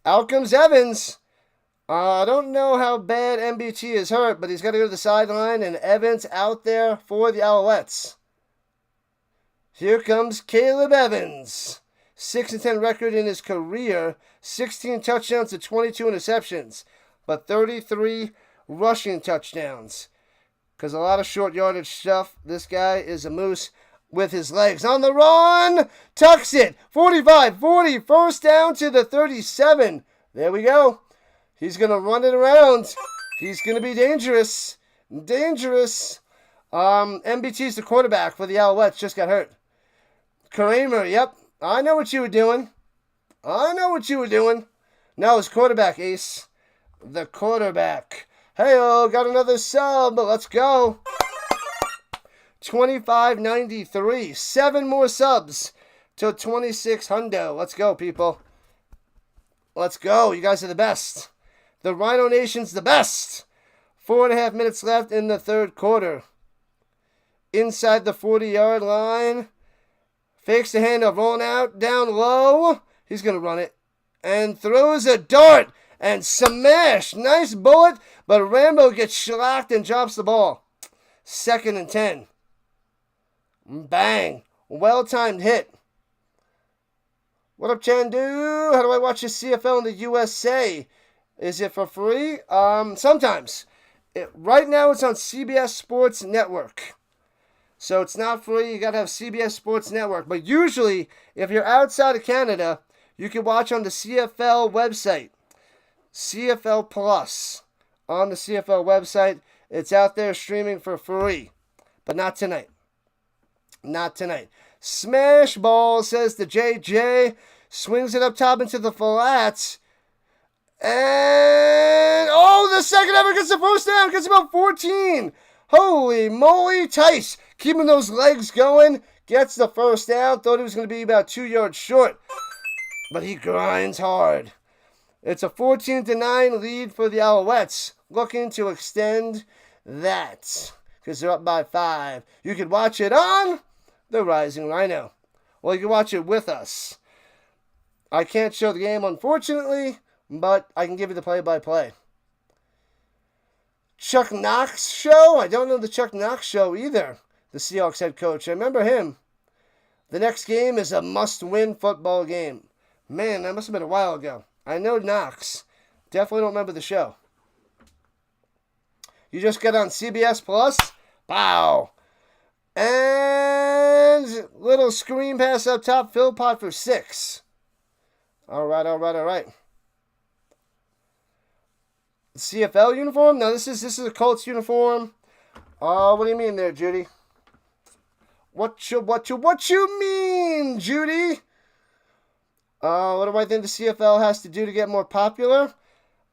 S1: Out comes Evans. I don't know how bad MBT is hurt, but he's got to go to the sideline. And Evans out there for the Alouettes. Here comes Caleb Evans. 6-10 record in his career. 16 touchdowns to 22 interceptions. But 33 rushing touchdowns. Because a lot of short yardage stuff. This guy is a moose with his legs. On the run. Tucks it. 45-40. First down to the 37. There we go. He's going to run it around. He's going to be dangerous. MBT's the quarterback for the Alouettes. Just got hurt. Kramer, yep. I know what you were doing. No, it's quarterback, Ace. The quarterback. Hey-oh, got another sub. Let's go. 25.93. 7 more subs to 2600. Let's go, people. Let's go. You guys are the best. The Rhino Nation's the best. 4.5 minutes left in the third quarter. Inside the 40-yard line. Fakes the handoff. Rolling out. Down low. He's going to run it. And throws a dart. And smash. Nice bullet. But Rambo gets shellacked and drops the ball. 2nd and 10. Bang. Well-timed hit. What up, Chandu? How do I watch the CFL in the USA? Is it for free? Sometimes. Right now it's on CBS Sports Network. So it's not free. You got to have CBS Sports Network. But usually, if you're outside of Canada, you can watch on the CFL website. CFL Plus. On the CFL website. It's out there streaming for free. But not tonight. Not tonight. Smash ball, says the JJ. Swings it up top into the flats. And, oh, the second ever gets the first down. Gets about 14. Holy moly. Tice keeping those legs going. Gets the first down. Thought he was going to be about 2 yards short. But he grinds hard. It's a 14-9 lead for the Alouettes. Looking to extend that. Because they're up by 5. You can watch it on the Rising Rhino. Well, you can watch it with us. I can't show the game, unfortunately, but I can give you the play-by-play. Chuck Knox show? I don't know the Chuck Knox show either, the Seahawks head coach. I remember him. The next game is a must-win football game. Man, that must have been a while ago. I know Knox. Definitely don't remember the show. You just got on CBS Plus? Wow. And little screen pass up top. Philpott for 6. All right. CFL uniform? No, this is a Colts uniform. What do you mean there, Judy? What you mean, Judy? What do I think the CFL has to do to get more popular?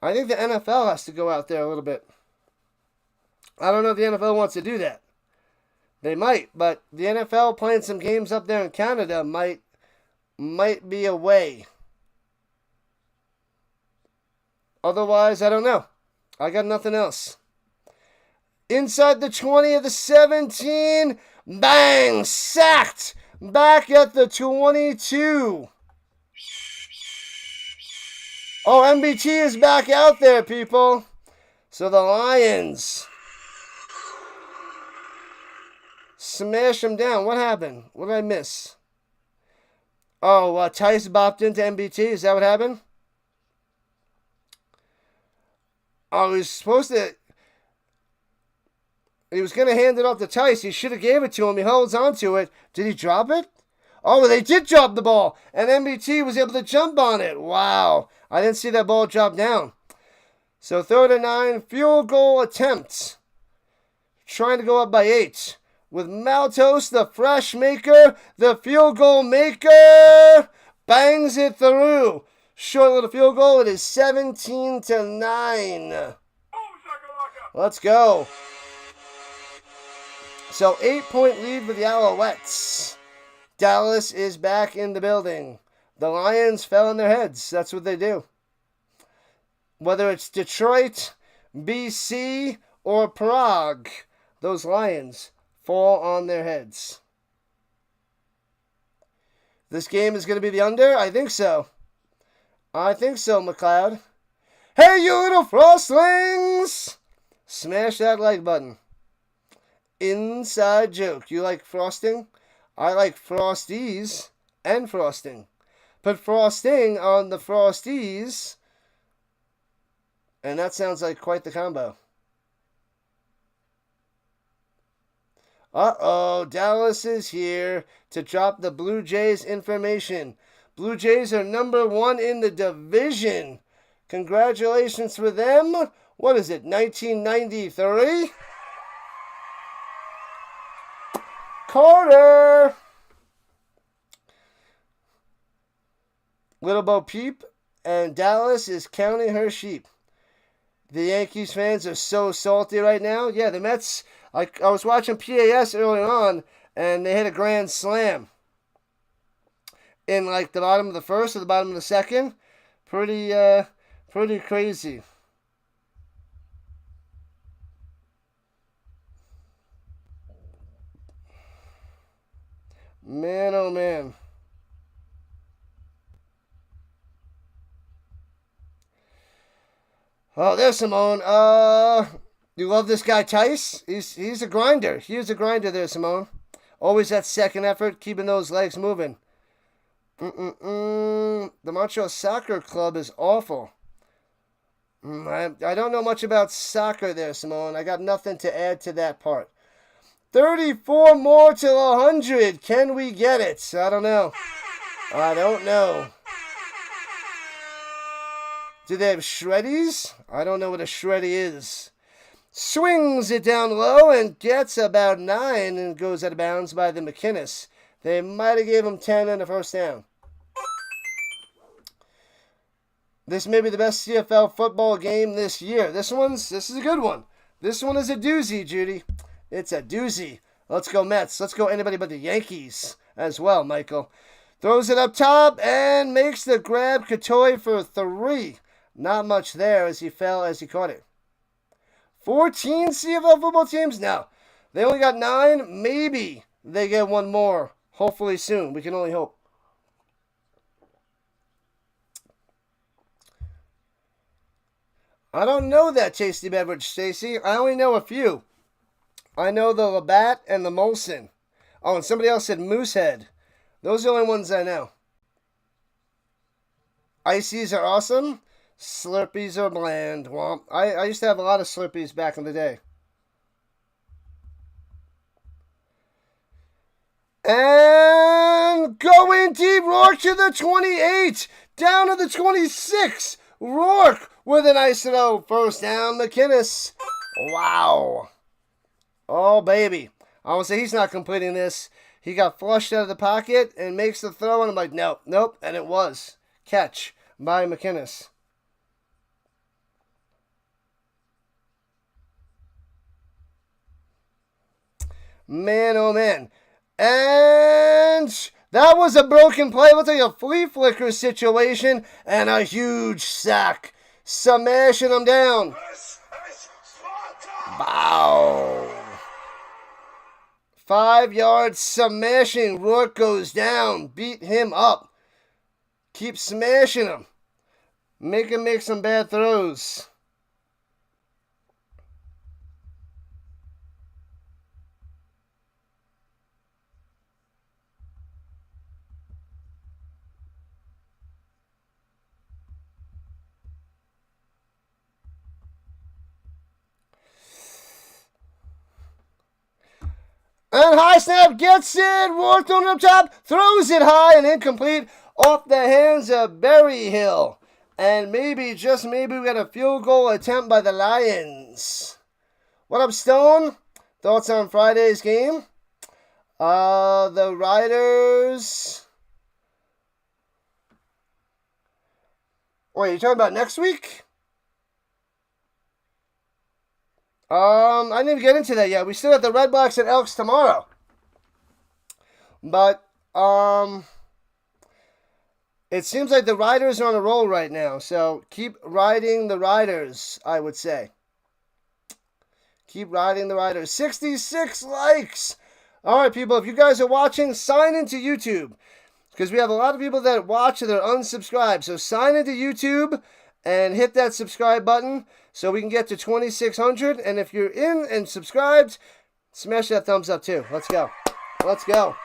S1: I think the NFL has to go out there a little bit. I don't know if the NFL wants to do that. They might, but the NFL playing some games up there in Canada might be a way. Otherwise, I don't know. I got nothing else. Inside the 20 of the 17. Bang! Sacked! Back at the 22. Oh, MBT is back out there, people. So the Lions smash them down. What happened? What did I miss? Oh, Tice bopped into MBT. Is that what happened? Oh, he was going to hand it off to Tice. He should have gave it to him. He holds on to it. Did he drop it? Oh, they did drop the ball. And MBT was able to jump on it. Wow. I didn't see that ball drop down. So 3rd and 9. Field goal attempt. Trying to go up by 8. With Maltos, the fresh maker. The field goal maker. Bangs it through. Short little field goal. It is 17-9. Let's go. So 8-point lead for the Alouettes. Dallas is back in the building. The Lions fell on their heads. That's what they do. Whether it's Detroit, BC, or Prague, those Lions fall on their heads. This game is going to be the under? I think so. McLeod. Hey, you little frostlings! Smash that like button. Inside joke. You like frosting? I like Frosties and frosting. Put frosting on the Frosties, and that sounds like quite the combo. Uh-oh, Dallas is here to drop the Blue Jays information. Blue Jays are number 1 in the division. Congratulations for them. What is it, 1993? Carter! Little Bo Peep, and Dallas is counting her sheep. The Yankees fans are so salty right now. Yeah, the Mets, I was watching PAS early on, and they hit a grand slam in like the bottom of the first or the bottom of the second. Pretty crazy. Man, oh man. Oh, there's Simone. You love this guy Tice? He's a grinder. He's a grinder there, Simone. Always that second effort, keeping those legs moving. The Montreal Soccer Club is awful. I don't know much about soccer there, Simone. I got nothing to add to that part. 34 more till 100. Can we get it? I don't know. I don't know. Do they have shreddies? I don't know what a shreddy is. Swings it down low and gets about 9 and goes out of bounds by the McInnes. They might have gave him 10 in the first down. This may be the best CFL football game this year. This is a good one. This one is a doozy, Judy. It's a doozy. Let's go Mets. Let's go anybody but the Yankees as well, Michael. Throws it up top and makes the grab. Katoy for 3. Not much there as he fell as he caught it. 14 CFL football teams? No. They only got 9. Maybe they get one more. Hopefully soon. We can only hope. I don't know that tasty beverage, Stacy. I only know a few. I know the Labatt and the Molson. Oh, and somebody else said Moosehead. Those are the only ones I know. Ices are awesome. Slurpees are bland. Well, I used to have a lot of Slurpees back in the day. And going deep, Rourke to the 28. Down to the 26. Rourke with a nice little first down. McInnes. Wow. Oh, baby. I would say he's not completing this. He got flushed out of the pocket and makes the throw, and I'm like, nope. And it was. Catch by McInnes. Man, oh man. And that was a broken play. Looks like a flea flicker situation and a huge sack. Smashing him down. Bow. 5 yards smashing. Rourke goes down. Beat him up. Keep smashing him. Make him make some bad throws. And high snap gets it. Rourke on up top. Throws it high and incomplete off the hands of Berryhill. And maybe, just maybe, we got a field goal attempt by the Lions. What up, Stone? Thoughts on Friday's game? The Riders. Wait, you talking about next week? I didn't even get into that yet. We still have the Red Blacks and Elks tomorrow. But, it seems like the Riders are on a roll right now. So, keep riding the Riders, I would say. Keep riding the Riders. 66 likes. All right, people, if you guys are watching, sign into YouTube. Because we have a lot of people that watch and they're unsubscribed. So, sign into YouTube and hit that subscribe button so we can get to 2,600. And if you're in and subscribed, smash that thumbs up too. Let's go. Let's go.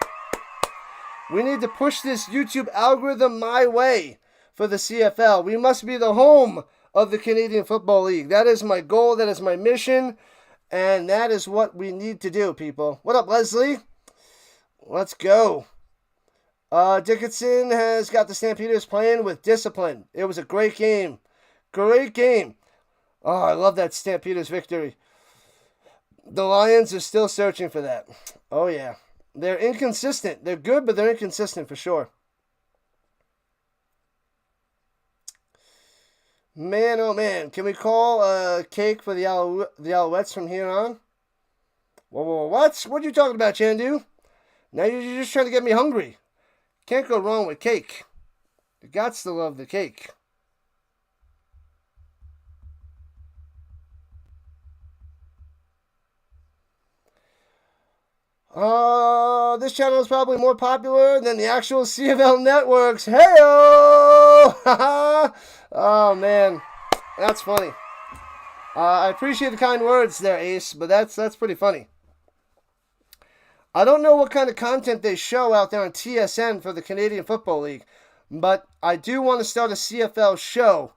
S1: We need to push this YouTube algorithm my way for the CFL. We must be the home of the Canadian Football League. That is my goal. That is my mission. And that is what we need to do, people. What up, Leslie? Let's go. Dickinson has got the Stampeders playing with discipline. It was a great game. Great game. Oh, I love that Stampeders victory. The Lions are still searching for that. Oh, yeah. They're inconsistent. They're good, but they're inconsistent for sure. Man, oh man. Can we call a cake for the Alouettes from here on? Whoa, what? What are you talking about, Chandu? Now you're just trying to get me hungry. Can't go wrong with cake. You got to love the cake. This channel is probably more popular than the actual CFL networks. Heyo! Oh man, that's funny. I appreciate the kind words there, Ace, but that's pretty funny. I don't know what kind of content they show out there on TSN for the Canadian Football League, but I do want to start a CFL show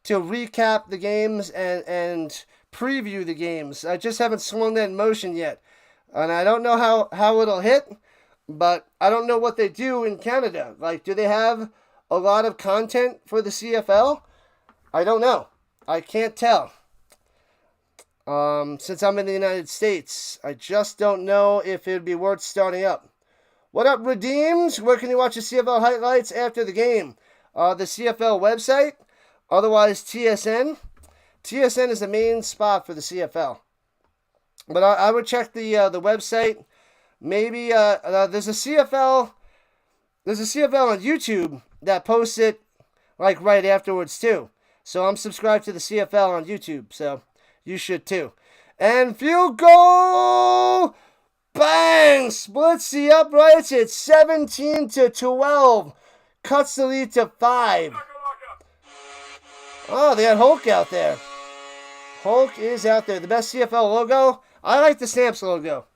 S1: to recap the games and preview the games. I just haven't swung that in motion yet. And I don't know how it'll hit, but I don't know what they do in Canada. Like, do they have a lot of content for the CFL? I don't know. I can't tell. Since I'm in the United States, I just don't know if it'd be worth starting up. What up, Redeemed? Where can you watch the CFL highlights after the game? The CFL website, otherwise TSN. TSN is the main spot for the CFL. But I would check the website. Maybe there's a CFL on YouTube that posts it like right afterwards too. So I'm subscribed to the CFL on YouTube, so you should too. And field goal, bang! Splits the uprights. It's 17-12. Cuts the lead to 5. Oh, they had Hulk out there. Hulk is out there. The best CFL logo. I like the Stamps logo.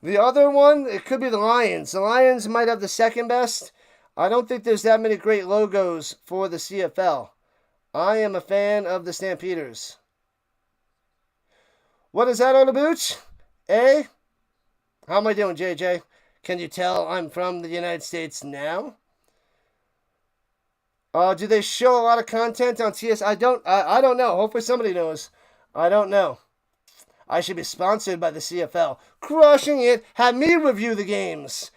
S1: The other one, it could be the Lions. The Lions might have the second best. I don't think there's that many great logos for the CFL. I am a fan of the Stampeders. What is that on the boots? Eh? How am I doing, JJ? Can you tell I'm from the United States now? Do they show a lot of content on TS? I don't know. Hopefully somebody knows. I don't know. I should be sponsored by the CFL. Crushing it. Have me review the games.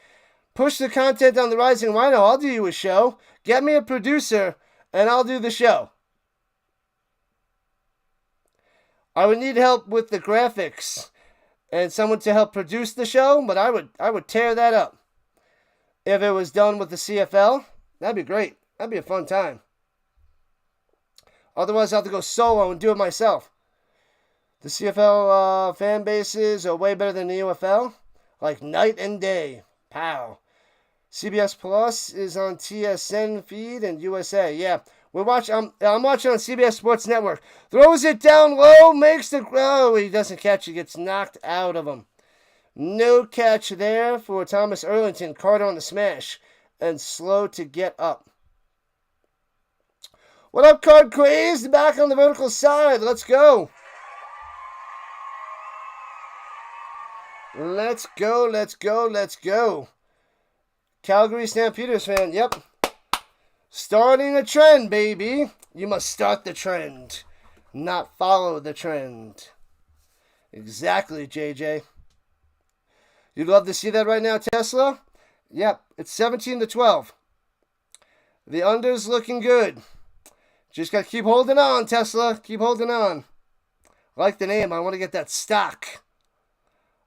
S1: Push the content on the Rising Rhino. I'll do you a show. Get me a producer, and I'll do the show. I would need help with the graphics and someone to help produce the show, but I would tear that up. If it was done with the CFL, that'd be great. That'd be a fun time. Otherwise, I'll have to go solo and do it myself. The CFL fan bases are way better than the UFL. Like night and day. Pow. CBS Plus is on TSN feed and USA. Yeah, I'm watching on CBS Sports Network. Throws it down low, makes the... Oh, he doesn't catch it. Gets knocked out of him. No catch there for Thomas Erlington. Carter on the smash. And slow to get up. What up, Card Crazed? Back on the vertical side. Let's go. Let's go. Calgary Stampeders fan, yep. Starting a trend, baby. You must start the trend, not follow the trend. Exactly, JJ. You'd love to see that right now, Tesla? Yep, it's 17-12. The under's looking good. Just got to keep holding on, Tesla. Keep holding on. I like the name. I want to get that stock.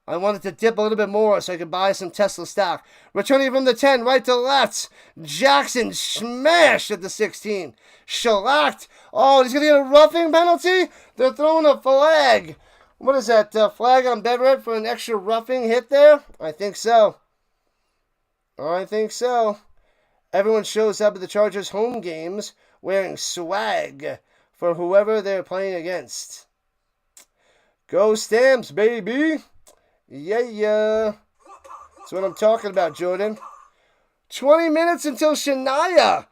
S1: I wanted to dip a little bit more so I could buy some Tesla stock. Returning from the 10, right to left. Jackson smashed at the 16. Shellacked. Oh, he's going to get a roughing penalty? They're throwing a flag. What is that? Flag on Bedred for an extra roughing hit there? I think so. Everyone shows up at the Chargers home games wearing swag for whoever they're playing against. Go Stamps, baby. Yeah. That's what I'm talking about, Jordan. 20 minutes until Shania.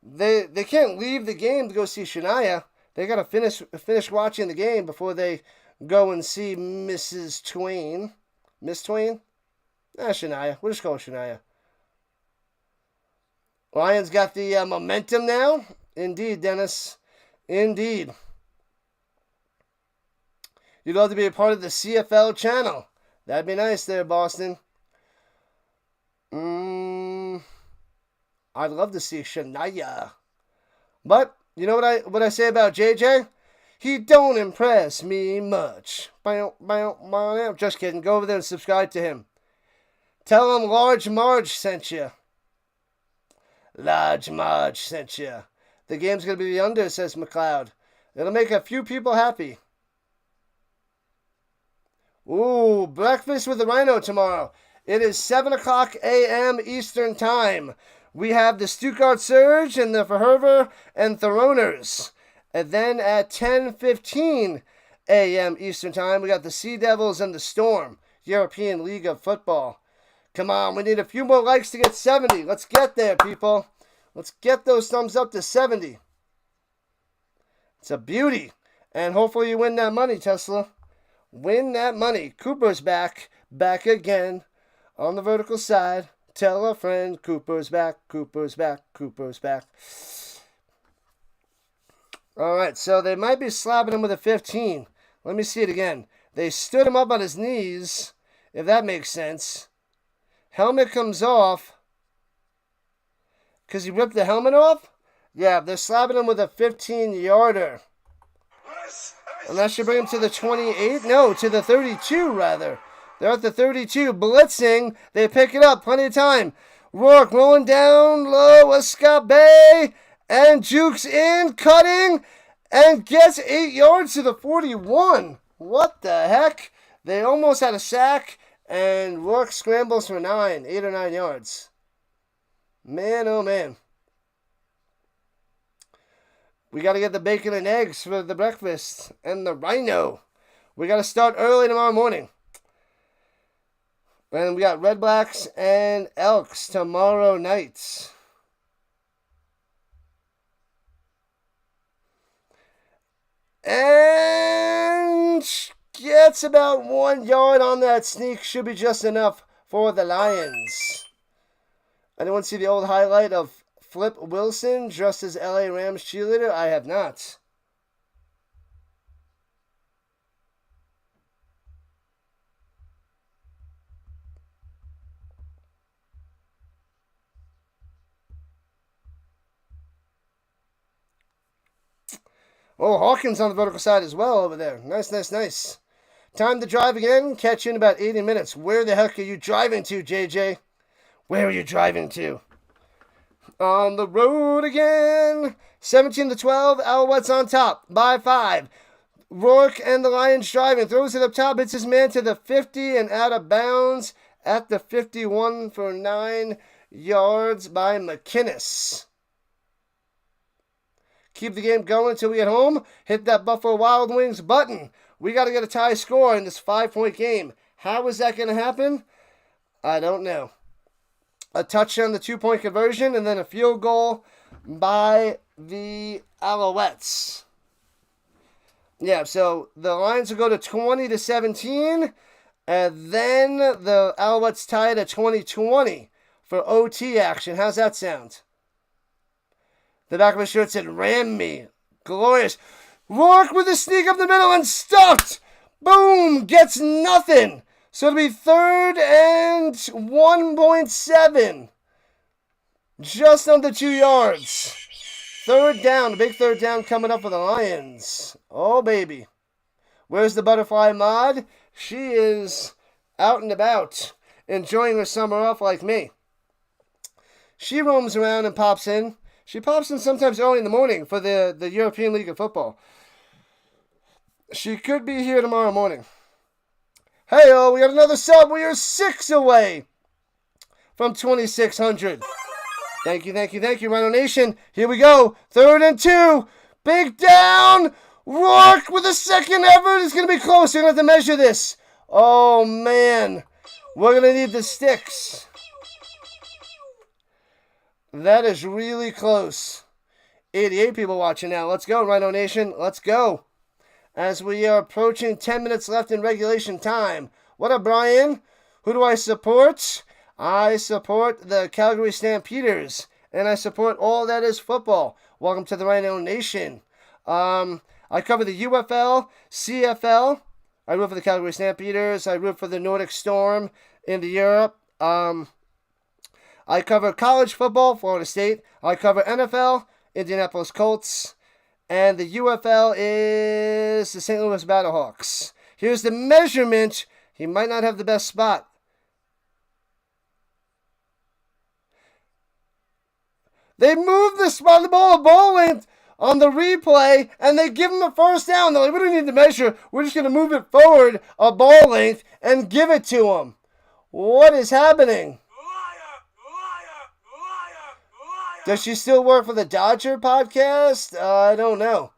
S1: They can't leave the game to go see Shania. They got to finish watching the game before they go and see Mrs. Twain. Miss Twain? Shania. We'll just call her Shania. Lions got the momentum now. Indeed, Dennis. Indeed. You'd love to be a part of the CFL channel. That'd be nice there, Boston. I'd love to see Shania. But, you know what I say about JJ? He don't impress me much. Just kidding. Go over there and subscribe to him. Tell him Large Marge sent you. Large Marge sent you. The game's going to be the under, says McLeod. It'll make a few people happy. Ooh, breakfast with the Rhino tomorrow. It is 7 o'clock a.m. Eastern Time. We have the Stuttgart Surge and the Verhoever and Theroners. And then at 10:15 a.m. Eastern Time, we got the Sea Devils and the Storm, European League of Football. Come on, we need a few more likes to get 70. Let's get there, people. Let's get those thumbs up to 70. It's a beauty. And hopefully you win that money, Tesla. Win that money. Cooper's back. Back again. On the vertical side. Tell a friend. Cooper's back. Cooper's back. Cooper's back. Alright, so they might be slapping him with a 15. Let me see it again. They stood him up on his knees, if that makes sense. Helmet comes off. Because he ripped the helmet off? Yeah, they're slapping him with a 15-yarder. And that should bring him to the 28? No, to the 32, rather. They're at the 32. Blitzing. They pick it up. Plenty of time. Rourke rolling down low. Escape. And jukes in. Cutting. And gets 8 yards to the 41. What the heck? They almost had a sack. And Rourke scrambles for 8 or 9 yards. Man, oh man. We got to get the bacon and eggs for the breakfast. And the Rhino. We got to start early tomorrow morning. And we got Red Blacks and Elks tomorrow night. And gets about 1 yard on that sneak. Should be just enough for the Lions. Anyone see the old highlight of Flip Wilson dressed as LA Rams cheerleader? I have not. Oh, Hawkins on the vertical side as well over there. Nice, nice, nice. Time to drive again. Catch you in about 80 minutes. Where the heck are you driving to, JJ? Where are you driving to? On the road again. 17-12. Alouettes on top by 5. Rourke and the Lions driving. Throws it up top. Hits his man to the 50 and out of bounds at the 51 for 9 yards by McInnes. Keep the game going until we get home. Hit that Buffalo Wild Wings button. We got to get a tie score in this 5-point game. How is that going to happen? I don't know. A touchdown, the 2-point conversion, and then a field goal by the Alouettes. Yeah, so the Lions will go to 20-17, and then the Alouettes tie it at 20-20 for OT action. How's that sound? The back of his shirt said, "Ram me." Glorious. Rourke with a sneak up the middle and stuffed. Boom. Gets nothing. So it'll be 3rd and 1.7. Just under 2 yards. 3rd down. A big 3rd down coming up for the Lions. Oh, baby. Where's the butterfly mod? She is out and about. Enjoying her summer off like me. She roams around and pops in. She pops in sometimes early in the morning for the European League of Football. She could be here tomorrow morning. Hey-oh, we got another sub. We are 6 away from 2,600. Thank you, thank you, thank you, Rhino Nation. Here we go. 3rd and 2. Big down. Rourke with a second effort. It's going to be close. You're going to have to measure this. Oh, man. We're going to need the sticks. That is really close. 88 people watching now. Let's go, Rhino Nation. Let's go. As we are approaching 10 minutes left in regulation time. What up, Brian? Who do I support? I support the Calgary Stampeders. And I support all that is football. Welcome to the Rhino Nation. I cover the UFL, CFL. I root for the Calgary Stampeders. I root for the Nordic Storm in the Europe. I cover college football, Florida State. I cover NFL, Indianapolis Colts. And the UFL is the St. Louis Battlehawks. Here's the measurement. He might not have the best spot. They moved the spot of the ball length on the replay, and they give him a first down. They're like, we don't need to measure. We're just going to move it forward a ball length and give it to him. What is happening? Does she still work for the Dodger podcast? I don't know.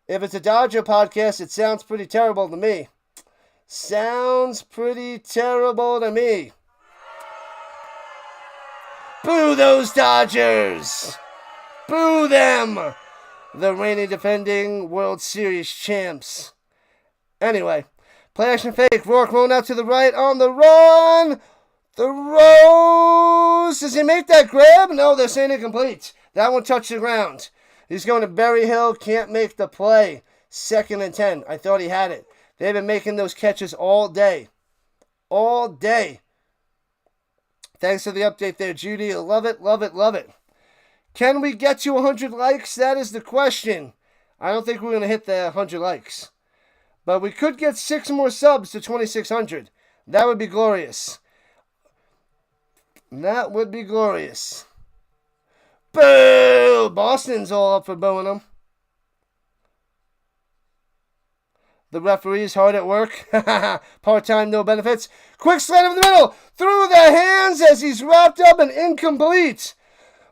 S1: If it's a Dodger podcast, it sounds pretty terrible to me. Sounds pretty terrible to me. Boo those Dodgers! Boo them! The reigning defending World Series champs. Anyway, play action fake. Rourke rolling out to the right on the run. The Rose. Does he make that grab? No, they're saying incomplete. That one touched the ground. He's going to Berry Hill. Can't make the play. 2nd and 10. I thought he had it. They've been making those catches all day. All day. Thanks for the update there, Judy. Love it, love it, love it. Can we get to 100 likes? That is the question. I don't think we're going to hit the 100 likes. But we could get 6 more subs to 2,600. That would be glorious. That would be glorious. Boo! Boston's all up for booing them. The referee's hard at work. Part-time, no benefits. Quick slide over the middle. Through the hands as he's wrapped up and incomplete.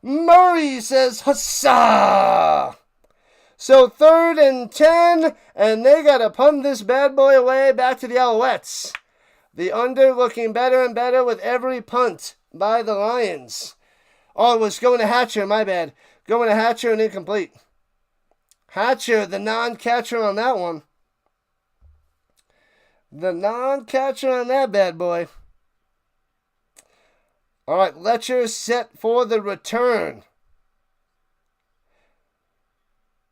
S1: Murray says, huzzah! So 3rd and 10, and they got to punt this bad boy away back to the Alouettes. The under looking better and better with every punt by the Lions. Oh, it was going to Hatcher, my bad. Going to Hatcher and incomplete. Hatcher, the non-catcher on that one. The non-catcher on that bad boy. All right, Letcher set for the return.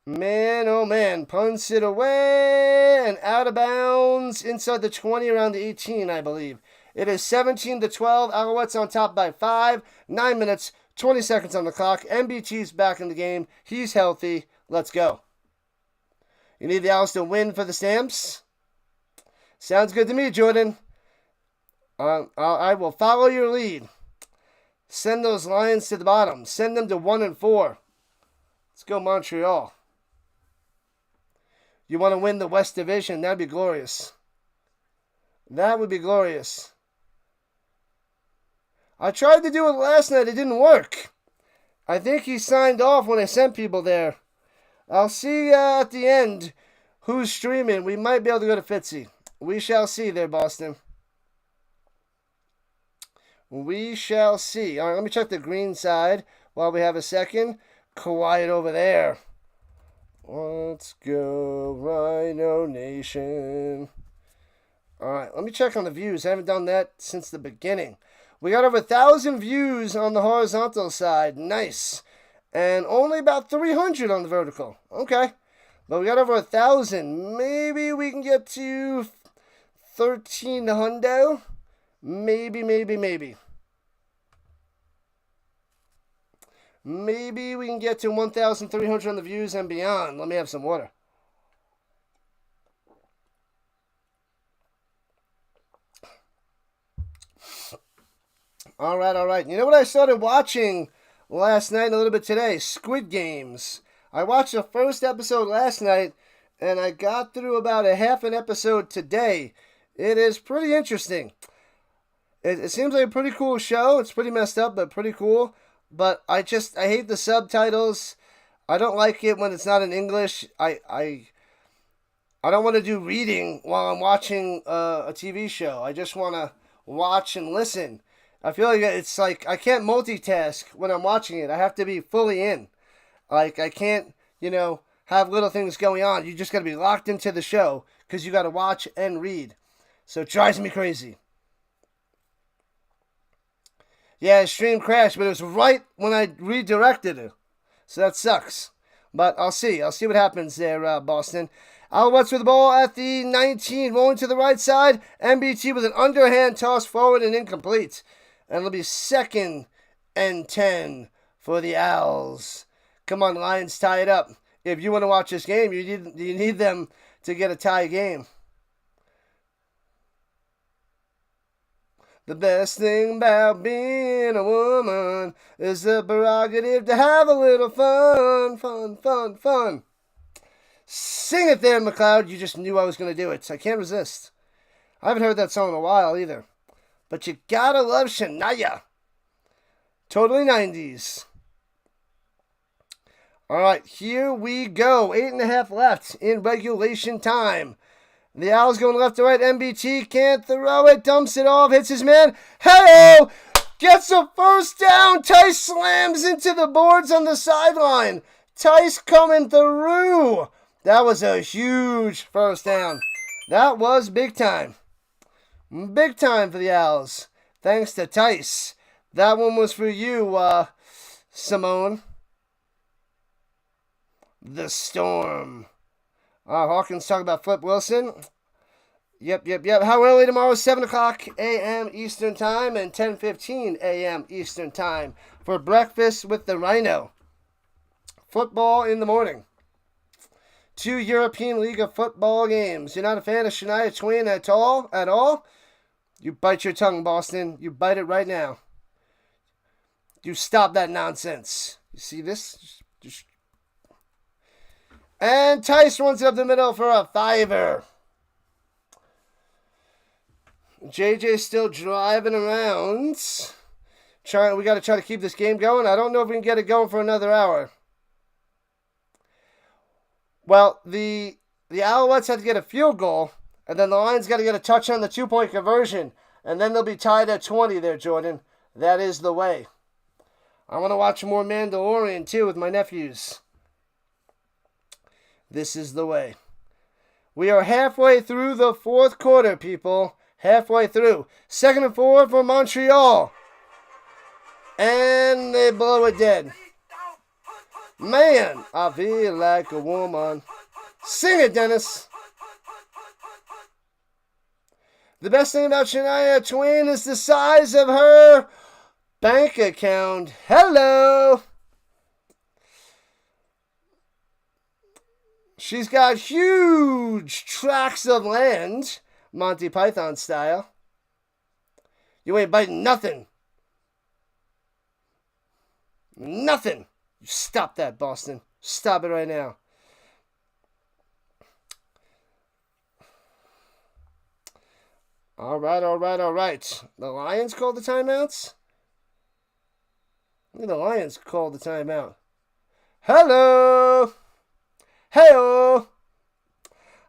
S1: Man, oh man, punts it away and out of bounds inside the 20 around the 18, I believe. It is 17-12. Alouettes on top by 5. 9 minutes, 20 seconds on the clock. MBT's back in the game. He's healthy. Let's go. You need the Owls to win for the Stamps? Sounds good to me, Jordan. I will follow your lead. Send those Lions to the bottom. Send them to 1-4. Let's go, Montreal. You want to win the West Division? That'd be glorious. That would be glorious. I tried to do it last night. It didn't work. I think he signed off when I sent people there. I'll see at the end who's streaming. We might be able to go to Fitzy. We shall see there, Boston. We shall see. All right, let me check the green side while we have a second. Quiet over there. Let's go, Rhino Nation. All right, let me check on the views. I haven't done that since the beginning. We got over 1,000 views on the horizontal side. Nice. And only about 300 on the vertical. Okay. But we got over 1,000. Maybe we can get to 1,300. Maybe. Maybe we can get to 1,300 on the views and beyond. Let me have some water. All right. You know what I started watching last night and a little bit today? Squid Games. I watched the first episode last night, and I got through about a half an episode today. It is pretty interesting. It seems like a pretty cool show. It's pretty messed up, but pretty cool. But I hate the subtitles. I don't like it when it's not in English. I don't want to do reading while I'm watching a TV show. I just want to watch and listen. I feel like it's like I can't multitask when I'm watching it. I have to be fully in. Like, I can't, have little things going on. You just got to be locked into the show because you got to watch and read. So it drives me crazy. Yeah, stream crashed, but it was right when I redirected it. So that sucks. But I'll see. I'll see what happens there, Boston. Alouettes with the ball at the 19. Rolling to the right side. MBT with an underhand toss forward and incomplete. And it'll be 2nd and 10 for the Owls. Come on, Lions, tie it up. if you want to watch this game, you need them to get a tie game. The best thing about being a woman is the prerogative to have a little fun, fun, fun, fun. Sing it there, McLeod. You just knew I was going to do it. I can't resist. I haven't heard that song in a while either. But you gotta love Shania. Totally 90s. Alright, here we go. 8.5 left in regulation time. The Owls going left to right. MBT can't throw it. Dumps it off. Hits his man. Hello! Gets a first down. Tice slams into the boards on the sideline. Tice coming through. That was a huge first down. That was big time. Big time for the Owls. Thanks to Tice. That one was for you, Simone. The Storm. Hawkins talking about Flip Wilson. Yep. How early tomorrow? 7 o'clock a.m. Eastern Time and 10:15 a.m. Eastern Time for breakfast with the Rhino. Football in the morning. 2 European League of Football games. You're not a fan of Shania Twain at all? You bite your tongue, Boston. You bite it right now. You stop that nonsense. You see this? And Tice runs it up the middle for a 5-er. JJ's still driving around. We got to try to keep this game going. I don't know if we can get it going for another hour. Well, the Alouettes have to get a field goal, and then the Lions got to get a touch on the 2-point conversion, and then they'll be tied at 20 there, Jordan. That is the way. I want to watch more Mandalorian, too, with my nephews. This is the way. We are halfway through the fourth quarter, people. Halfway through. 2nd and 4 for Montreal. And they blow it dead. Man, I feel like a woman. Sing it, Dennis. The best thing about Shania Twain is the size of her bank account. Hello. She's got huge tracts of land, Monty Python style. You ain't biting nothing. Nothing. Stop that, Boston. Stop it right now. All right. The Lions called the timeouts? Look at the Lions called the timeout. Hello. Hey-o.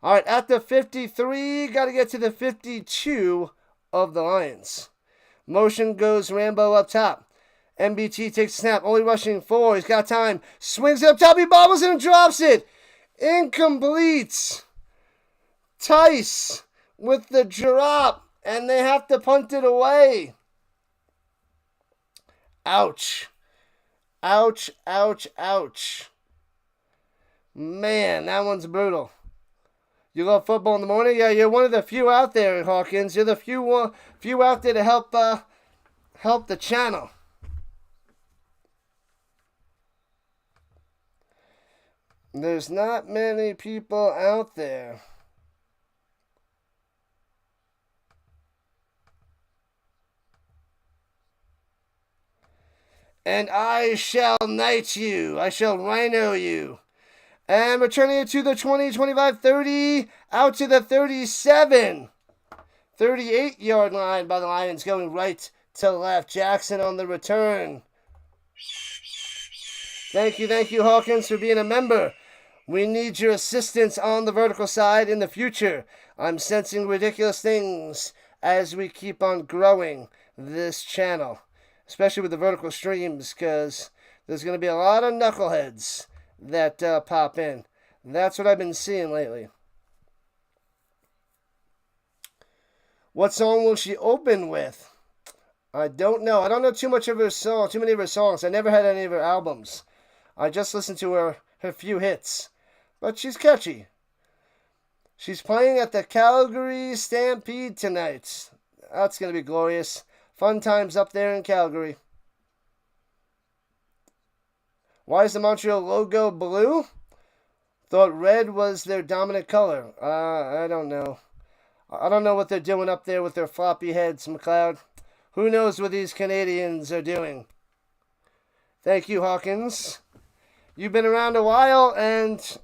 S1: All right, at the 53, got to get to the 52 of the Lions. Motion goes Rambo up top. MBT takes a snap, only rushing 4. He's got time. Swings up top, he bobbles it and drops it. Incomplete. Tice with the drop, and they have to punt it away. Ouch. Ouch. Man, that one's brutal. You love football in the morning? Yeah, you're one of the few out there, Hawkins. You're the few out there to help the channel. There's not many people out there. And I shall knight you. I shall rhino you. And returning it to the 20, 25, 30, out to the 37. 38-yard line by the Lions, going right to left. Jackson on the return. Thank you, Hawkins, for being a member. We need your assistance on the vertical side in the future. I'm sensing ridiculous things as we keep on growing this channel, especially with the vertical streams, because there's going to be a lot of knuckleheads that pop in. That's what I've been seeing lately. What song will she open with? I don't know. I don't know too many of her songs. I never had any of her albums. I just listened to her few hits. But she's catchy. She's playing at the Calgary Stampede tonight. That's going to be glorious. Fun times up there in Calgary. Why is the Montreal logo blue? Thought red was their dominant color. I don't know. I don't know what they're doing up there with their floppy heads, McLeod. Who knows what these Canadians are doing? Thank you, Hawkins. You've been around a while, and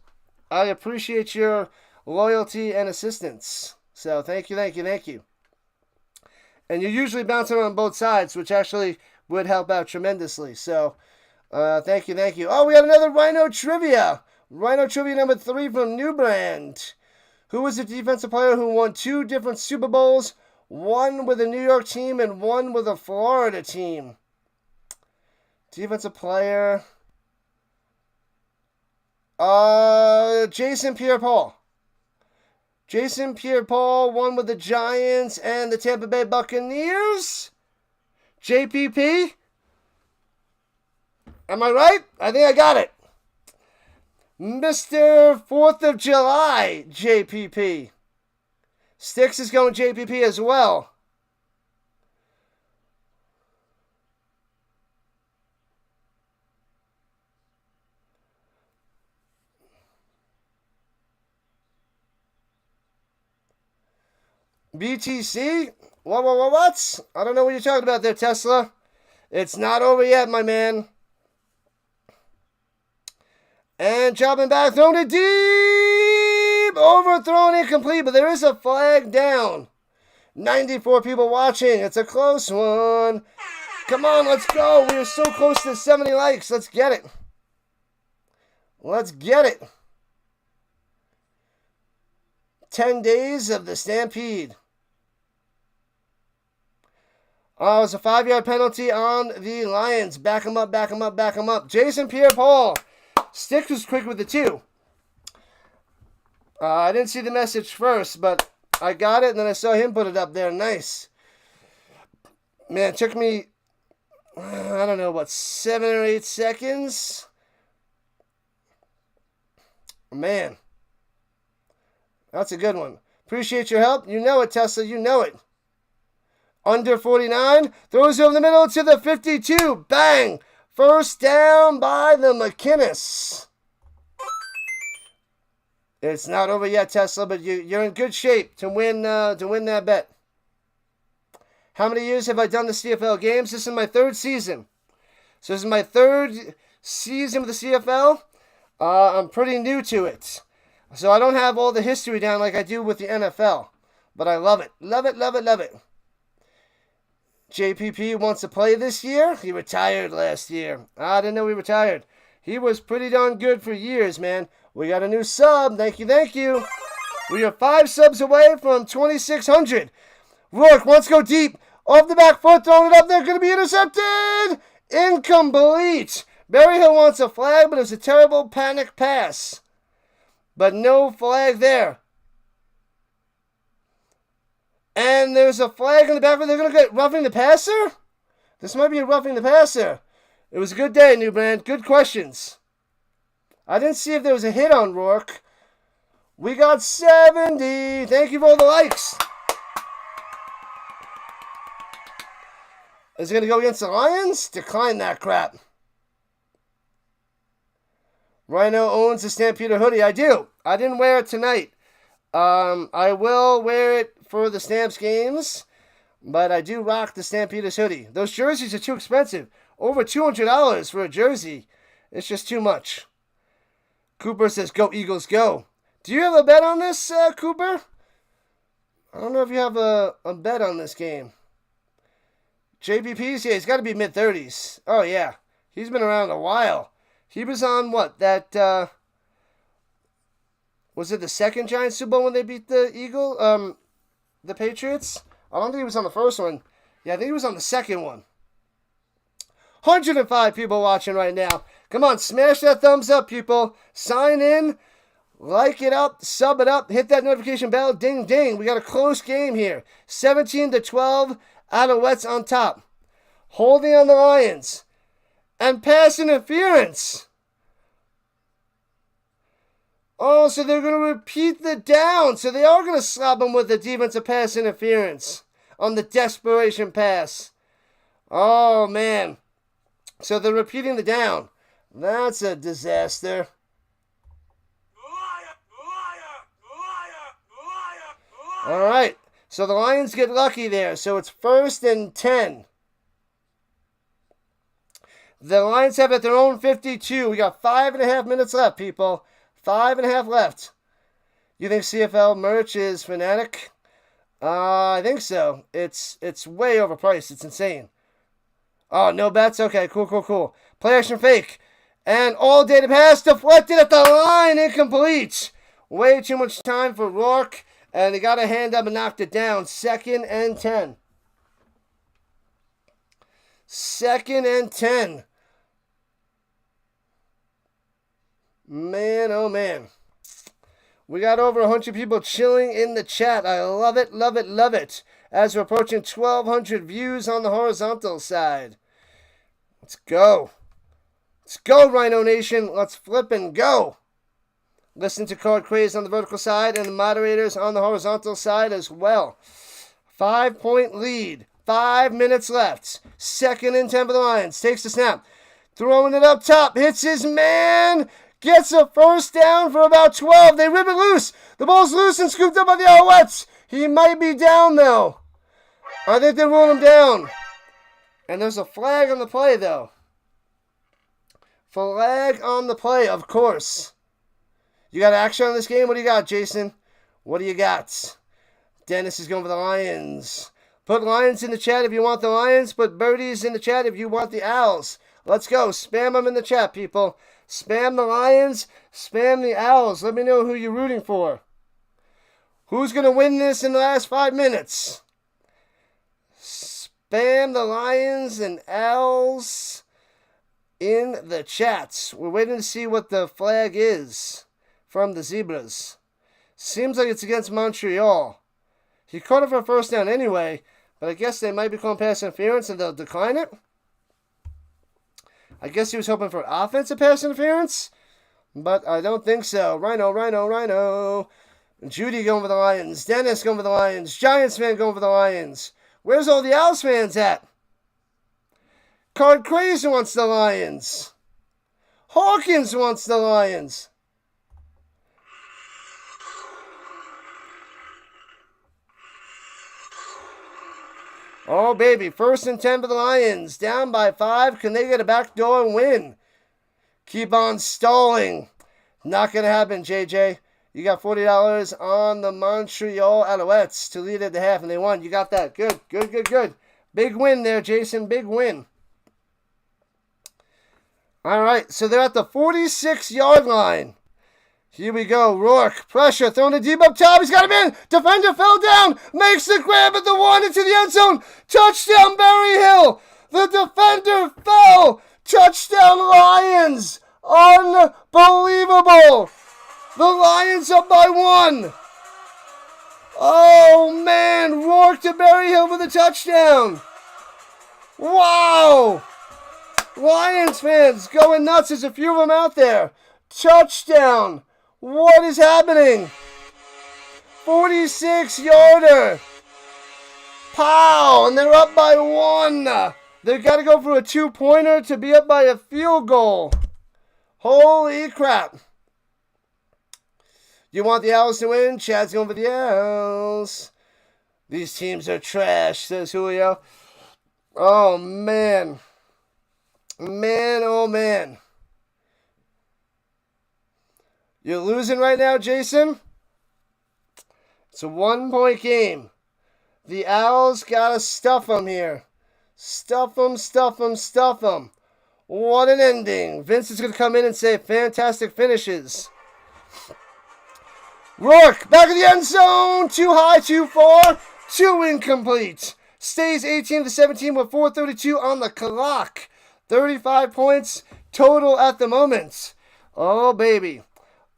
S1: I appreciate your loyalty and assistance. So thank you. And you're usually bouncing on both sides, which actually would help out tremendously. So thank you. Oh, we have another Rhino trivia. Rhino trivia number 3 from Newbrand. Who was the defensive player who won 2 different Super Bowls, one with a New York team and one with a Florida team? Defensive player. Jason Pierre-Paul. Jason Pierre-Paul won with the Giants and the Tampa Bay Buccaneers. JPP? Am I right? I think I got it. Mr. 4th of July, JPP. Sticks is going JPP as well. BTC? What? I don't know what you're talking about there, Tesla. It's not over yet, my man. And chopping back, thrown it deep. Overthrown, incomplete, but there is a flag down. 94 people watching. It's a close one. Come on, let's go. We are so close to 70 likes. Let's get it. 10 days of the Stampede. Oh, it's a 5-yard penalty on the Lions. Back him up. Jason Pierre-Paul. Stick was quick with the 2. I didn't see the message first, but I got it, and then I saw him put it up there. Nice. Man, it took me, I don't know, 7 or 8 seconds? Man. That's a good one. Appreciate your help. You know it, Tesla. You know it. Under 49. Throws over the middle to the 52. Bang. First down by the McInnes. It's not over yet, Tesla, but you're in good shape to win that bet. How many years have I done the CFL games? This is my 3rd season. So this is my 3rd season with the CFL. I'm pretty new to it. So I don't have all the history down like I do with the NFL. But I love it. Love it. JPP wants to play this year. He retired last year. I didn't know he retired. He was pretty darn good for years, man. We got a new sub. Thank you. We are 5 subs away from 2,600. Rourke wants to go deep. Off the back foot, throwing it up there. Going to be intercepted. Incomplete. Berryhill wants a flag, but it was a terrible panic pass. But no flag there. And there's a flag in the back. They're going to get roughing the passer? This might be a roughing the passer. It was a good day, Newbrand. Good questions. I didn't see if there was a hit on Rourke. We got 70. Thank you for all the likes. Is it going to go against the Lions? Decline that crap. Rhino owns the Stampeder hoodie. I do. I didn't wear it tonight. I will wear it for the Stamps games, but I do rock the Stampeders hoodie. Those jerseys are too expensive. Over $200 for a jersey. It's just too much. Cooper says, go Eagles, go. Do you have a bet on this, Cooper? I don't know if you have a bet on this game. JPP's, yeah, he's got to be mid-30s. Oh, yeah. He's been around a while. He was on what? That, was it the second Giants Super Bowl when they beat the the Patriots? I don't think he was on the first one. Yeah, I think he was on the second one. 105 people watching right now. Come on, smash that thumbs up, people. Sign in, like it up, sub it up, hit that notification bell. Ding, ding. We got a close game here. 17-12, Alouettes on top. Holding on the Lions. And pass interference. Oh, so they're going to repeat the down. So they are going to slap them with the defensive pass interference on the desperation pass. Oh, man. So they're repeating the down. That's a disaster. All right. So the Lions get lucky there. So it's 1st and 10. The Lions have at their own 52. We got 5.5 minutes left, people. 5.5 left. You think CFL merch is fanatic? I think so. It's way overpriced. It's insane. Oh, no bets? Okay, cool. Play action fake. And all data pass deflected at the line. Incomplete. Way too much time for Rourke. And he got a hand up and knocked it down. 2nd and 10. 2nd and 10. Man, oh man. We got over 100 people chilling in the chat. I love it. As we're approaching 1,200 views on the horizontal side. Let's go. Let's go, Rhino Nation. Let's flip and go. Listen to Card Craze on the vertical side and the moderators on the horizontal side as well. 5-point lead. 5 minutes left. 2nd and 10 for the Lions. Takes the snap. Throwing it up top. Hits his man. Gets a first down for about 12. They rip it loose. The ball's loose and scooped up by the Alouettes. He might be down, though. I think they roll him down. And there's a flag on the play, though. Flag on the play, of course. You got action on this game? What do you got, Jason? What do you got? Dennis is going for the Lions. Put Lions in the chat if you want the Lions. Put Birdies in the chat if you want the Owls. Let's go. Spam them in the chat, people. Spam the Lions. Spam the Owls. Let me know who you're rooting for. Who's going to win this in the last 5 minutes? Spam the Lions and Owls in the chats. We're waiting to see what the flag is from the Zebras. Seems like it's against Montreal. He caught it for a first down anyway, but I guess they might be calling pass interference and they'll decline it. I guess he was hoping for offensive pass interference, but I don't think so. Rhino. Judy going for the Lions. Dennis going for the Lions. Giants fan going for the Lions. Where's all the Owls fans at? Card Crazy wants the Lions. Hawkins wants the Lions. Oh, baby. 1st and 10 for the Lions. Down by 5. Can they get a backdoor and win? Keep on stalling. Not going to happen, JJ. You got $40 on the Montreal Alouettes to lead at the half, and they won. You got that. Good. Big win there, Jason. Big win. All right, so they're at the 46-yard line. Here we go. Rourke, pressure, throwing it deep up top. He's got him in. Defender fell down. Makes the grab at the 1 into the end zone. Touchdown, Berryhill. The defender fell. Touchdown, Lions. Unbelievable. The Lions up by 1. Oh, man. Rourke to Berryhill for the touchdown. Wow. Lions fans going nuts. There's a few of them out there. Touchdown. What is happening? 46-yarder. Pow. And they're up by 1. They've got to go for a 2-pointer to be up by a field goal. Holy crap. You want the Owls to win? Chad's going for the Owls. These teams are trash, says Julio. Oh, man. Man, oh, man. You're losing right now, Jason? It's a 1-point game. The Owls got to stuff them here. Stuff them. What an ending. Vince is going to come in and say fantastic finishes. Rourke, back of the end zone. Too high, too far. 2 incomplete. Stays 18-17 with 4:32 on the clock. 35 points total at the moment. Oh, baby.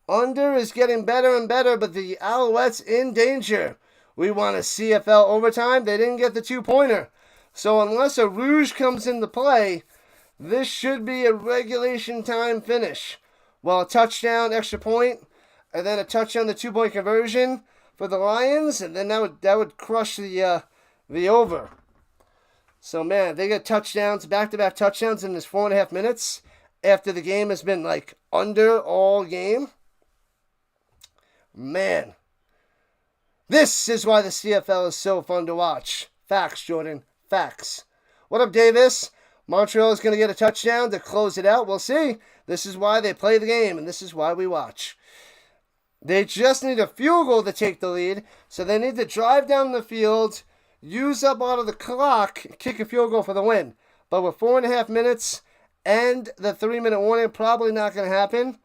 S1: Under is getting better and better, but the Alouettes in danger. We want a CFL overtime. They didn't get the 2-pointer. So unless a Rouge comes into play, this should be a regulation time finish. Well, a touchdown, extra point, and then a touchdown, the 2-point conversion for the Lions, and then that would crush the over. So, man, they get touchdowns, back-to-back touchdowns in this 4.5 minutes after the game has been, under all game. Man. This is why the CFL is so fun to watch. Facts, Jordan. Facts. What up, Davis? Montreal is going to get a touchdown to close it out. We'll see. This is why they play the game, and this is why we watch. They just need a field goal to take the lead, so they need to drive down the field, use up all of the clock, kick a field goal for the win. But with 4.5 minutes and the 3-minute warning, probably not going to happen.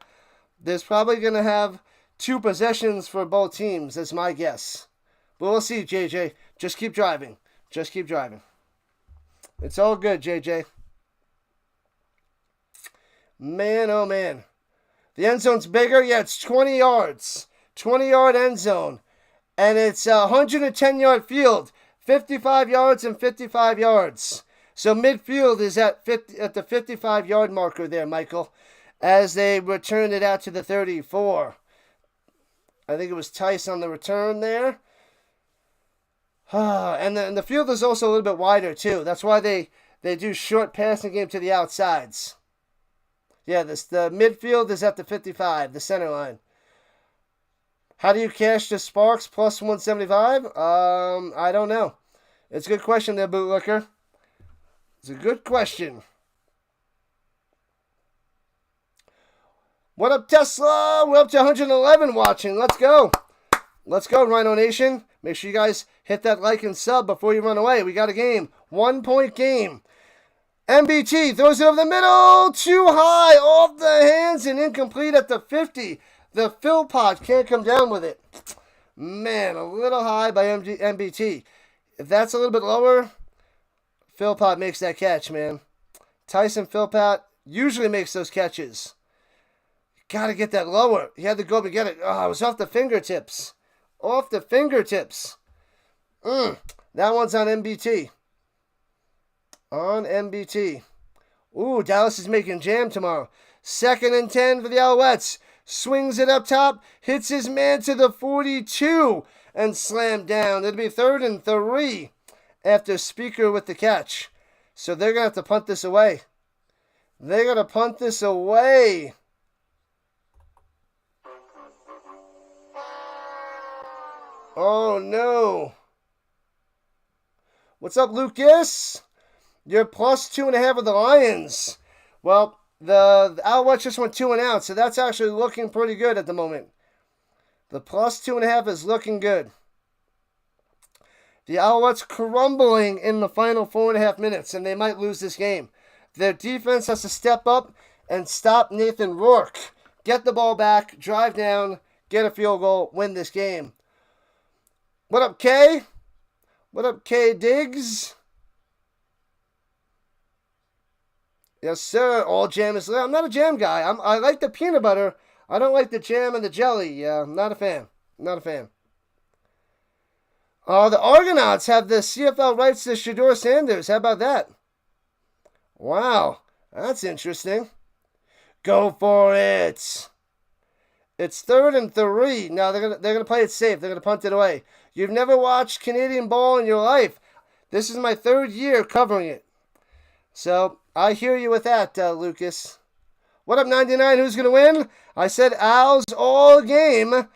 S1: There's probably going to have 2 possessions for both teams. That's my guess. But we'll see, JJ. Just keep driving. Just keep driving. It's all good, JJ. Man, oh man. The end zone's bigger. Yeah, it's 20 yards. 20-yard end zone. And it's a 110-yard field. 55 yards and 55 yards. So midfield is at the 55-yard marker there, Michael, as they return it out to the 34. I think it was Tice on the return there. And the field is also a little bit wider, too. That's why they do short passing game to the outsides. Yeah, the midfield is at the 55, the center line. How do you cash the Sparks plus 175? I don't know. It's a good question there, Bootlicker. It's a good question. What up, Tesla? We're up to 111 watching. Let's go. Let's go, Rhino Nation. Make sure you guys hit that like and sub before you run away. We got a game. 1-point game. MBT throws it over the middle. Too high. Off the hands and incomplete at the 50. The Philpott can't come down with it. Man, a little high by MBT. If that's a little bit lower, Philpott makes that catch, man. Tyson Philpott usually makes those catches. Got to get that lower. He had to go up and get it. Oh, it was off the fingertips. Off the fingertips. That one's on MBT. On MBT. Ooh, Dallas is making jam tomorrow. 2nd and 10 for the Alouettes. Swings it up top. Hits his man to the 42. And slammed down. It'll be 3rd and 3 after Speaker with the catch. So they're going to have to punt this away. They're going to punt this away. Oh, no. What's up, Lucas? You're plus 2.5 with the Lions. Well, the Alouettes just went 2 and out, so that's actually looking pretty good at the moment. The plus 2.5 is looking good. The Alouettes crumbling in the final 4.5 minutes, and they might lose this game. Their defense has to step up and stop Nathan Rourke. Get the ball back, drive down, get a field goal, win this game. What up, Kay? What up, Kay Diggs? Yes, sir. All jam is... I'm not a jam guy. I like the peanut butter. I don't like the jam and the jelly. I'm not a fan. Not a fan. The Argonauts have the CFL rights to Shedeur Sanders. How about that? Wow. That's interesting. Go for it. It's 3rd and 3. Now they're gonna play it safe. They're gonna punt it away. You've never watched Canadian ball in your life. This is my 3rd year covering it. So I hear you with that, Lucas. What up, 99? Who's gonna win? I said Owls all game,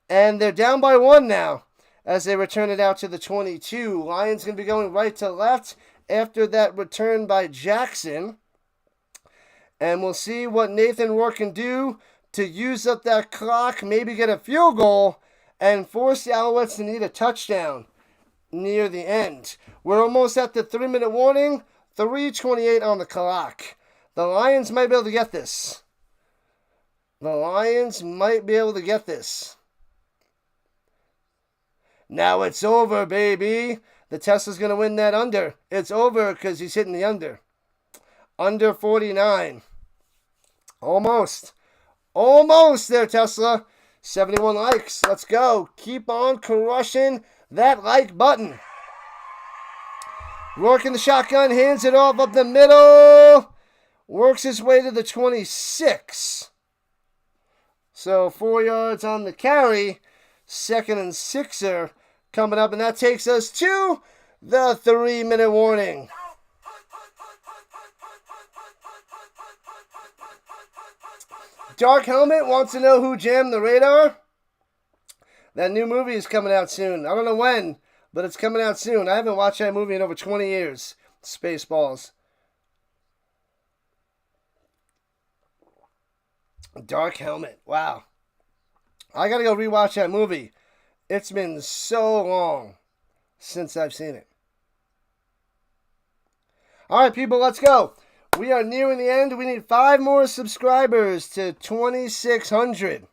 S1: and they're down by 1 now as they return it out to the 22. Lions gonna be going right to left after that return by Jackson, and we'll see what Nathan Rourke can do to use up that clock, maybe get a field goal, and force the Alouettes to need a touchdown near the end. We're almost at the 3-minute warning, 3:28 on the clock. The Lions might be able to get this. The Lions might be able to get this. Now it's over, baby. The Tesla's going to win that under. It's over because he's hitting the under. Under 49. Almost. Almost there, Tesla. 71 likes. Let's go. Keep on crushing that like button. Rourke in the shotgun. Hands it off up the middle. Works his way to the 26. So 4 yards on the carry. 2nd and 6er coming up. And that takes us to the 3-minute warning. Dark Helmet wants to know who jammed the radar. That new movie is coming out soon. I don't know when, but it's coming out soon. I haven't watched that movie in over 20 years. Spaceballs. Dark Helmet. Wow. I gotta go rewatch that movie. It's been so long since I've seen it. Alright, people, let's go. We are nearing the end. We need 5 more subscribers to 2,600.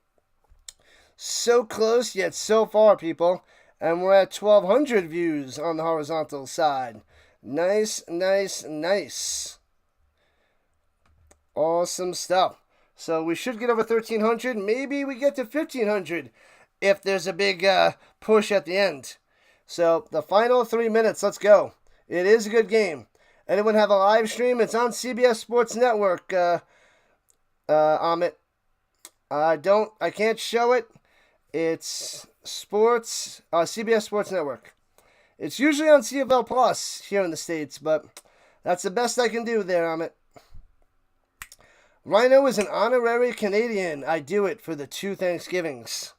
S1: So close, yet so far, people. And we're at 1,200 views on the horizontal side. Nice, nice, nice. Awesome stuff. So we should get over 1,300. Maybe we get to 1,500 if there's a big push at the end. So the final 3 minutes, let's go. It is a good game. Anyone have a live stream? It's on CBS Sports Network, Amit. I can't show it. It's CBS Sports Network. It's usually on CFL Plus here in the States, but that's the best I can do there, Amit. Rhino is an honorary Canadian. I do it for the 2 Thanksgivings.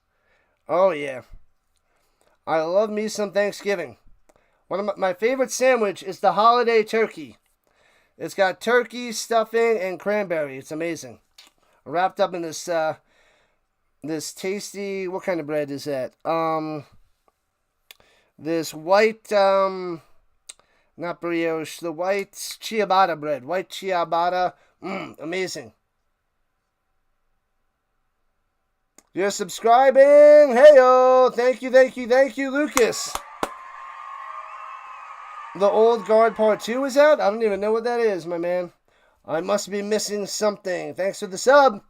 S1: Oh, yeah. I love me some Thanksgiving. One of my favorite sandwich is the holiday turkey. It's got turkey, stuffing, and cranberry. It's amazing. Wrapped up in this this tasty, what kind of bread is that? This white, not brioche, the white ciabatta bread. White ciabatta. Amazing. You're subscribing. Hey-o. Thank you, Lucas. The Old Guard Part 2 is out? I don't even know what that is, my man. I must be missing something. Thanks for the sub.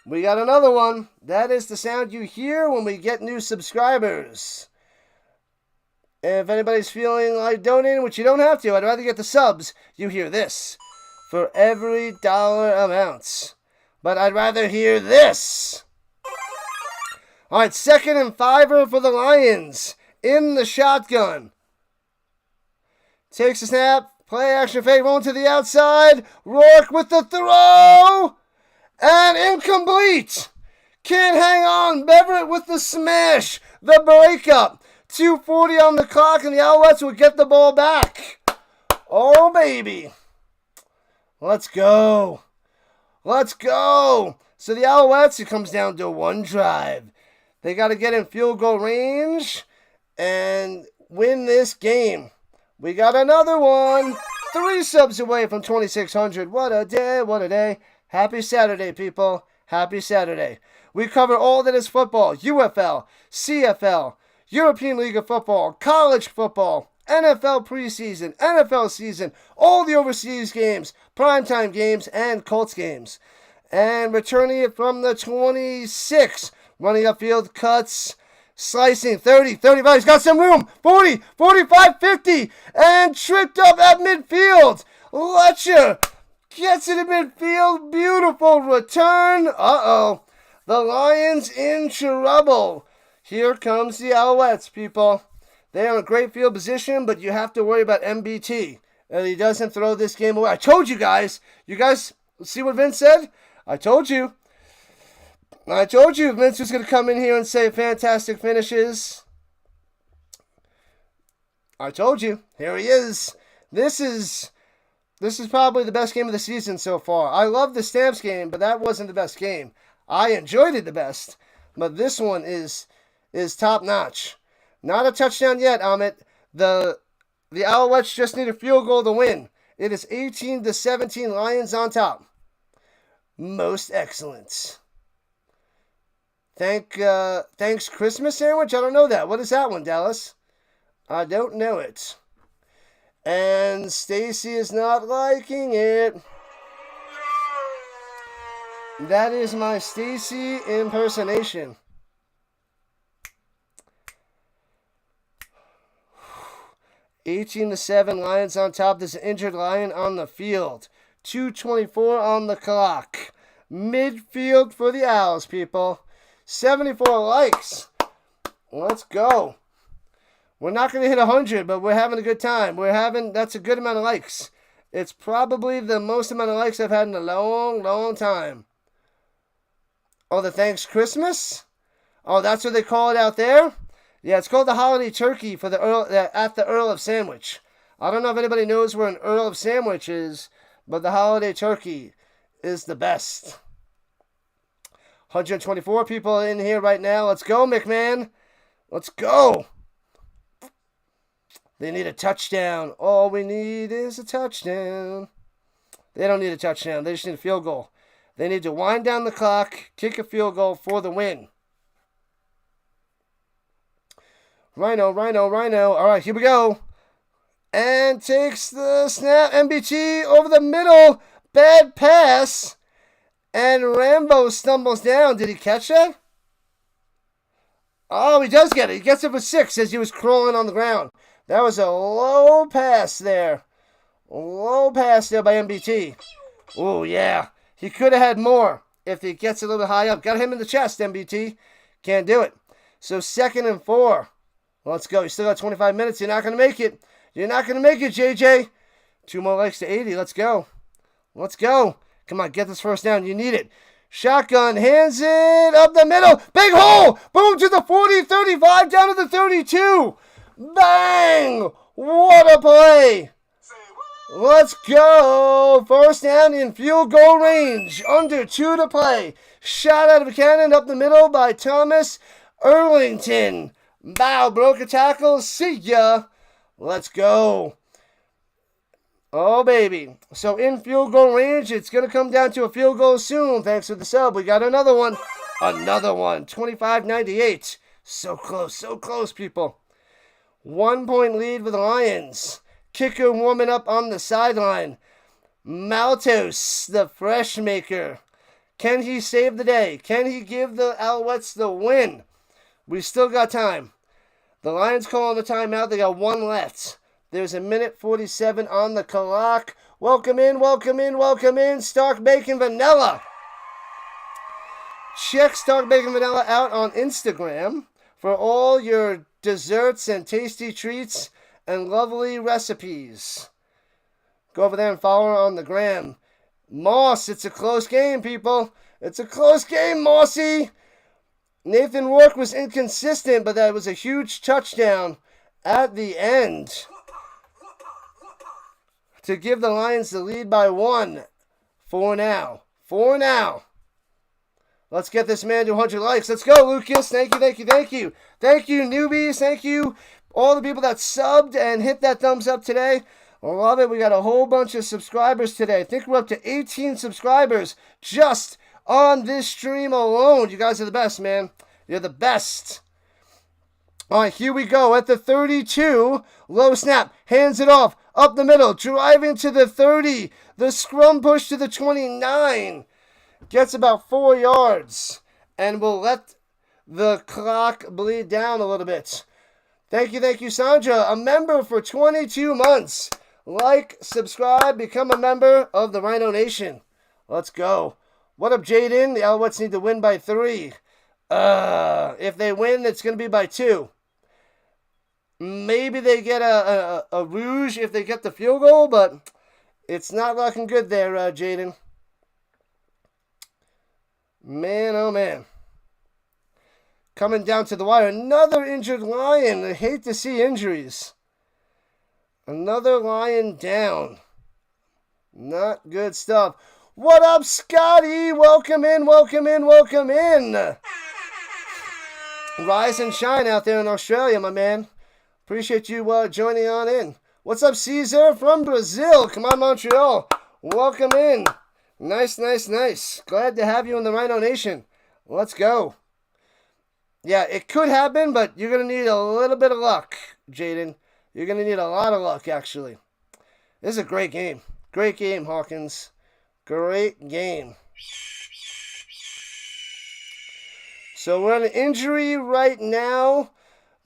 S1: We got another one. That is the sound you hear when we get new subscribers. If anybody's feeling like donating, which you don't have to, I'd rather get the subs, you hear this. For every dollar amounts. But I'd rather hear this. Alright, 2nd and 5 for the Lions. In the shotgun. Takes a snap. Play action fake. Rolling to the outside. Rourke with the throw. And incomplete. Can't hang on. Beverett with the smash. The breakup. 2:40 on the clock, and the Alouettes will get the ball back. Oh, baby. Let's go. Let's go. So the Alouettes, it comes down to one drive. They got to get in field goal range and win this game. We got another one. 3 subs away from 2,600. What a day, what a day. Happy Saturday, people. Happy Saturday. We cover all that is football. UFL, CFL, European League of Football, college football, NFL preseason, NFL season, all the overseas games, primetime games, and Colts games. And returning it from the 26, running upfield cuts, slicing 30, 35, he's got some room, 40, 45, 50, and tripped up at midfield. Letcher gets it in midfield, beautiful return. Uh-oh, the Lions in trouble. Here comes the Alouettes, people. They are in a great field position, but you have to worry about MBT. And he doesn't throw this game away. I told you guys. You guys see what Vince said? I told you. I told you Vince was going to come in here and say fantastic finishes. I told you. Here he is. This is probably the best game of the season so far. I love the Stamps game, but that wasn't the best game. I enjoyed it the best. But this one is top notch. Not a touchdown yet, Amit. The Alouettes just need a field goal to win. It is 18-17, Lions on top. Most excellent. Thanks Christmas sandwich? I don't know that. What is that one, Dallas? I don't know it. And Stacy is not liking it. That is my Stacy impersonation. 18-7, Lions on top. There's an injured Lion on the field. 2:24 on the clock. Midfield for the Owls, people. 74 likes. Let's go. We're not going to hit 100, but we're having a good time. That's a good amount of likes. It's probably the most amount of likes I've had in a long, long time. Oh, the Thanks Christmas? Oh, that's what they call it out there? Yeah, it's called the holiday turkey for the at the Earl of Sandwich. I don't know if anybody knows where an Earl of Sandwich is, but the holiday turkey is the best. 124 people in here right now. Let's go, McMahon. Let's go. They need a touchdown. All we need is a touchdown. They don't need a touchdown. They just need a field goal. They need to wind down the clock, kick a field goal for the win. Rhino. All right, here we go. And takes the snap. MBT over the middle. Bad pass. And Rambo stumbles down. Did he catch that? Oh, he does get it. He gets it for 6 as he was crawling on the ground. That was a low pass there. Low pass there by MBT. Oh, yeah. He could have had more if he gets a little bit high up. Got him in the chest, MBT. Can't do it. So 2nd and 4. Let's go. You still got 25 minutes. You're not going to make it. You're not going to make it, JJ. 2 more legs to 80. Let's go. Let's go. Come on, get this first down. You need it. Shotgun, hands it up the middle. Big hole. Boom to the 40, 35, down to the 32. Bang. What a play. Let's go. First down in field goal range. Under 2 to play. Shot out of a cannon up the middle by Thomas Erlington. Bow, broke a tackle. See ya. Let's go. Oh, baby. So in field goal range, it's going to come down to a field goal soon. Thanks for the sub. We got another one. Another one. 25-98. So close, people. 1 point lead for the Lions. Kicker warming up on the sideline. Maltos, the fresh maker. Can he save the day? Can he give the Alouettes the win? We still got time. The Lions calling the timeout. They got 1 left. There's 1:47 on the clock. Welcome in. Stark Bacon Vanilla. Check Stark Bacon Vanilla out on Instagram for all your desserts and tasty treats and lovely recipes. Go over there and follow her on the gram. Moss, it's a close game, people. It's a close game, Mossy. Nathan Rourke was inconsistent, but that was a huge touchdown at the end to give the Lions the lead by 1 for now. Let's get this man to 100 likes. Let's go, Lucas. Thank you. Thank you, newbies. Thank you, all the people that subbed and hit that thumbs up today. I love it. We got a whole bunch of subscribers today. I think we're up to 18 subscribers just on this stream alone. You guys are the best, man. You're the best. All right, here we go. At the 32, low snap, hands it off, up the middle, driving to the 30. The scrum push to the 29. Gets about 4 yards, and will let the clock bleed down a little bit. Thank you, Sandra. A member for 22 months. Like, subscribe, become a member of the Rhino Nation. Let's go. What up, Jaden? The Alouettes need to win by 3. If they win, it's going to be by 2. Maybe they get a rouge if they get the field goal, but it's not looking good there, Jaden. Man, oh man. Coming down to the wire. Another injured Lion. I hate to see injuries. Another Lion down. Not good stuff. What up, Scotty? Welcome in. Rise and shine out there in Australia, my man. Appreciate you joining on in. What's up, Caesar from Brazil? Come on, Montreal. Welcome in. Nice. Glad to have you in the Rhino Nation. Let's go. Yeah, it could happen, but you're going to need a little bit of luck, Jaden. You're going to need a lot of luck, actually. This is a great game. Great game, Hawkins. Great game. So we're on an injury right now.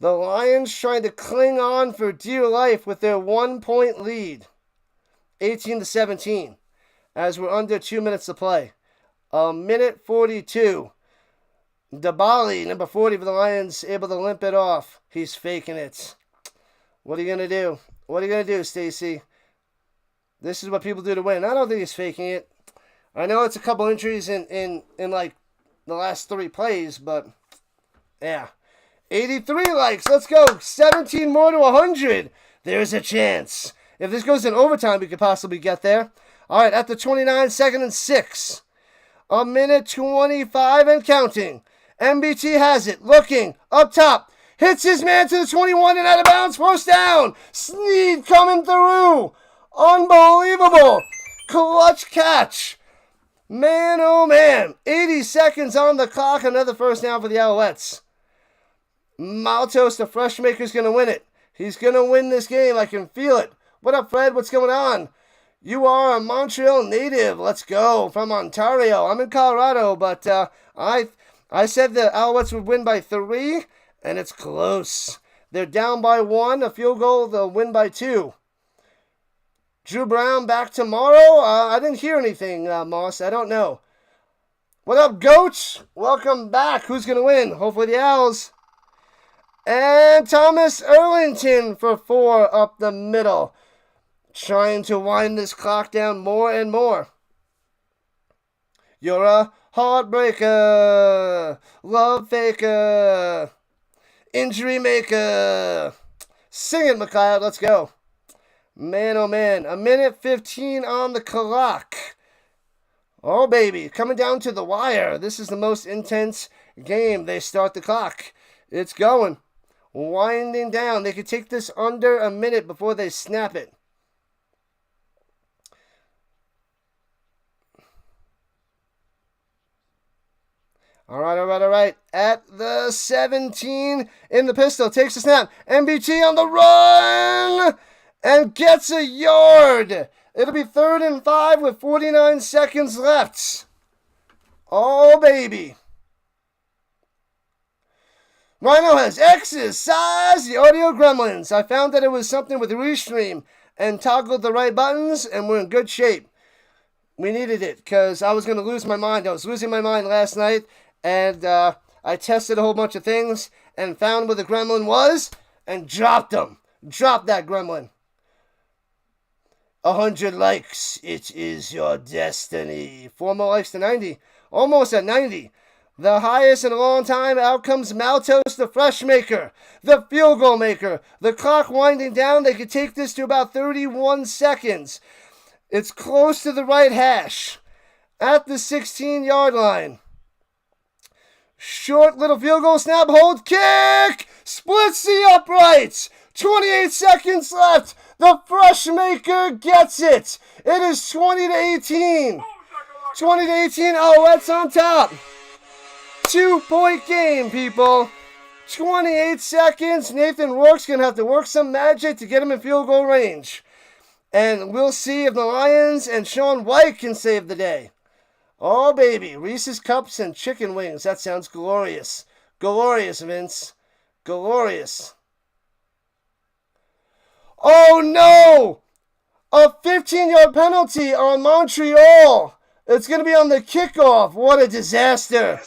S1: The Lions trying to cling on for dear life with their 1 point lead. 18-17. As we're under 2 minutes to play. 1:42. Dabali, number 40 for the Lions, able to limp it off. He's faking it. What are you going to do? Stacy? This is what people do to win. I don't think he's faking it. I know it's a couple injuries in like the last 3 plays, but Yeah. 83 likes. Let's go. 17 more to 100. There's a chance. If this goes in overtime, we could possibly get there. All right, at the 29, 2nd and 6. A minute 25 and counting. MBT has it. Looking. Up top. Hits his man to the 21 and out of bounds. First down. Sneed coming through. Unbelievable. Clutch catch. Man, oh man. 80 seconds on the clock. Another first down for the Alouettes. Maltos, the fresh maker's going to win it. He's going to win this game. I can feel it. What up, Fred? What's going on? You are a Montreal native. Let's go. From Ontario. I'm in Colorado, but I said the Alouettes would win by 3, and it's close. They're down by 1. A field goal, they'll win by 2. Drew Brown back tomorrow? I didn't hear anything, Moss. I don't know. What up, Goats? Welcome back. Who's going to win? Hopefully the Owls. And Thomas Erlington for 4 up the middle. Trying to wind this clock down more and more. You're a heartbreaker, love faker, injury maker. Sing it, McLeod. Let's go. Man, oh man. A minute 15 on the clock. Oh, baby. Coming down to the wire. This is the most intense game. They start the clock. It's going. Winding down. They could take this under a minute before they snap it. All right. At the 17 in the pistol. Takes a snap. MBT on the run. And gets a yard. It'll be 3rd and 5 with 49 seconds left. Oh, baby. Rhino has exercised the audio gremlins. I found that it was something with Restream and toggled the right buttons, and we're in good shape. We needed it because I was going to lose my mind. I was losing my mind last night, and I tested a whole bunch of things and found where the gremlin was and dropped them. Dropped that gremlin. 100 likes. It is your destiny. 4 more likes to 90. Almost at 90. The highest in a long time. Out comes Maltos, the fresh maker. The field goal maker. The clock winding down. They could take this to about 31 seconds. It's close to the right hash. At the 16-yard line. Short little field goal. Snap, hold, kick. Splits the uprights. 28 seconds left. The fresh maker gets it. It is 20 to 18. 20 to 18. Alouettes on top. 2-point game, people. 28 seconds. Nathan Rourke's going to have to work some magic to get him in field goal range. And we'll see if the Lions and Sean White can save the day. Oh, baby. Reese's Cups and chicken wings. That sounds glorious. Glorious, Vince. Glorious. Oh, no! A 15-yard penalty on Montreal. It's going to be on the kickoff. What a disaster.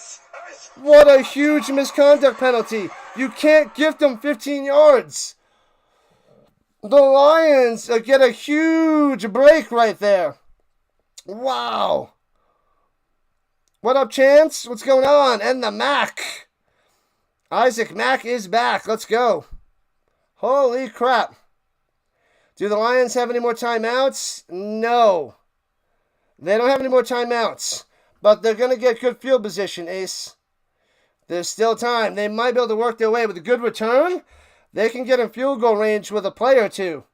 S1: What a huge misconduct penalty. You can't gift them 15 yards. The Lions get a huge break right there. Wow. What up, Chance? What's going on? And the Mac. Isaac Mack is back. Let's go. Holy crap. Do the Lions have any more timeouts? No. They don't have any more timeouts. But they're going to get good field position, Ace. There's still time. They might be able to work their way with a good return. They can get in field goal range with a play or two.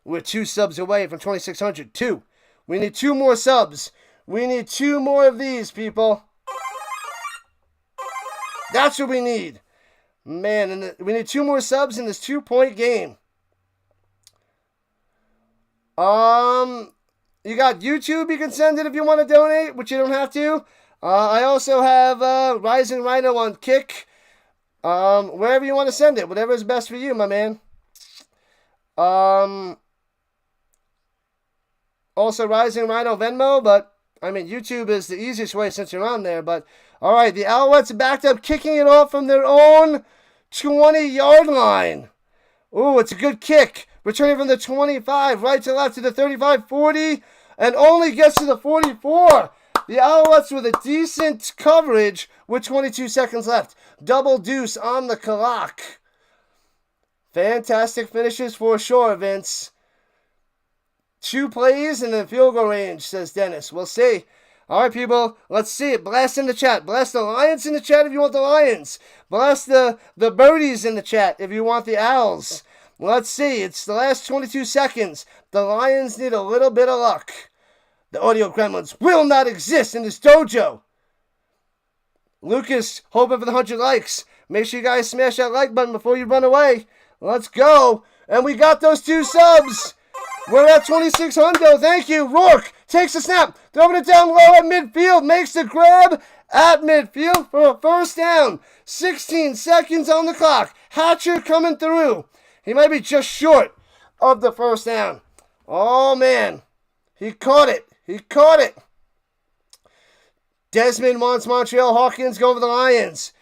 S1: We're 2 subs away from 2,600. 2. We need 2 more subs. We need 2 more of these, people. That's what we need. Man, and we need 2 more subs in this 2-point game. You got YouTube. You can send it if you want to donate, which you don't have to. I also have Rising Rhino on Kick. Wherever you want to send it. Whatever is best for you, my man. Also Rising Rhino Venmo, but I mean YouTube is the easiest way since you're on there. But alright, the Alouettes backed up, kicking it off from their own 20-yard line. Ooh, it's a good kick. Returning from the 25, right to left to the 35, 40, and only gets to the 44. The Alouettes with a decent coverage with 22 seconds left. Double deuce on the clock. Fantastic finishes for sure, Vince. 2 plays and then field goal range, says Dennis. We'll see. All right, people, let's see it. Blast in the chat. Blast the Lions in the chat if you want the Lions. Blast the Birdies in the chat if you want the Owls. Let's see. It's the last 22 seconds. The Lions need a little bit of luck. The audio gremlins will not exist in this dojo. Lucas, hoping for the 100 likes. Make sure you guys smash that like button before you run away. Let's go. And we got those 2 subs. We're at 2600. Thank you. Rourke takes the snap. Throwing it down low at midfield. Makes the grab at midfield for a first down. 16 seconds on the clock. Hatcher coming through. He might be just short of the first down. Oh, man. He caught it. He caught it. Desmond wants Montreal. Hawkins go over the Lions.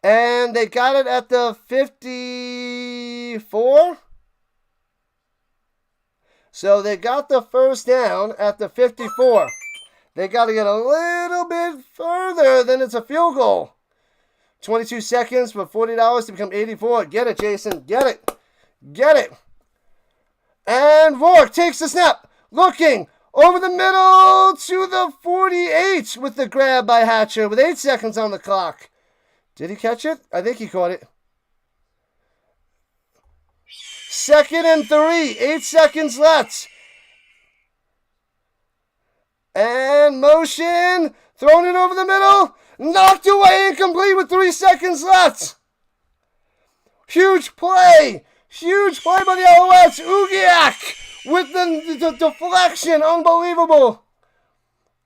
S1: And they got it at the 54. So they got the first down at the 54. They got to get a little bit further than it's a field goal. 22 seconds for $40 to become 84. Get it, Jason. Get it. Get it. And Rourke takes the snap. Looking over the middle to the 48 with the grab by Hatcher with 8 seconds on the clock. Did he catch it? I think he caught it. 2nd and 3. 8 seconds left. And motion. Thrown it over the middle. Knocked away, incomplete with 3 seconds left. Huge play. Huge play by the Alouettes. Ugiak with the deflection. Unbelievable.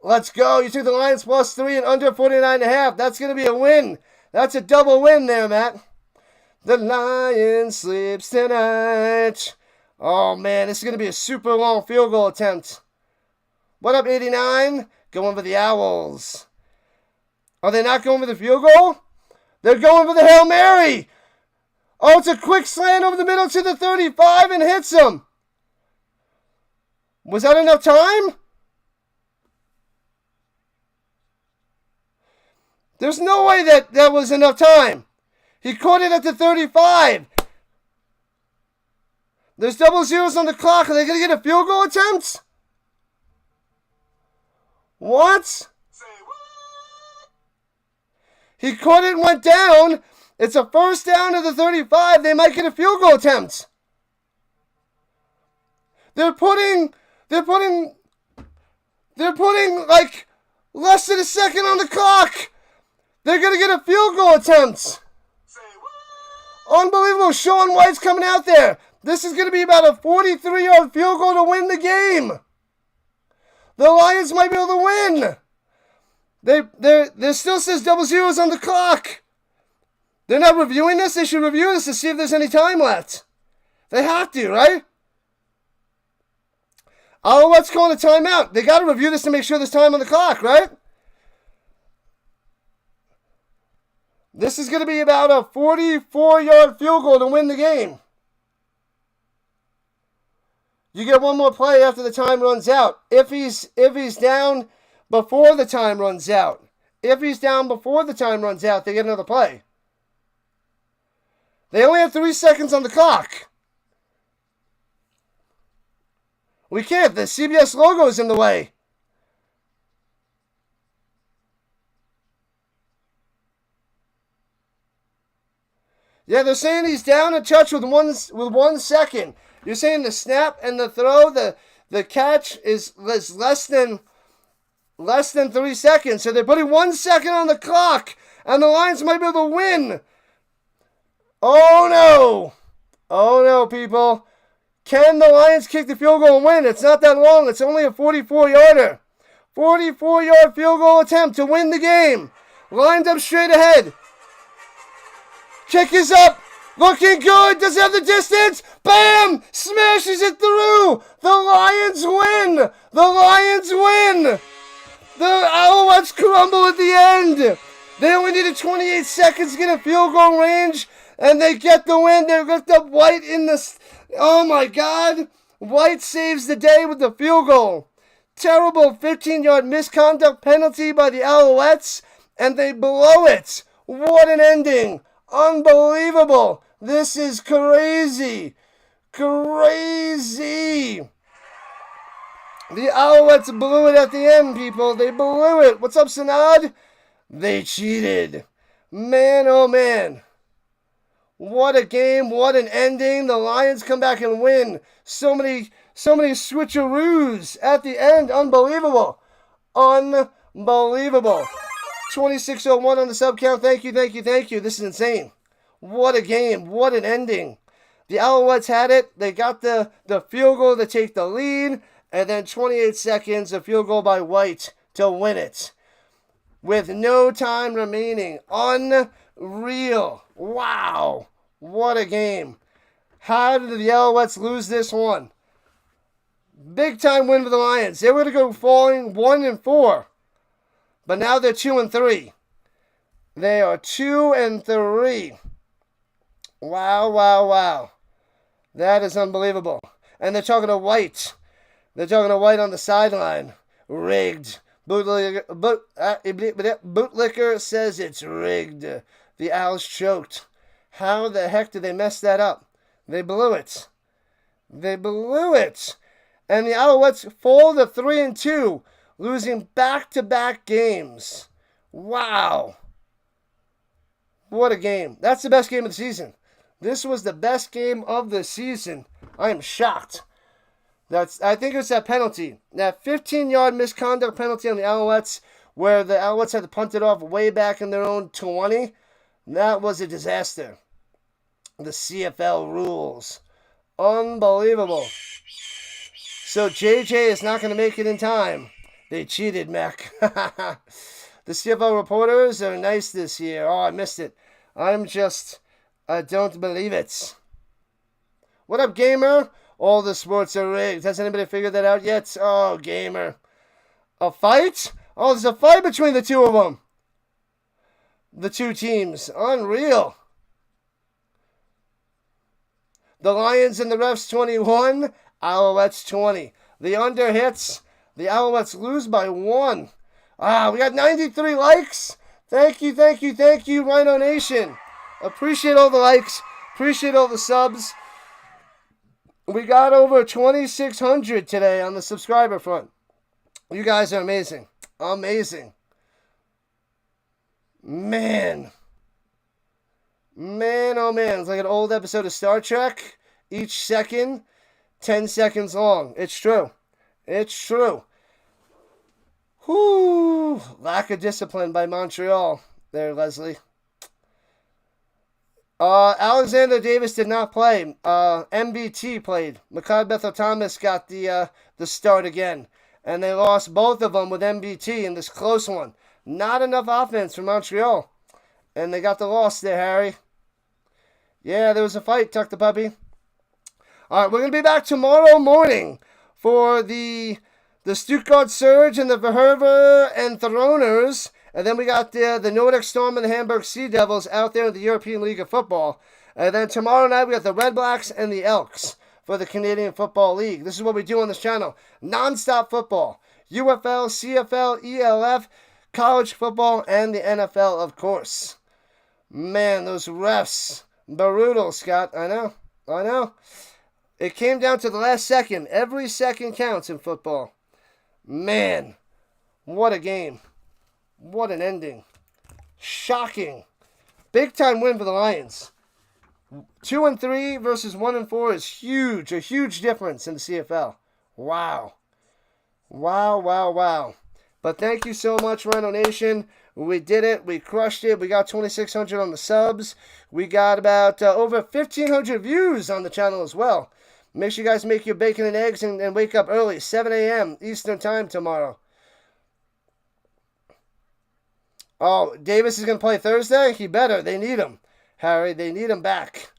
S1: Let's go. You took the Lions +3 and under 49.5. That's going to be a win. That's a double win there, Matt. The Lion sleeps tonight. Oh, man, this is going to be a super long field goal attempt. What up, 89? Going for the Owls. Are they not going for the field goal? They're going for the Hail Mary. Oh, it's a quick slant over the middle to the 35 and hits him. Was that enough time? There's no way that was enough time. He caught it at the 35. There's double zeros on the clock. Are they going to get a field goal attempt? What?
S2: Say what?
S1: He caught it and went down. It's a first down to the 35. They might get a field goal attempt. They're putting like less than a second on the clock. They're going to get a field goal attempt.
S2: Say what?
S1: Unbelievable. Sean White's coming out there. This is going to be about a 43-yard field goal to win the game. The Lions might be able to win. There still says double zeros on the clock. They're not reviewing this. They should review this to see if there's any time left. They have to, right? Alouettes calling a timeout. They got to review this to make sure there's time on the clock, right? This is going to be about a 44-yard field goal to win the game. You get one more play after the time runs out. If he's down before the time runs out. If he's down before the time runs out, they get another play. They only have 3 seconds on the clock. We can't. The CBS logo is in the way. Yeah, they're saying he's down a touch with 1 second. You're saying the snap and the throw, the catch is less than 3 seconds. So they're putting 1 second on the clock, and the Lions might be able to win. Oh no! Oh no, people! Can the Lions kick the field goal and win? It's not that long. It's only a 44-yarder. 44-yard field goal attempt to win the game. Lined up straight ahead. Kick is up. Looking good. Does it have the distance? Bam! Smashes it through. The Lions win. The Lions win. The Alouettes crumble at the end. They only needed 28 seconds to get a field goal range, and they get the win. They lift up White in the... Oh, my God. White saves the day with the field goal. Terrible 15-yard misconduct penalty by the Alouettes, and they blow it. What an ending. Unbelievable. This is crazy. Crazy. The Alouettes blew it at the end, people. They blew it. What's up, Sanad? They cheated. Man, oh man. What a game. What an ending. The Lions come back and win. So many switcheroos at the end. Unbelievable. Unbelievable. 2601 on the sub count. Thank you. This is insane. What a game. What an ending. The Alouettes had it. They got the field goal to take the lead. And then 28 seconds, a field goal by White to win it. With no time remaining. Unreal. Wow. What a game. How did the Alouettes lose this one? Big time win for the Lions. They were going to go falling 1-4. But now they're 2-3. They are 2-3. Wow. That is unbelievable. And they're talking to White. They're talking to White on the sideline. Rigged. Bootlicker says it's rigged. The Owls choked. How the heck did they mess that up? They blew it. And the Alouettes fall to 3-2, losing back-to-back games. Wow. What a game. That's the best game of the season. This was the best game of the season. I am shocked. I think it's that penalty. That 15-yard misconduct penalty on the Alouettes, where the Alouettes had to punt it off way back in their own 20. That was a disaster. The CFL rules. Unbelievable. So JJ is not going to make it in time. They cheated, Mac. The CFL reporters are nice this year. Oh, I missed it. I don't believe it. What up, gamer? All the sports are rigged. Has anybody figured that out yet? Oh, gamer. A fight? Oh, there's a fight between the two of them. The two teams. Unreal. The Lions and the refs 21. Alouettes 20. The under hits. The Alouettes lose by 1. We got 93 likes. Thank you, Rhino Nation. Appreciate all the likes. Appreciate all the subs. We got over 2,600 today on the subscriber front. You guys are amazing. Amazing. Man, oh man. It's like an old episode of Star Trek. Each second, 10 seconds long. It's true. Whoo. Lack of discipline by Montreal there, Leslie. Alexander Davis did not play. MBT played. Makad Bethel-Thomas got the start again. And they lost both of them with MBT in this close one. Not enough offense for Montreal. And they got the loss there, Harry. Yeah, there was a fight, Tuck the Puppy. Alright, we're going to be back tomorrow morning for the Stuttgart Surge and the Verhever and Throners. And then we got the Nordic Storm and the Hamburg Sea Devils out there in the European League of Football. And then tomorrow night we got the Red Blacks and the Elks for the Canadian Football League. This is what we do on this channel. Non-stop football. UFL, CFL, ELF, college football, and the NFL, of course. Man, those refs. Brutal, Scott. I know. It came down to the last second. Every second counts in football. Man, what a game. What an ending. Shocking. Big time win for the Lions. 2-3 versus 1-4 is huge. A huge difference in the CFL. Wow. But thank you so much, Rhino Nation. We did it. We crushed it. We got 2,600 on the subs. We got about over 1,500 views on the channel as well. Make sure you guys make your bacon and eggs and wake up early. 7 a.m. Eastern Time tomorrow. Oh, Davis is going to play Thursday? He better. They need him. Harry, they need him back.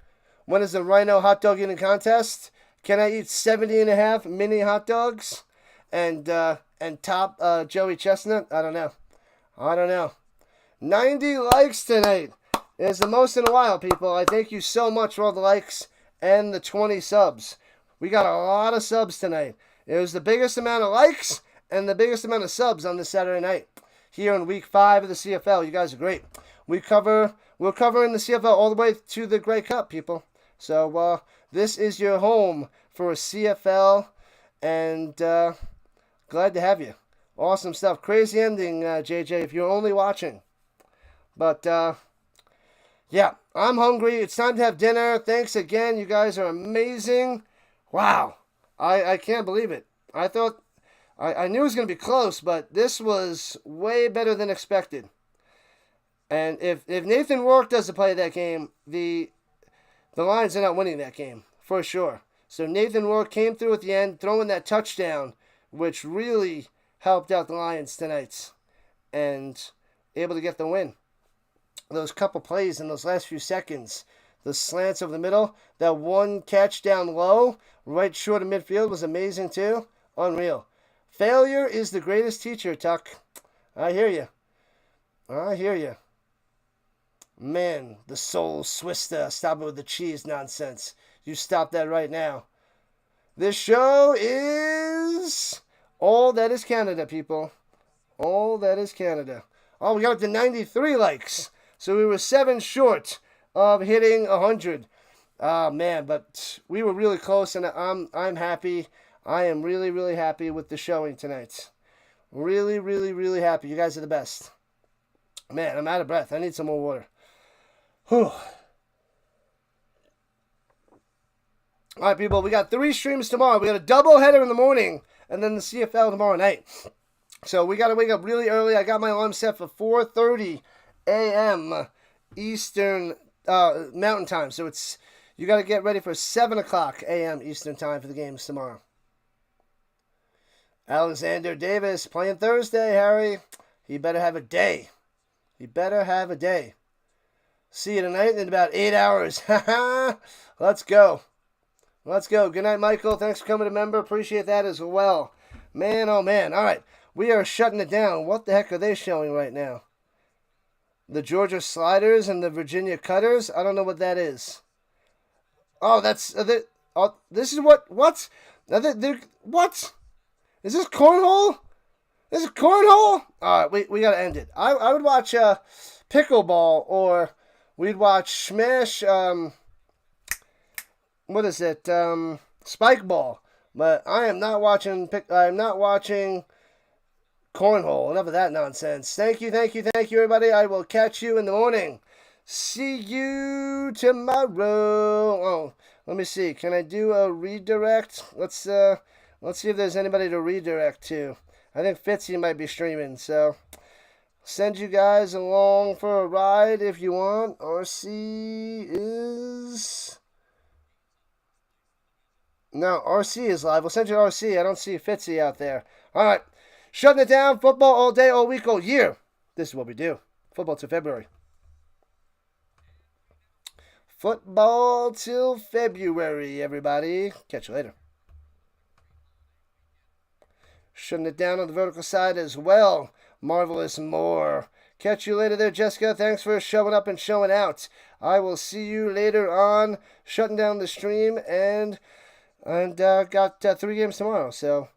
S1: When is the Rhino hot dog eating contest? Can I eat 70.5 mini hot dogs? And top Joey Chestnut? I don't know. 90 likes tonight. It's the most in a while, people. I thank you so much for all the likes and the 20 subs. We got a lot of subs tonight. It was the biggest amount of likes and the biggest amount of subs on this Saturday night here in Week 5 of the CFL. You guys are great. We're covering the CFL all the way to the Grey Cup, people. So this is your home for a CFL, and glad to have you. Awesome stuff. Crazy ending, JJ, if you're only watching. But, yeah, I'm hungry. It's time to have dinner. Thanks again. You guys are amazing. Wow. I can't believe it. I thought, I knew it was going to be close, but this was way better than expected. And if Nathan Rourke doesn't play that game, the Lions are not winning that game, for sure. So Nathan Rourke came through at the end, throwing that touchdown, which really helped out the Lions tonight, and able to get the win. Those couple plays in those last few seconds, the slants over the middle, that one catch down low, right short of midfield was amazing too. Unreal. Failure is the greatest teacher, Tuck. I hear you. I hear you. Man, the soul Swista. Stop it with the cheese nonsense. You stop that right now. This show is all that is Canada, people. All that is Canada. Oh, we got up to 93 likes. So we were 7 short of hitting 100. Man, but we were really close, and I'm happy. I am really, really happy with the showing tonight. Really, really, really happy. You guys are the best. Man, I'm out of breath. I need some more water. Whew. All right, people, we got 3 streams tomorrow. We got a double header in the morning, and then the CFL tomorrow night. So we got to wake up really early. I got my alarm set for 4:30 a.m. Eastern Mountain Time. So you got to get ready for 7 o'clock a.m. Eastern Time for the games tomorrow. Alexander Davis playing Thursday, Harry. He better have a day. He better have a day. See you tonight in about 8 hours. Let's go. Let's go. Good night, Michael. Thanks for coming to member. Appreciate that as well. Man, oh man. All right. We are shutting it down. What the heck are they showing right now? The Georgia Sliders and the Virginia Cutters? I don't know what that is. Oh, that's... this is what... What? What? Is this cornhole? This is cornhole? All right, we got to end it. I would watch pickleball, or we'd watch Smash... what is it? Spike ball. But I am not watching... I'm not watching... cornhole. Enough of that nonsense. Thank you, everybody. I will catch you in the morning. See you tomorrow. Oh, let me see. Can I do a redirect? Let's see if there's anybody to redirect to. I think Fitzy might be streaming, so send you guys along for a ride if you want. RC is... No, RC is live. We'll send you RC. I don't see Fitzy out there. All right. Shutting it down. Football all day, all week, all year. This is what we do. Football till February. Football till February, everybody. Catch you later. Shutting it down on the vertical side as well. Marvelous Moore. Catch you later there, Jessica. Thanks for showing up and showing out. I will see you later on. Shutting down the stream, and got 3 games tomorrow. So